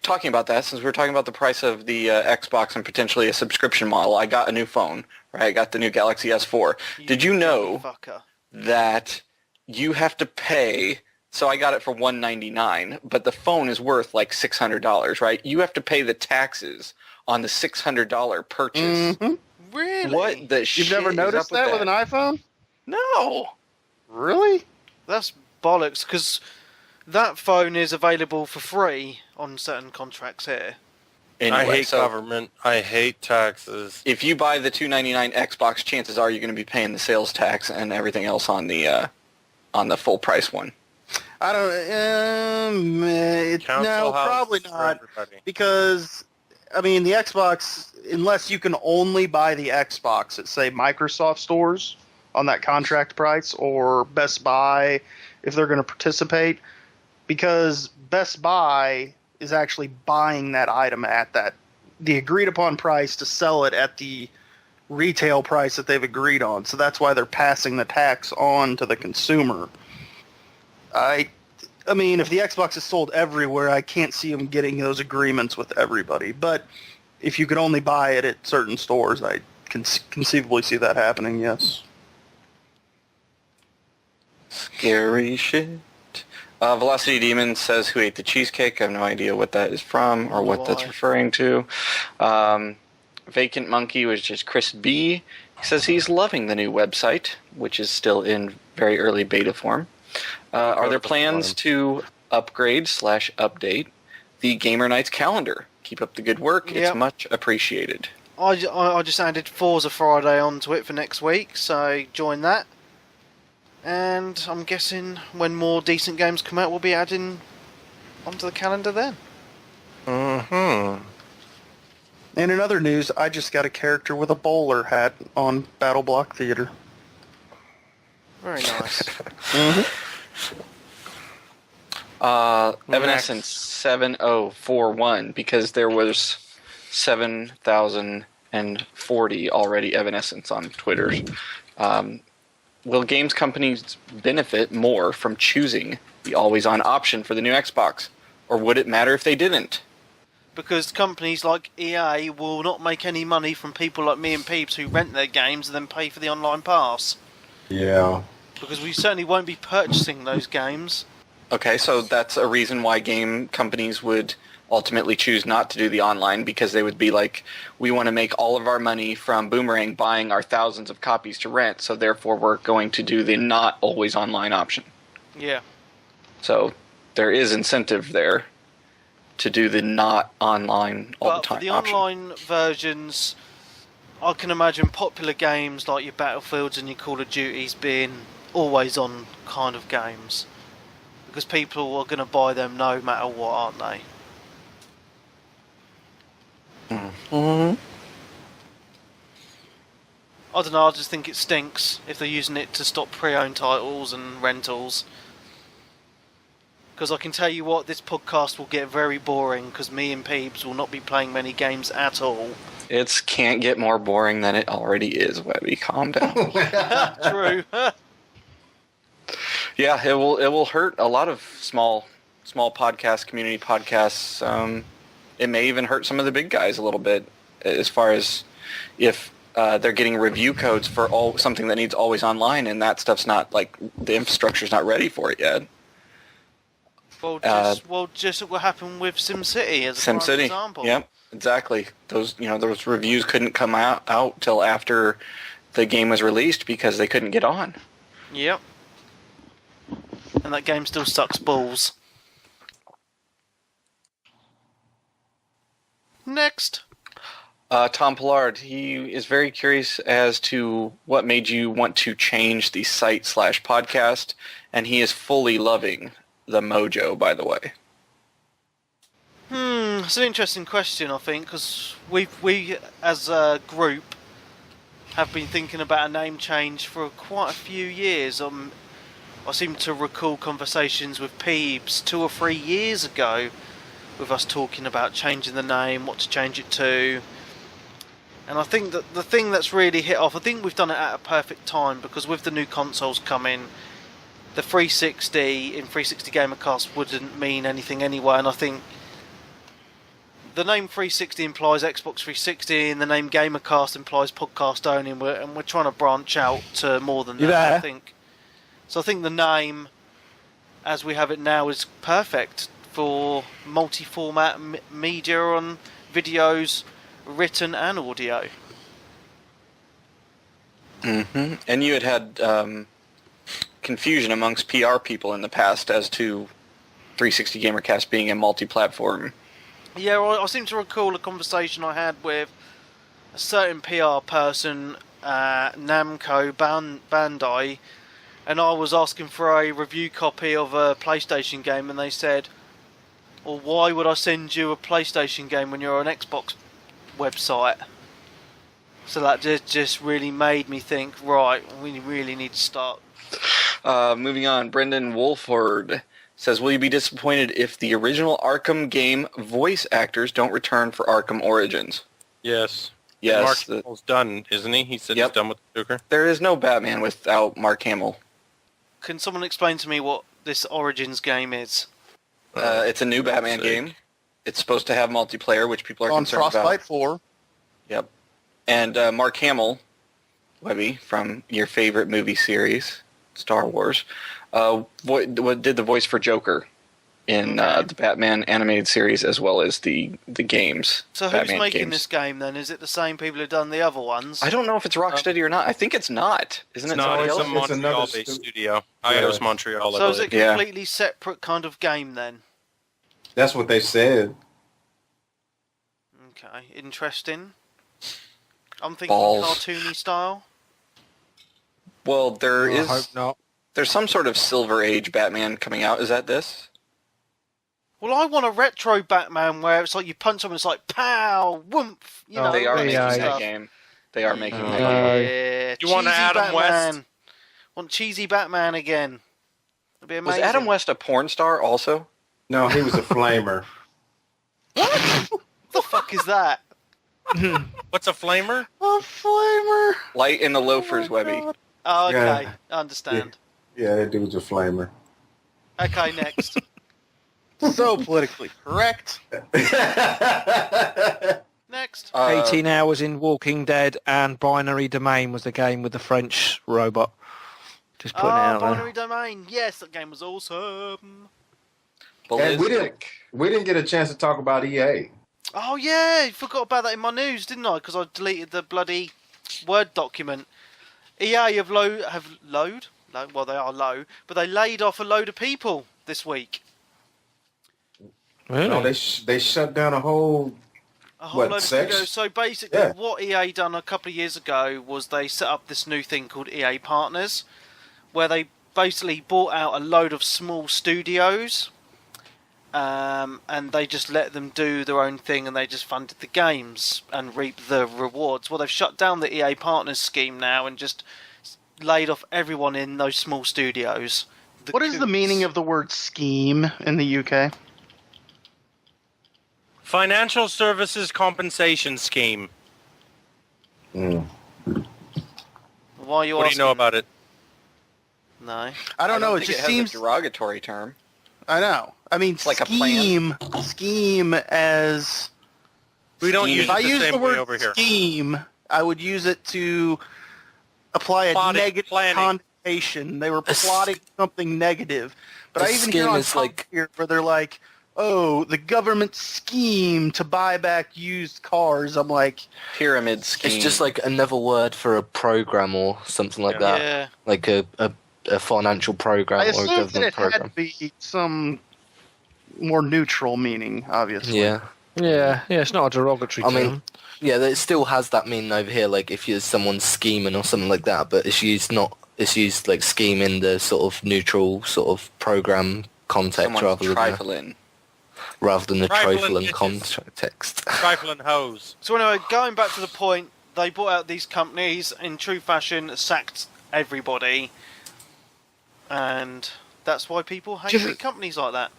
talking about that, since we were talking about the price of the Xbox and potentially a subscription model, I got a new phone, right? I got the new Galaxy S4. Did you know Fucker. that you have to pay? So I got it for $199, but the phone is worth like $600, right? You have to pay the taxes on the $600 purchase. Mhm. Really? What the shit You've never is noticed up with that with an iPhone? No. Really? That's bollocks, because that phone is available for free on certain contracts here. Anyway, I hate so government. I hate taxes. if you buy the $299 Xbox, chances are you're going to be paying the sales tax and everything else on the full price one. I don't. Council No, House probably for not. everybody. Because, I mean, the Xbox, unless you can only buy the Xbox at, say, Microsoft stores on that contract price, or Best Buy, if they're going to participate, because Best Buy is actually buying that item at the agreed upon price to sell it at the retail price that they've agreed on. So that's why they're passing the tax on to the consumer. I mean, if the Xbox is sold everywhere, I can't see them getting those agreements with everybody. But if you could only buy it at certain stores, I can conceivably see that happening, yes. Scary shit. Velocity Demon says, "Who ate the cheesecake?" I have no idea what that is from or what that's referring to. Vacant Monkey, which is Chris B. He says he's loving the new website, which is still in very early beta form. Are there plans to upgrade/update the Gamer Nights calendar? Keep up the good work. Yep. It's much appreciated. I just added Forza Friday onto it for next week, so join that. And I'm guessing when more decent games come out, we'll be adding onto the calendar then. Mm-hmm. And in other news, I just got a character with a bowler hat on Battle Block Theater. Very nice. Evanescence 7041, because there was 7,040 already Evanescence on Twitter. Will games companies benefit more from choosing the always-on option for the new Xbox? Or would it matter if they didn't? Because companies like EA will not make any money from people like me and Peeps who rent their games and then pay for the online pass. Yeah. Because we certainly won't be purchasing those games. Okay, so that's a reason why game companies would ultimately choose not to do the online, because they would be like, we want to make all of our money from Boomerang buying our thousands of copies to rent, so therefore we're going to do the not always online option. Yeah. So there is incentive there to do the not online all the time for the option. online versions, I can imagine popular games like your Battlefields and your Call of Duties being always on kind of games. Because people are going to buy them no matter what, aren't they? Mm-hmm. I don't know, I just think it stinks if they're using it to stop pre-owned titles and rentals. Because I can tell you what, this podcast will get very boring because me and Peeps will not be playing many games at all. It can't get more boring than it already is, Webby. Calm down. True. Yeah, it will hurt a lot of small podcasts, community podcasts. It may even hurt some of the big guys a little bit, as far as if they're getting review codes for something that needs always online, and that stuff's not, like, the infrastructure's not ready for it yet. Well, just what happened with SimCity as a prime example. Yep, exactly. Those reviews couldn't come out till after the game was released because they couldn't get on. Yep. And that game still sucks balls. Next. Tom Pollard, he is very curious as to what made you want to change the site/podcast, and he is fully loving the Mojo, by the way. It's an interesting question, I think, because we as a group have been thinking about a name change for quite a few years. I seem to recall conversations with Peebs 2 or 3 years ago with us talking about changing the name, what to change it to. And I think that the thing that's really hit off, I think we've done it at a perfect time, because with the new consoles coming, the 360 in 360 Gamercast wouldn't mean anything anyway, and I think the name 360 implies Xbox 360 and the name Gamercast implies podcast only, and we're trying to branch out to more than that, I think. So I think the name, as we have it now, is perfect for multi-format media on videos, written and audio. Mm-hmm. And you had confusion amongst PR people in the past as to 360 Gamercast being a multi-platform. Yeah, well, I seem to recall a conversation I had with a certain PR person, Namco Bandai, and I was asking for a review copy of a PlayStation game, and they said, well, why would I send you a PlayStation game when you're on an Xbox website? So that just really made me think, right, we really need to start Moving on, Brendan Wolford says, will you be disappointed if the original Arkham game voice actors don't return for Arkham Origins? Yes. Yes. Mark Hamill's done, isn't he? He said Yep. he's done with the Joker. There is no Batman without Mark Hamill. Can someone explain to me what this Origins game is? It's a new Batman game. It's supposed to have multiplayer, which people are On concerned Frostbite about. 4. Yep. And Mark Hamill, Webby, from your favorite movie series, Star Wars, what did the voice for Joker in the Batman animated series as well as the games. So who's Batman making games. this game then? Is it the same people who've done the other ones? I don't know if it's Rocksteady or not. I think it's not. Isn't it It's not. somebody It's a else? It's another Montreal-based studio. Yeah. Eidos Montreal. I So is believe. it Yeah. completely separate kind of game then? That's what they said. Okay, interesting. I'm thinking Balls. cartoony style. Well, there I is. hope not. There's some sort of Silver Age Batman coming out. Is that this? Well, I want a retro Batman where it's like you punch someone, it's like pow, whoomph. You know, They are all making that that stuff. game. They are making that Uh, game. Yeah, You want cheesy Adam Batman. West? Want cheesy Batman again? It'd be Was amazing. Adam West a porn star also? No, he was a flamer. What the fuck is that? What's a flamer? A flamer. Light in the Loafers, Webby. Oh, okay, Yeah. I understand. Yeah, that dude's a flamer. Okay, next. So politically correct. Next. 18 Hours in Walking Dead and Binary Domain was the game with the French robot. Just putting it out Binary there. Domain. Yes, that game was awesome. And Ballistic. we didn't get a chance to talk about EA. Oh yeah, I forgot about that in my news, didn't I? Because I deleted the bloody Word document. EA have low. Well, they are low, but they laid off a load of people this week. Really? No, they shut down a whole. A whole What, load of sex? studios. So basically, Yeah. what EA done a couple of years ago was they set up this new thing called EA Partners, where they basically bought out a load of small studios, and they just let them do their own thing, and they just funded the games and reaped the rewards. Well, they've shut down the EA Partners scheme now and just laid off everyone in those small studios. What is the meaning of the word scheme in the UK? Financial Services Compensation Scheme. Mm. Why are you What do you asking? know about it? No. I don't know. It think just has seems. a derogatory term. I know. I mean, like a plan. scheme as. We don't Scheme. use If I it the use the same way word over here. scheme, I would use it to apply a Plotting, negative planning. connotation. They were A s- plotting something negative. But a I even scheme hear on is top like- here where they're like, "Oh, the government scheme to buy back used cars." I'm like, Pyramid scheme. It's just like another word for a program or something like that. Yeah. Like a financial program I or a assumed that government it had program. to be some more neutral meaning, obviously. Yeah. Yeah, it's not a derogatory I term. mean, yeah, it still has that meaning over here, like if you're someone scheming or something like that, but it's used like scheme in the sort of neutral sort of program context someone trifling. rather than the Trifling trifling bitches. context. Trifling hose. So anyway, going back to the point, they bought out these companies in true fashion, sacked everybody, and that's why people hate Do you big thi- companies like that.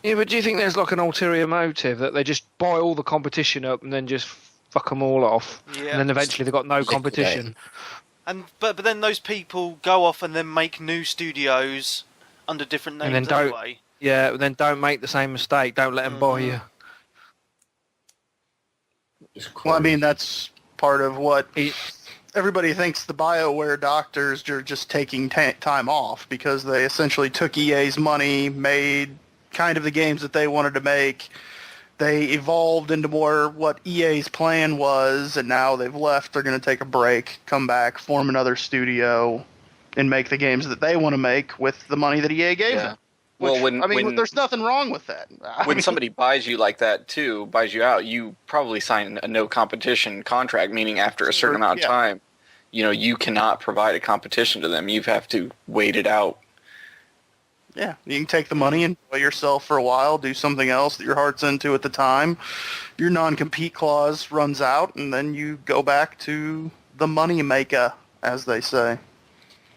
Yeah, but do you think there's like an ulterior motive that they just buy all the competition up and then just fuck them all off, Yeah. and then eventually they've got no competition? And but then those people go off and then make new studios under different And names then don't- anyway. Yeah, but then don't make the same mistake. Don't let them buy you. It's Well, I crazy. mean, that's part of what It- everybody thinks the BioWare doctors are just taking time off because they essentially took EA's money, made kind of the games that they wanted to make. They evolved into more what EA's plan was, and now they've left. They're going to take a break, come back, form another studio, and make the games that they want to make with the money that EA gave Yeah. them. Well, Which, when there's nothing wrong with that. I when mean, somebody buys you like that too, buys you out, you probably sign a no competition contract, meaning after a certain amount of Yeah. time, you cannot provide a competition to them. You have to wait it out. yeah, you can take the money, enjoy yourself for a while, do something else that your heart's into at the time. Your non-compete clause runs out, and then you go back to the money maker, as they say.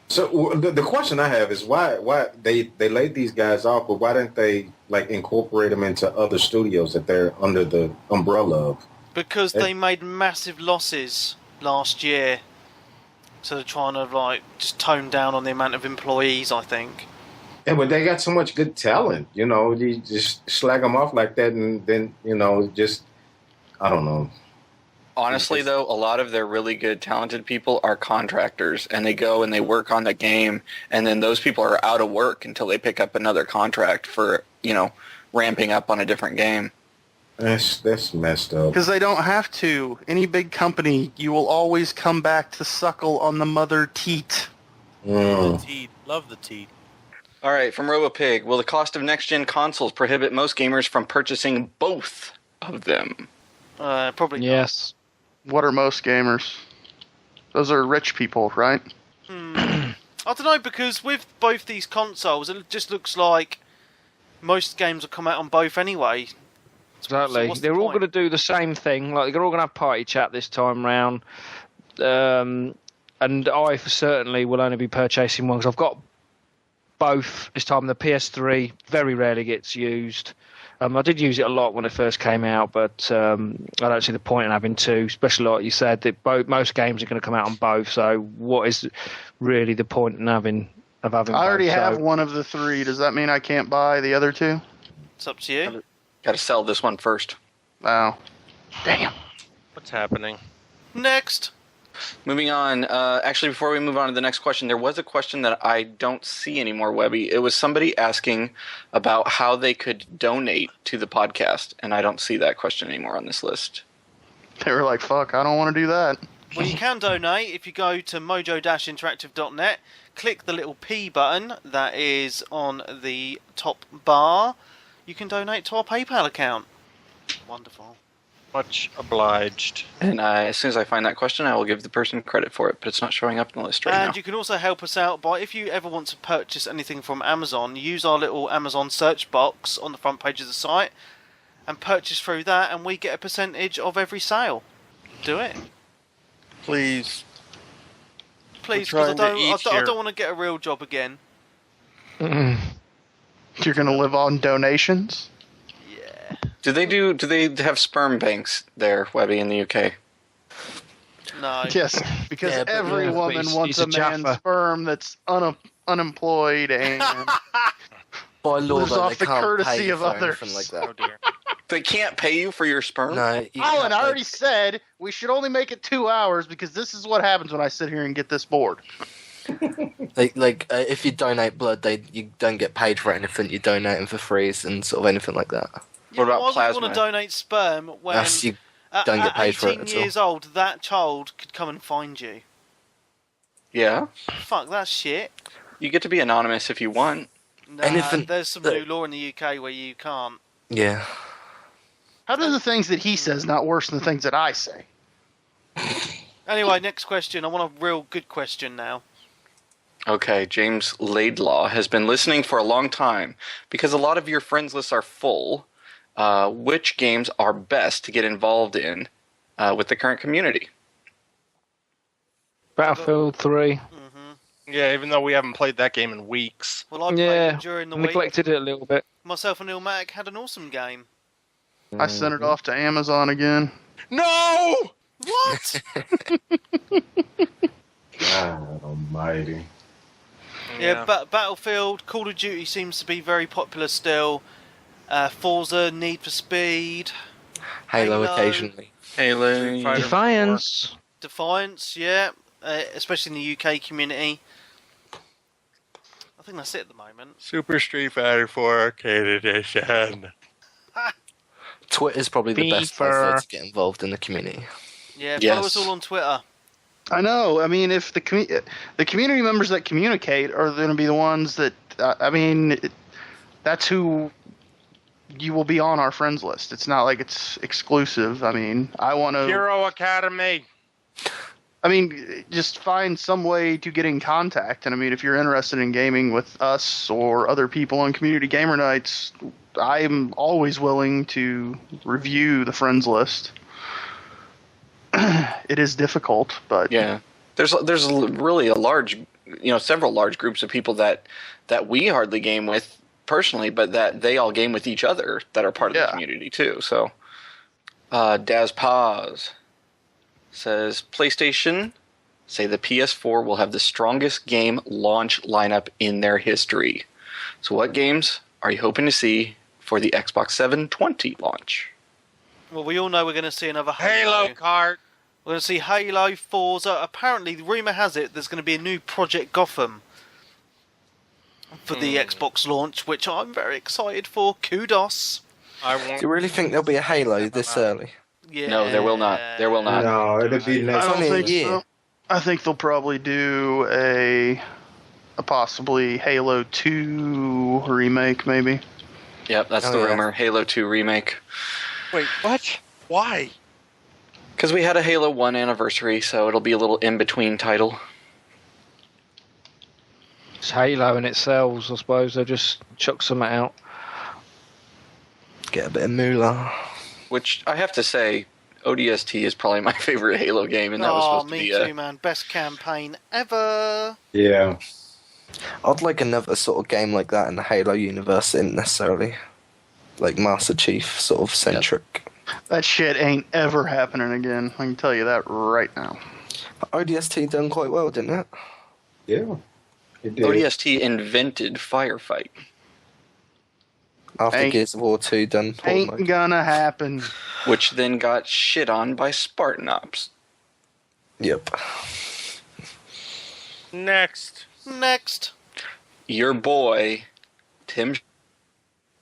So the question I have is why they laid these guys off, but why didn't they like incorporate them into other studios that they're under the umbrella of? Because they made massive losses last year, so they're trying to like just tone down on the amount of employees, I think. Yeah, but they got so much good talent, you know. You just slag them off like that, and then just I don't know. Honestly, though, a lot of their really good, talented people are contractors, and they go and they work on the game, and then those people are out of work until they pick up another contract for, ramping up on a different game. That's messed up. Because they don't have to. Any big company, you will always come back to suckle on the mother teat. Mm. The teat. Love the teat. All right, from RoboPig, will the cost of next-gen consoles prohibit most gamers from purchasing both of them? Probably not. Yes. What are most gamers? Those are rich people, right? I don't know, because with both these consoles, it just looks like most games will come out on both anyway. Exactly. So what's the They're all point? going to do the same thing. Like they're all going to have party chat this time round. And I certainly will only be purchasing one because I've got both this time. The PS3 very rarely gets used. I did use it a lot when it first came out, but I don't see the point in having two, especially like you said, that most games are going to come out on both. So what is really the point in having I already both? have So, one of the three. Does that mean I can't buy the other two? It's up to you. Got to sell this one first. Oh. Damn. What's happening? Next. Moving on. Actually, before we move on to the next question, there was a question that I don't see anymore, Webby. It was somebody asking about how they could donate to the podcast, and I don't see that question anymore on this list. They were like, fuck, I don't want to do that. Well, you can donate if you go to mojo-interactive.net, click the little P button that is on the top bar. You can donate to our PayPal account. Wonderful. Much obliged. And as soon as I find that question, I will give the person credit for it, but it's not showing up in the list right And now. you can also help us out by, if you ever want to purchase anything from Amazon, use our little Amazon search box on the front page of the site and purchase through that, and we get a percentage of every sale. Do it. Please. Please, We're because trying to eat I here. don't want to get a real job again. You're going to live on donations? Yeah. Do they have sperm banks there, Webby, in the UK? No. Yes, because Yeah, but every yeah, but woman he's wants a a man's Jaffa. sperm that's unemployed and By law, lives though, off they the can't courtesy pay of for others. anything like Oh that. dear. They can't pay you for your sperm? No, you Alan, can't, I already said we should only make it 2 hours because this is what happens when I sit here and get this bored. if you donate blood, you don't get paid for anything. You donate them for free and sort of anything like that. Yeah, What about why would you plasma? want to donate sperm when That's you at, don't get at paid for it 18 at all. years old, that child could come and find you? Yeah. Fuck, that's shit. You get to be anonymous if you want. Nah, Anything there's some that- new law in the UK where you can't. Yeah. How do the things that he says not worse than the things that I say? Anyway, next question. I want a real good question now. Okay, James Laidlaw has been listening for a long time. Because a lot of your friends lists are full, which games are best to get involved in with the current community? Battlefield 3. Yeah, even though we haven't played that game in weeks. Well, I played Yeah, it during the week. neglected it a little bit. Myself and Ilmatic had an awesome game. I sent it off to Amazon again. No! What? God almighty. Yeah, Battlefield, Call of Duty seems to be very popular still. Forza, Need for Speed, Halo Halo. occasionally. Halo. Fighter Defiance. Defiance, yeah, especially in the UK community. I think that's it at the moment. Super Street Fighter 4 Arcade Edition. Twitter's probably the best place FIFA. though, to get involved in the community. Yeah, Yes. follow us all on Twitter. I know. I mean, if the community members that communicate are going to be the ones that that's who you will be on our friends list. It's not like it's exclusive. I mean, I want to. Hero Academy. I mean, just find some way to get in contact. And I mean, if you're interested in gaming with us or other people on Community Gamer Nights, I'm always willing to review the friends list. It is difficult, but Yeah. There's really a large, several large groups of people that we hardly game with personally, but that they all game with each other that are part of the community too. So, Daz Paz says PlayStation say the PS4 will have the strongest game launch lineup in their history. So, what games are you hoping to see for the Xbox 720 launch? Well, we all know we're going to see another Halo. Halo Kart. We're going to see Halo, Forza. Apparently, the rumour has it there's going to be a new Project Gotham for the Xbox launch, which I'm very excited for. Kudos. Do you really think there'll be a Halo this early? Yeah. No, there will not. There will not. No, it'll be next. I don't only a think year. so. I think they'll probably do a possibly Halo 2 remake, maybe. Yep, that's Oh, the yeah. rumor. Halo 2 remake. Wait, what? Why? Because we had a Halo 1 anniversary, so it'll be a little in-between title. It's Halo and it sells, I suppose. They'll just chuck something out. Get a bit of moolah. Which, I have to say, ODST is probably my favorite Halo game, and that was supposed me to be too, man. Best campaign ever. Yeah. I'd like another sort of game like that in the Halo universe, isn't necessarily like Master Chief sort of centric. That shit ain't ever happening again. I can tell you that right now. ODST done quite well, didn't it? Yeah. It did. ODST invented Firefight. After Ain't- Gears of War 2 done. Ain't almost. gonna happen. Which then got shit on by Spartan Ops. Yep. Next. Next. Your boy, Tim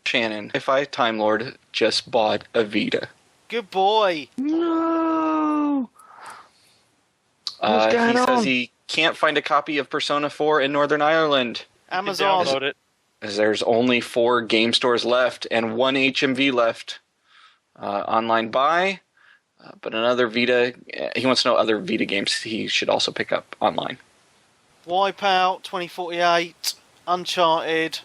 Shannon, Fi Time Lord, just bought a Vita. Good boy. No! What's He going says on? he can't find a copy of Persona 4 in Northern Ireland. Amazon. Download it. As there's only 4 game stores left and 1 HMV left. Online buy, but another Vita. He wants to know other Vita games he should also pick up online. Wipeout 2048. Uncharted.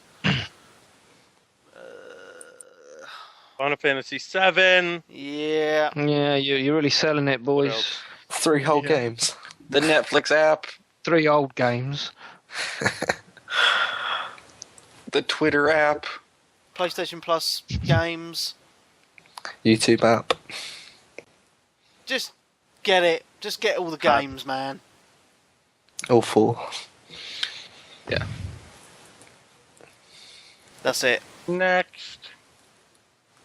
Final Fantasy 7. Yeah. Yeah, you're really selling it, boys. else? 3 whole games. The Netflix app, 3 old games. the Twitter app. PlayStation Plus games. YouTube app. Just get it. Just get all the games, man. All 4. Yeah. That's it. Next.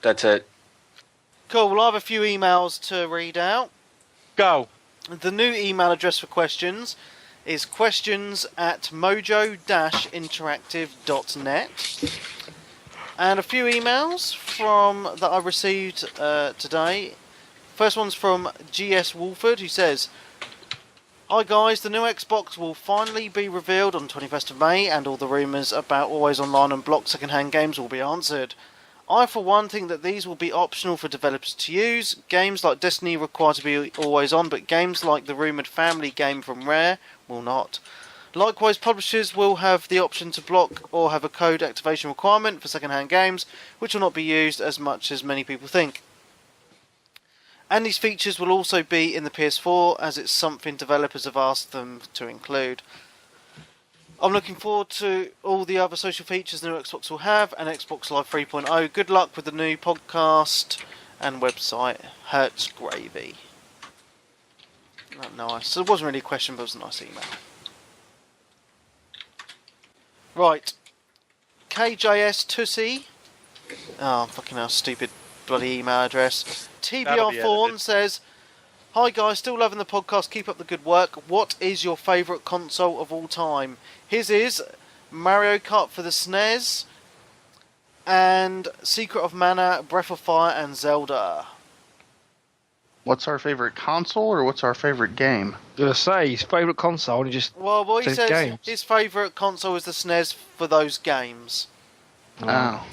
That's it. Cool. Well, I have a few emails to read out. Go. The new email address for questions is questions@mojo-interactive.net. And a few emails that I received today. First one's from GS Wolford, who says, "Hi guys, the new Xbox will finally be revealed on 21st of May, and all the rumours about always online and blocked second-hand games will be answered. I, for one, think that these will be optional for developers to use. Games like Destiny require to be always on, but games like the rumoured family game from Rare will not. Likewise, publishers will have the option to block or have a code activation requirement for second-hand games, which will not be used as much as many people think. And these features will also be in the PS4, as it's something developers have asked them to include. I'm looking forward to all the other social features the new Xbox will have, and Xbox Live 3.0. Good luck with the new podcast and website. Hertz Gravy." Nice. So it wasn't really a question, but it was a nice email. Right. KJS Tussie. Oh, fucking hell, stupid bloody email address. That'll TBR be Fawn edited. says, "Hi guys, still loving the podcast. Keep up the good work. What is your favourite console of all time?" His is Mario Kart for the SNES and Secret of Mana, Breath of Fire, and Zelda. What's our favorite console or what's our favorite game? I was going to say, his favourite console, and he just... Well, he Says says games. his favourite console is the SNES for those games. Oh.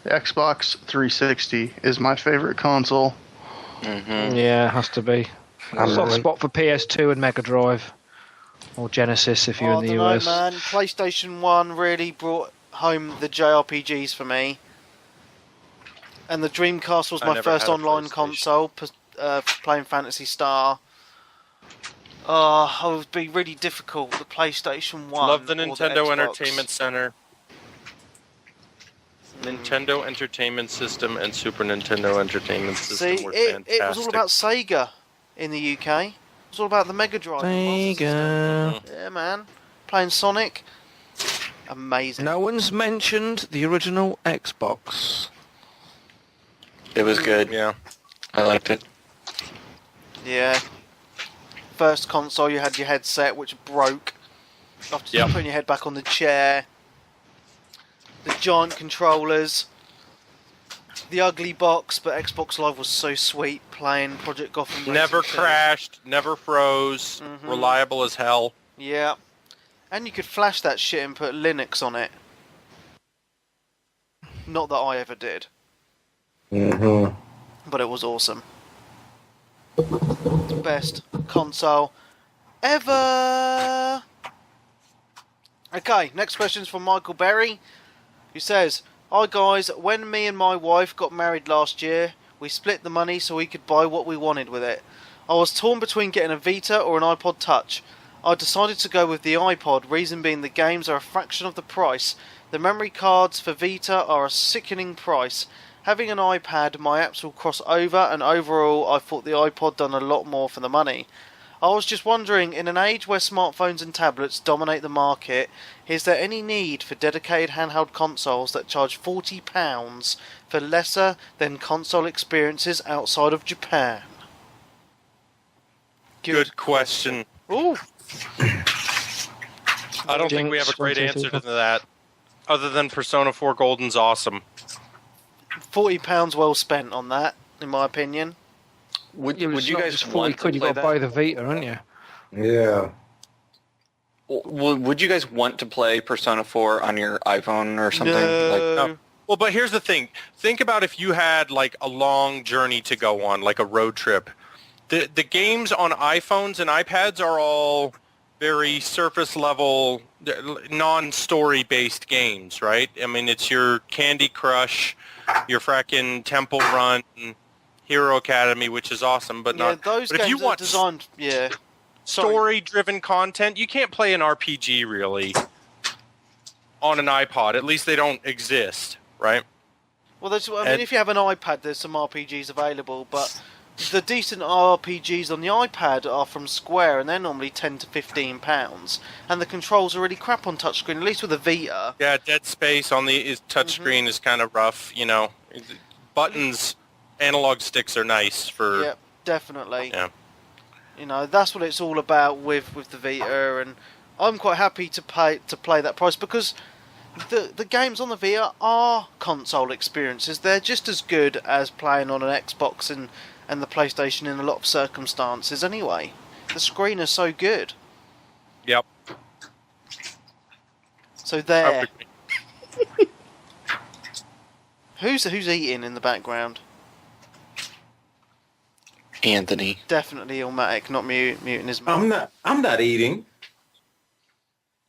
The Xbox 360 is my favorite console. Mm-hmm. Yeah, has to be. I'm Soft really- spot for PS2 and Mega Drive. Or Genesis if you're I in the don't US. know, man. PlayStation 1 really brought home the JRPGs for me. And the Dreamcast was I my never first had a online PlayStation. console, playing Phantasy Star. Oh, it would be really difficult. The PlayStation 1. Love the or Nintendo Xbox. Entertainment Center. Nintendo Entertainment System and Super Nintendo Entertainment System See, were it fantastic. was all about Sega in the UK. It was all about the Mega Drive. and Master Sega. System. Yeah, man. Playing Sonic. Amazing. No one's mentioned the original Xbox. It was good. Yeah. I liked it. Yeah. First console, you had your headset, which broke after Yep. putting your head back on the chair. The giant controllers. The ugly box, but Xbox Live was so sweet playing Project Gotham Racing Never 2. crashed, never froze, reliable as hell. Yeah. And you could flash that shit and put Linux on it. Not that I ever did, Mm-hmm. but it was awesome. Best console ever. Okay, next question is from Michael Berry, who says, "Hi guys, when me and my wife got married last year, we split the money so we could buy what we wanted with it. I was torn between getting a Vita or an iPod Touch. I decided to go with the iPod, reason being the games are a fraction of the price. The memory cards for Vita are a sickening price. Having an iPad, my apps will cross over, and overall I thought the iPod done a lot more for the money. I was just wondering, in an age where smartphones and tablets dominate the market, is there any need for dedicated handheld consoles that charge £40 for lesser than console experiences outside of Japan?" Good question. Ooh. I don't think we have a great answer to that, other than Persona 4 Golden's awesome. £40 well spent on that, in my opinion. Would Yeah, you guys just 40 want to quid, you play got to that? buy the Vita, haven't you? Yeah. Would you guys want to play Persona 4 on your iPhone or something? No. Well, but here's the thing. Think about if you had like a long journey to go on, like a road trip. The games on iPhones and iPads are all very surface level, non-story based games, right? I mean, it's your Candy Crush, your fracking Temple Run, Hero Academy, which is awesome, but Yeah, not. those but games if you are want designed... Yeah. Sorry. story-driven content, you can't play an RPG really on an iPod. At least they don't exist, right? Well, I mean, And- if you have an iPad, there's some RPGs available, but the decent RPGs on the iPad are from Square, and they're normally £10 to £15, and the controls are really crap on touchscreen, at least with a Vita. Yeah, Dead Space on the touchscreen is kind of rough, you know. Buttons, analog sticks are nice for... Yep, definitely. Yeah. You know, that's what it's all about with the Vita, and I'm quite happy to play that price, because the games on the Vita are console experiences. They're just as good as playing on an Xbox and the PlayStation in a lot of circumstances anyway. The screen is so good. Yep. So there. Perfect. Who's eating in the background? Anthony. Definitely Illmatic, not muting his mouth. I'm not eating.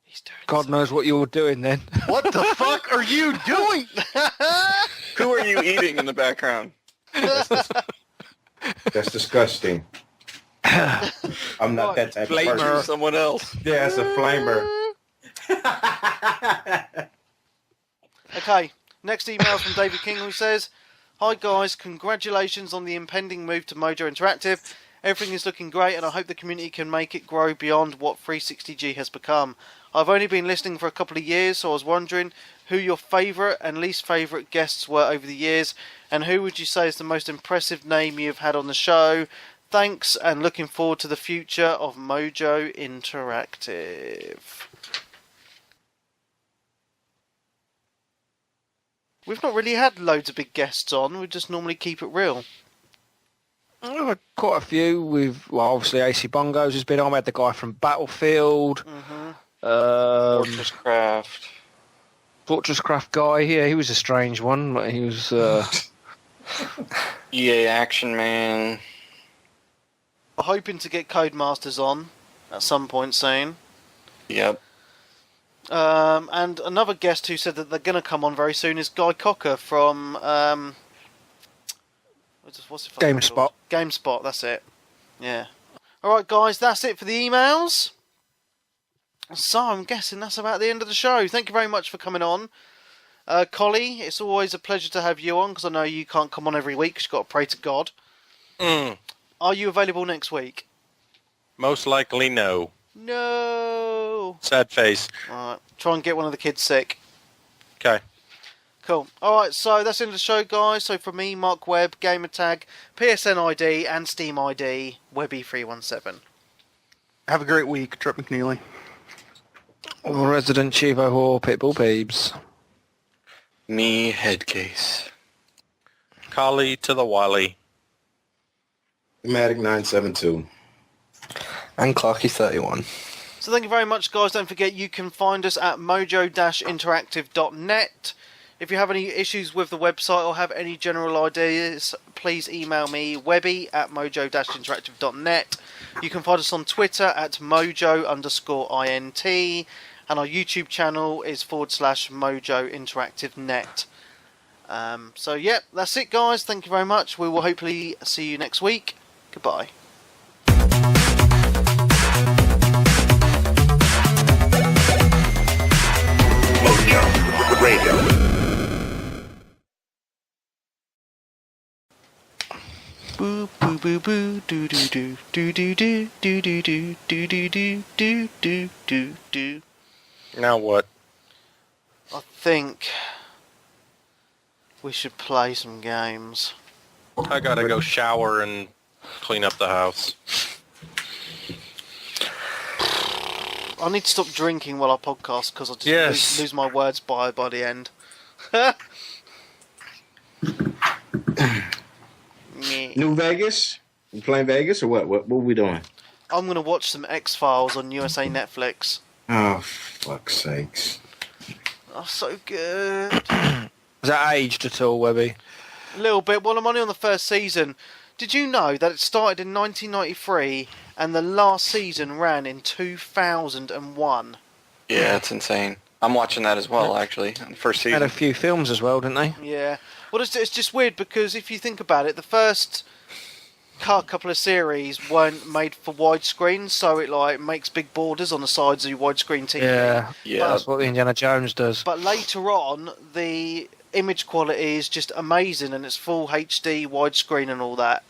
He's doing God knows what you're doing then. What the fuck are you doing? Who are you eating in the background? That's disgusting. I'm not that type of Flamer. person. Someone else. Yeah, it's a flamer. Okay, next email from David King, who says, "Hi guys, congratulations on the impending move to Mojo Interactive. Everything is looking great, and I hope the community can make it grow beyond what 360G has become. I've only been listening for a couple of years, so I was wondering who your favourite and least favourite guests were over the years, and who would you say is the most impressive name you've had on the show? Thanks, and looking forward to the future of Mojo Interactive." We've not really had loads of big guests on, we just normally keep it real. I've had quite a few. Well, obviously AC Bongos has been on. We had the guy from Battlefield. Fortress Craft. Fortress Craft guy. Yeah, he was a strange one. But he was. EA Action Man. Hoping to get Codemasters on at some point soon. Yep. And another guest who said that they're going to come on very soon is Guy Cocker from what's it fucking GameSpot. called? GameSpot, that's it. Yeah. Alright, guys, that's it for the emails. So I'm guessing that's about the end of the show. Thank you very much for coming on. Collie, it's always a pleasure to have you on, because I know you can't come on every week because you've got to pray to God. Are you available next week? Most likely no. No. Sad face. Alright, try and get one of the kids sick. Okay. Cool. Alright, so that's the end of the show, guys. So from me, Mark Webb, Gamertag, PSN ID, and Steam ID, Webby317. Have a great week, Trip McNeely. Resident Chivo Whore, Pitbull Peebs. Me, Headcase. Collie to the Wally. Matic 972. And Clarky31. So thank you very much, guys. Don't forget you can find us at mojo-interactive.net. If you have any issues with the website or have any general ideas, please email me, webby@mojo-interactive.net. You can find us on Twitter at mojo_int. And our YouTube channel is /Mojo Interactive Net. So, yeah, that's it, guys. Thank you very much. We will hopefully see you next week. Goodbye. Mojo Radio. Boo boo boo boo doo doo doo doo doo doo doo doo doo doo doo doo doo doo doo. Now what? I think we should play some games. I gotta go shower and clean up the house. I need to stop drinking while I podcast because I just Yes. lose my words by the end. Meh. New Vegas? You playing Vegas or what? What are we doing? I'm going to watch some X-Files on USA Netflix. Oh, fuck's sakes. Oh, so good. Is that aged at all, Webby? A little bit. Well, I'm only on the first season. Did you know that it started in 1993 and the last season ran in 2001? Yeah, it's insane. I'm watching that as well, actually, on the first Had a season. few films as well, didn't they? Yeah. Well, it's just weird because if you think about it, the first couple of series weren't made for widescreen, so it like makes big borders on the sides of your widescreen TV. Yeah. That's what the Indiana Jones does. But later on, the image quality is just amazing, and it's full HD, widescreen, and all that.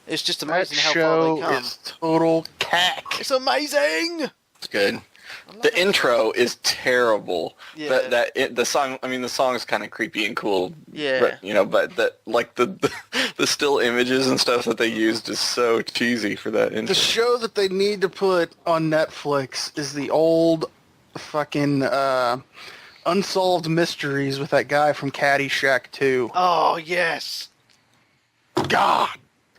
It's just That amazing how far show they come. is total cack. It's amazing. It's good. I love The it. intro is terrible. Yeah. The song. I mean, the song is kind of creepy and cool. Yeah. But, but the still images and stuff that they used is so cheesy for that intro. The show that they need to put on Netflix is the old fucking Unsolved Mysteries with that guy from Caddyshack 2. Oh yes, God,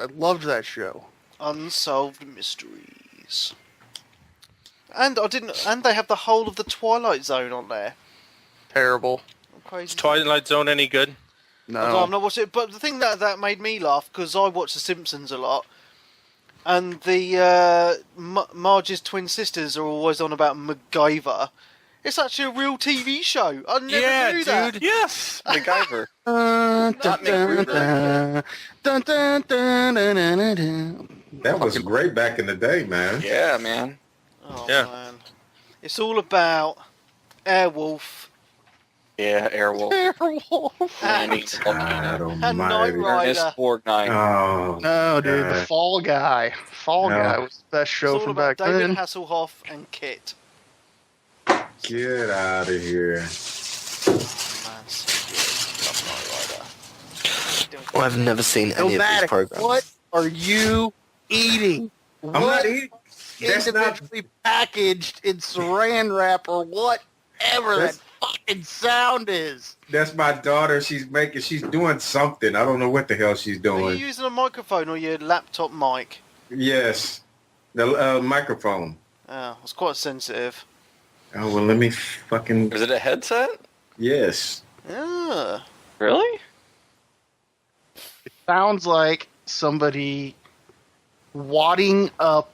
I loved that show. Unsolved Mysteries. And they have the whole of the Twilight Zone on there. Terrible. Crazy. Is Twilight Zone any good? No. I'm not watching it, but the thing that made me laugh because I watch The Simpsons a lot, and the Marge's twin sisters are always on about MacGyver. It's actually a real TV show. I never knew that. dude. Yes. MacGyver. Dun, dun, dun, dun, dun, dun, dun, dun, dun. That was great back in the day, man. Yeah, man. Oh Yeah. man, it's all about Airwolf Yeah, Airwolf. Randy, God and Knight almighty. Ernest Rider. Borgnine. Oh, No, dude, the God. Fall Guy. Fall No. Guy was the best It's show all from about back David then. Hasselhoff and Kit. Get out of here. Man, so good. Love Knight Rider. Well, I've never seen any of these Nomadic, programs. what are you eating? I'm What not eating. That's not. individually packaged in saran wrap or whatever that That's- fucking sound is? That's my daughter. She's doing something. I don't know what the hell she's Are you doing. using a microphone or your laptop mic? Yes, the microphone. Oh, it's quite sensitive. Oh well, let me fucking. Is it a headset? Yes. Ah. Really? It sounds like somebody wadding up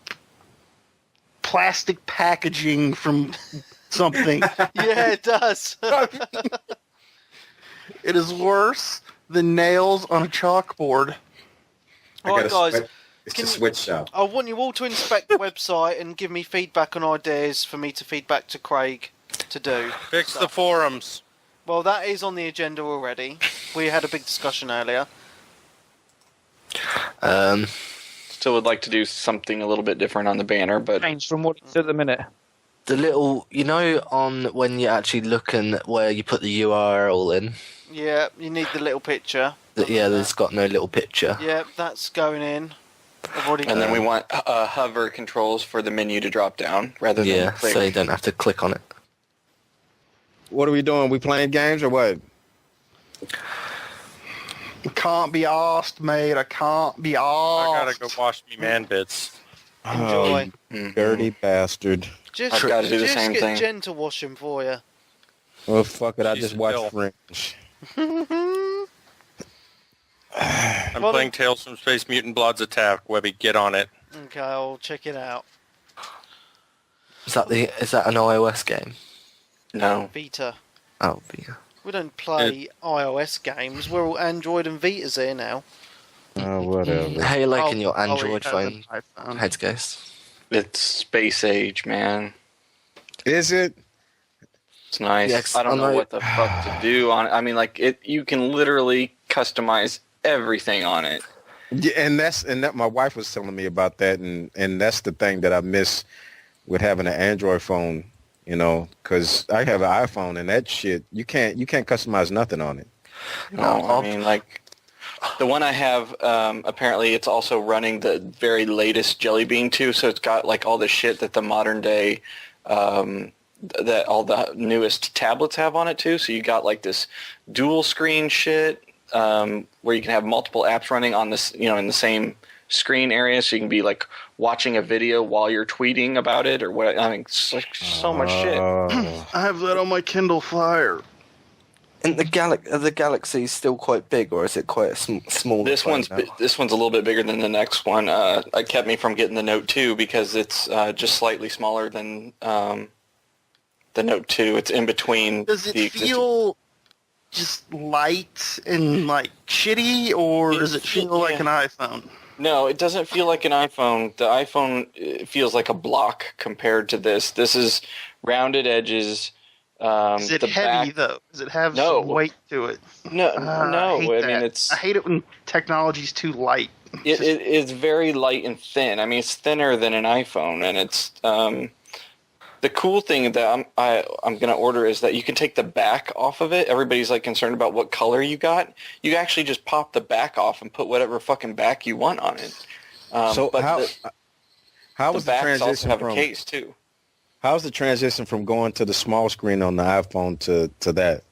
plastic packaging from something. Yeah, it does. It is worse than nails on a chalkboard. I Alright, gotta guys. sweat. It's Can the you- switch shop. I want you all to inspect the website and give me feedback on ideas for me to feedback to Craig to do. Fix the forums. Well, that is on the agenda already. We had a big discussion earlier. Still would like to do something a little bit different on the banner, but Change from what it's at the minute. The little, on when you're actually looking where you put the URL in, Yeah, you need the little picture. there's got no little picture. Yeah, that's going in. I've already and then we want hover controls for the menu to drop down rather than Yeah, click. so you don't have to click on it. What are we doing? We playing games or what? Can't be asked, mate. I can't be asked. I gotta go wash me man bits. enjoy. Oh, dirty bastard. Just, I've gotta do the just same get thing. Jen to wash them for you. Well, fuck it. I She's just watched ill. Fringe. I'm Well, playing Tales from Space Mutant Bloods Attack. Webby, get on it. Okay, I'll check it out. Is that an iOS game? No. Vita. Oh, yeah. We don't play iOS games. We're all Android and Vitas here now. Oh, whatever. How you liking Oh, your oh, Android Has phone, an iPhone. Headscase? It's space age, man. Is it? It's nice. Yes, I don't know I- what the fuck to do on it. I mean, like, you can literally customize everything on it. Yeah, and that my wife was telling me about that, and that's the thing that I miss with having an Android phone. Because I have an iPhone, and that shit you can't customize nothing on it. No, I mean, like, the one I have, apparently it's also running the very latest Jelly Bean too, so it's got, like, all the shit that the modern day, that all the newest tablets have on it too. So you got, like, this dual screen shit, where you can have multiple apps running on this, in the same screen area, so you can be, like, watching a video while you're tweeting about it or what. I mean, it's like so much shit. Oh. I have that on my Kindle Fire. And the Galaxy still quite big, or is it quite a small? This one's a little bit bigger than the next one. It kept me from getting the Note 2 because it's just slightly smaller than the Note 2. It's in between. Does it the existing- feel just light and like shitty, or does it feel like an iPhone? No, it doesn't feel like an iPhone. The iPhone feels like a block compared to this. This is rounded edges. Is it the heavy back- though? Does it have No. some weight to it? No, I no. hate I that. mean, it's I hate it when technology's too light. it is very light and thin. I mean, it's thinner than an iPhone, and it's the cool thing that I'm going to order is that you can take the back off of it. Everybody's like concerned about what color you got. You actually just pop the back off and put whatever fucking back you want on it. So but how the was the backs also transition have a from case too. how's the transition from going to the small screen on the iPhone to that?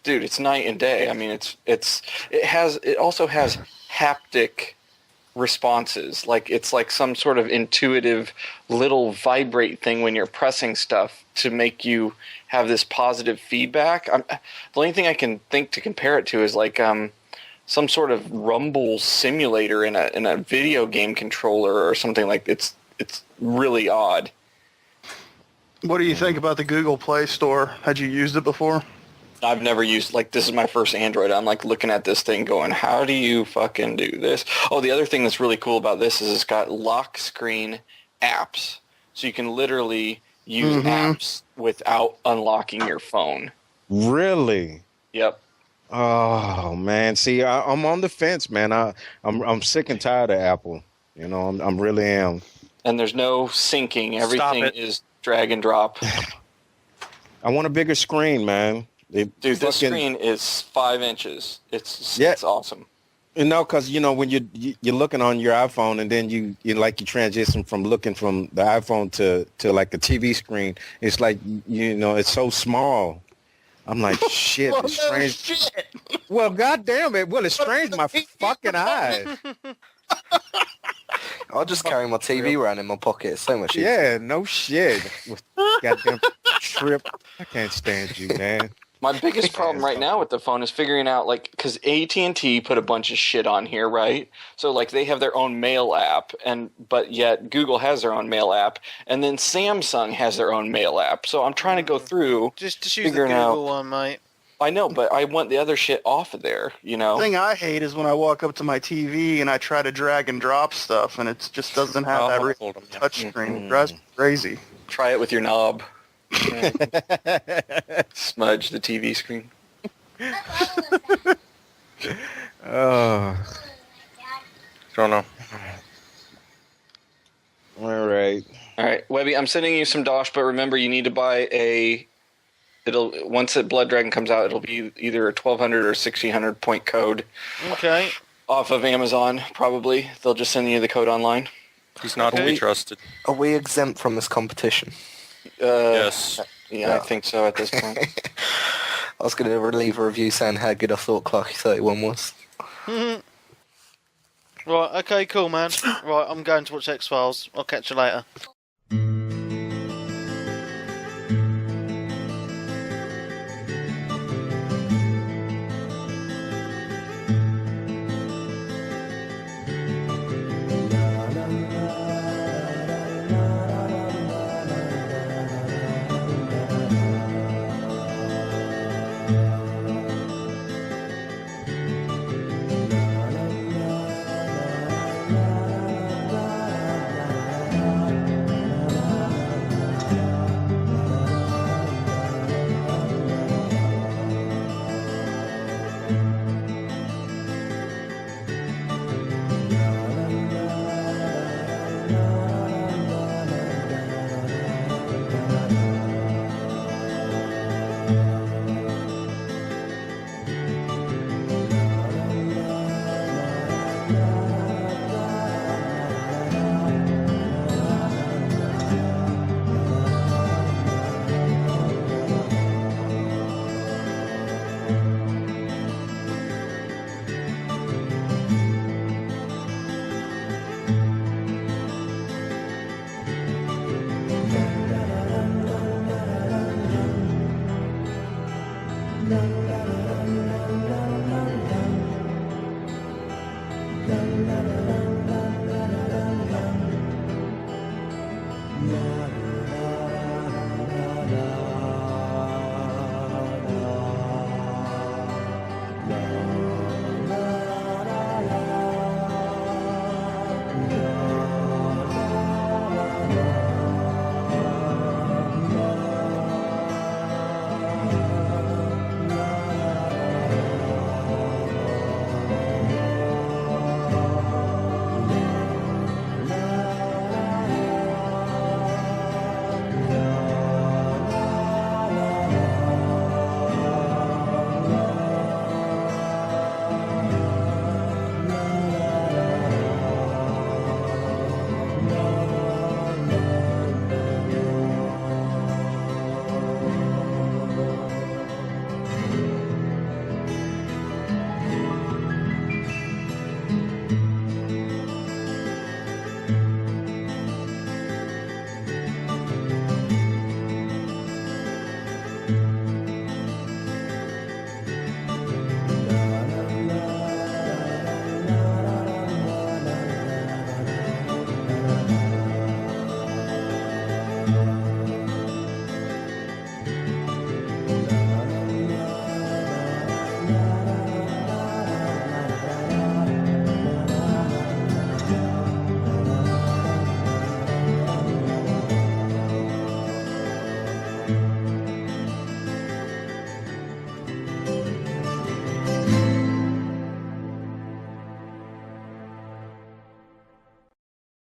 Dude, it's night and day. I mean, it also has haptic responses. Like, it's like some sort of intuitive little vibrate thing when you're pressing stuff to make you have this positive feedback. The only thing I can think to compare it to is like some sort of rumble simulator in a video game controller or something. Like, it's really odd. What do you think about the Google Play Store? Had you used it before? I've never used, like, this is my first Android. I'm, like, looking at this thing going, how do you fucking do this? Oh, the other thing that's really cool about this is it's got lock screen apps. So you can literally use apps without unlocking your phone. Really? Yep. Oh man, see, I'm on the fence, man. I'm sick and tired of Apple. I'm really am. And there's no syncing. Stop Everything it. is drag and drop. I want a bigger screen, man. Dude, this screen is 5 inches. It's awesome. Because when you're looking on your iPhone and then you transition from looking from the iPhone to like a TV screen, it's like it's so small. I'm like, shit, Well, it's no strange. shit. Well, goddamn it. Well, it's strange my fucking eyes. I'll just carry my TV around in my pocket. It's so much easier. Yeah, no shit. Goddamn trip. I can't stand you, man. My biggest problem right now with the phone is figuring out, like, because AT&T put a bunch of shit on here, right? So, like, they have their own mail app, but yet Google has their own mail app, and then Samsung has their own mail app. So I'm trying to go through Just use the figuring out. Google one, mate. I know, but I want the other shit off of there, you know? The thing I hate is when I walk up to my TV and I try to drag and drop stuff, and it just doesn't have that real hold 'em, yeah. touch screen. It drives me crazy. Try it with your knob. Smudge the TV screen. Oh, Don't know. all right. All right, Webby, I'm sending you some dosh, but remember you need to buy once the Blood Dragon comes out, it'll be either a 1200 or 1600 point code Okay. off of Amazon, probably. They'll just send you the code online. He's not to be trusted. Are we exempt from this competition? Yes. Yeah, I think so at this point. I was going to leave a review saying how good I thought Clarky 31 was. Right, okay, cool, man. Right, I'm going to watch X-Files. I'll catch you later.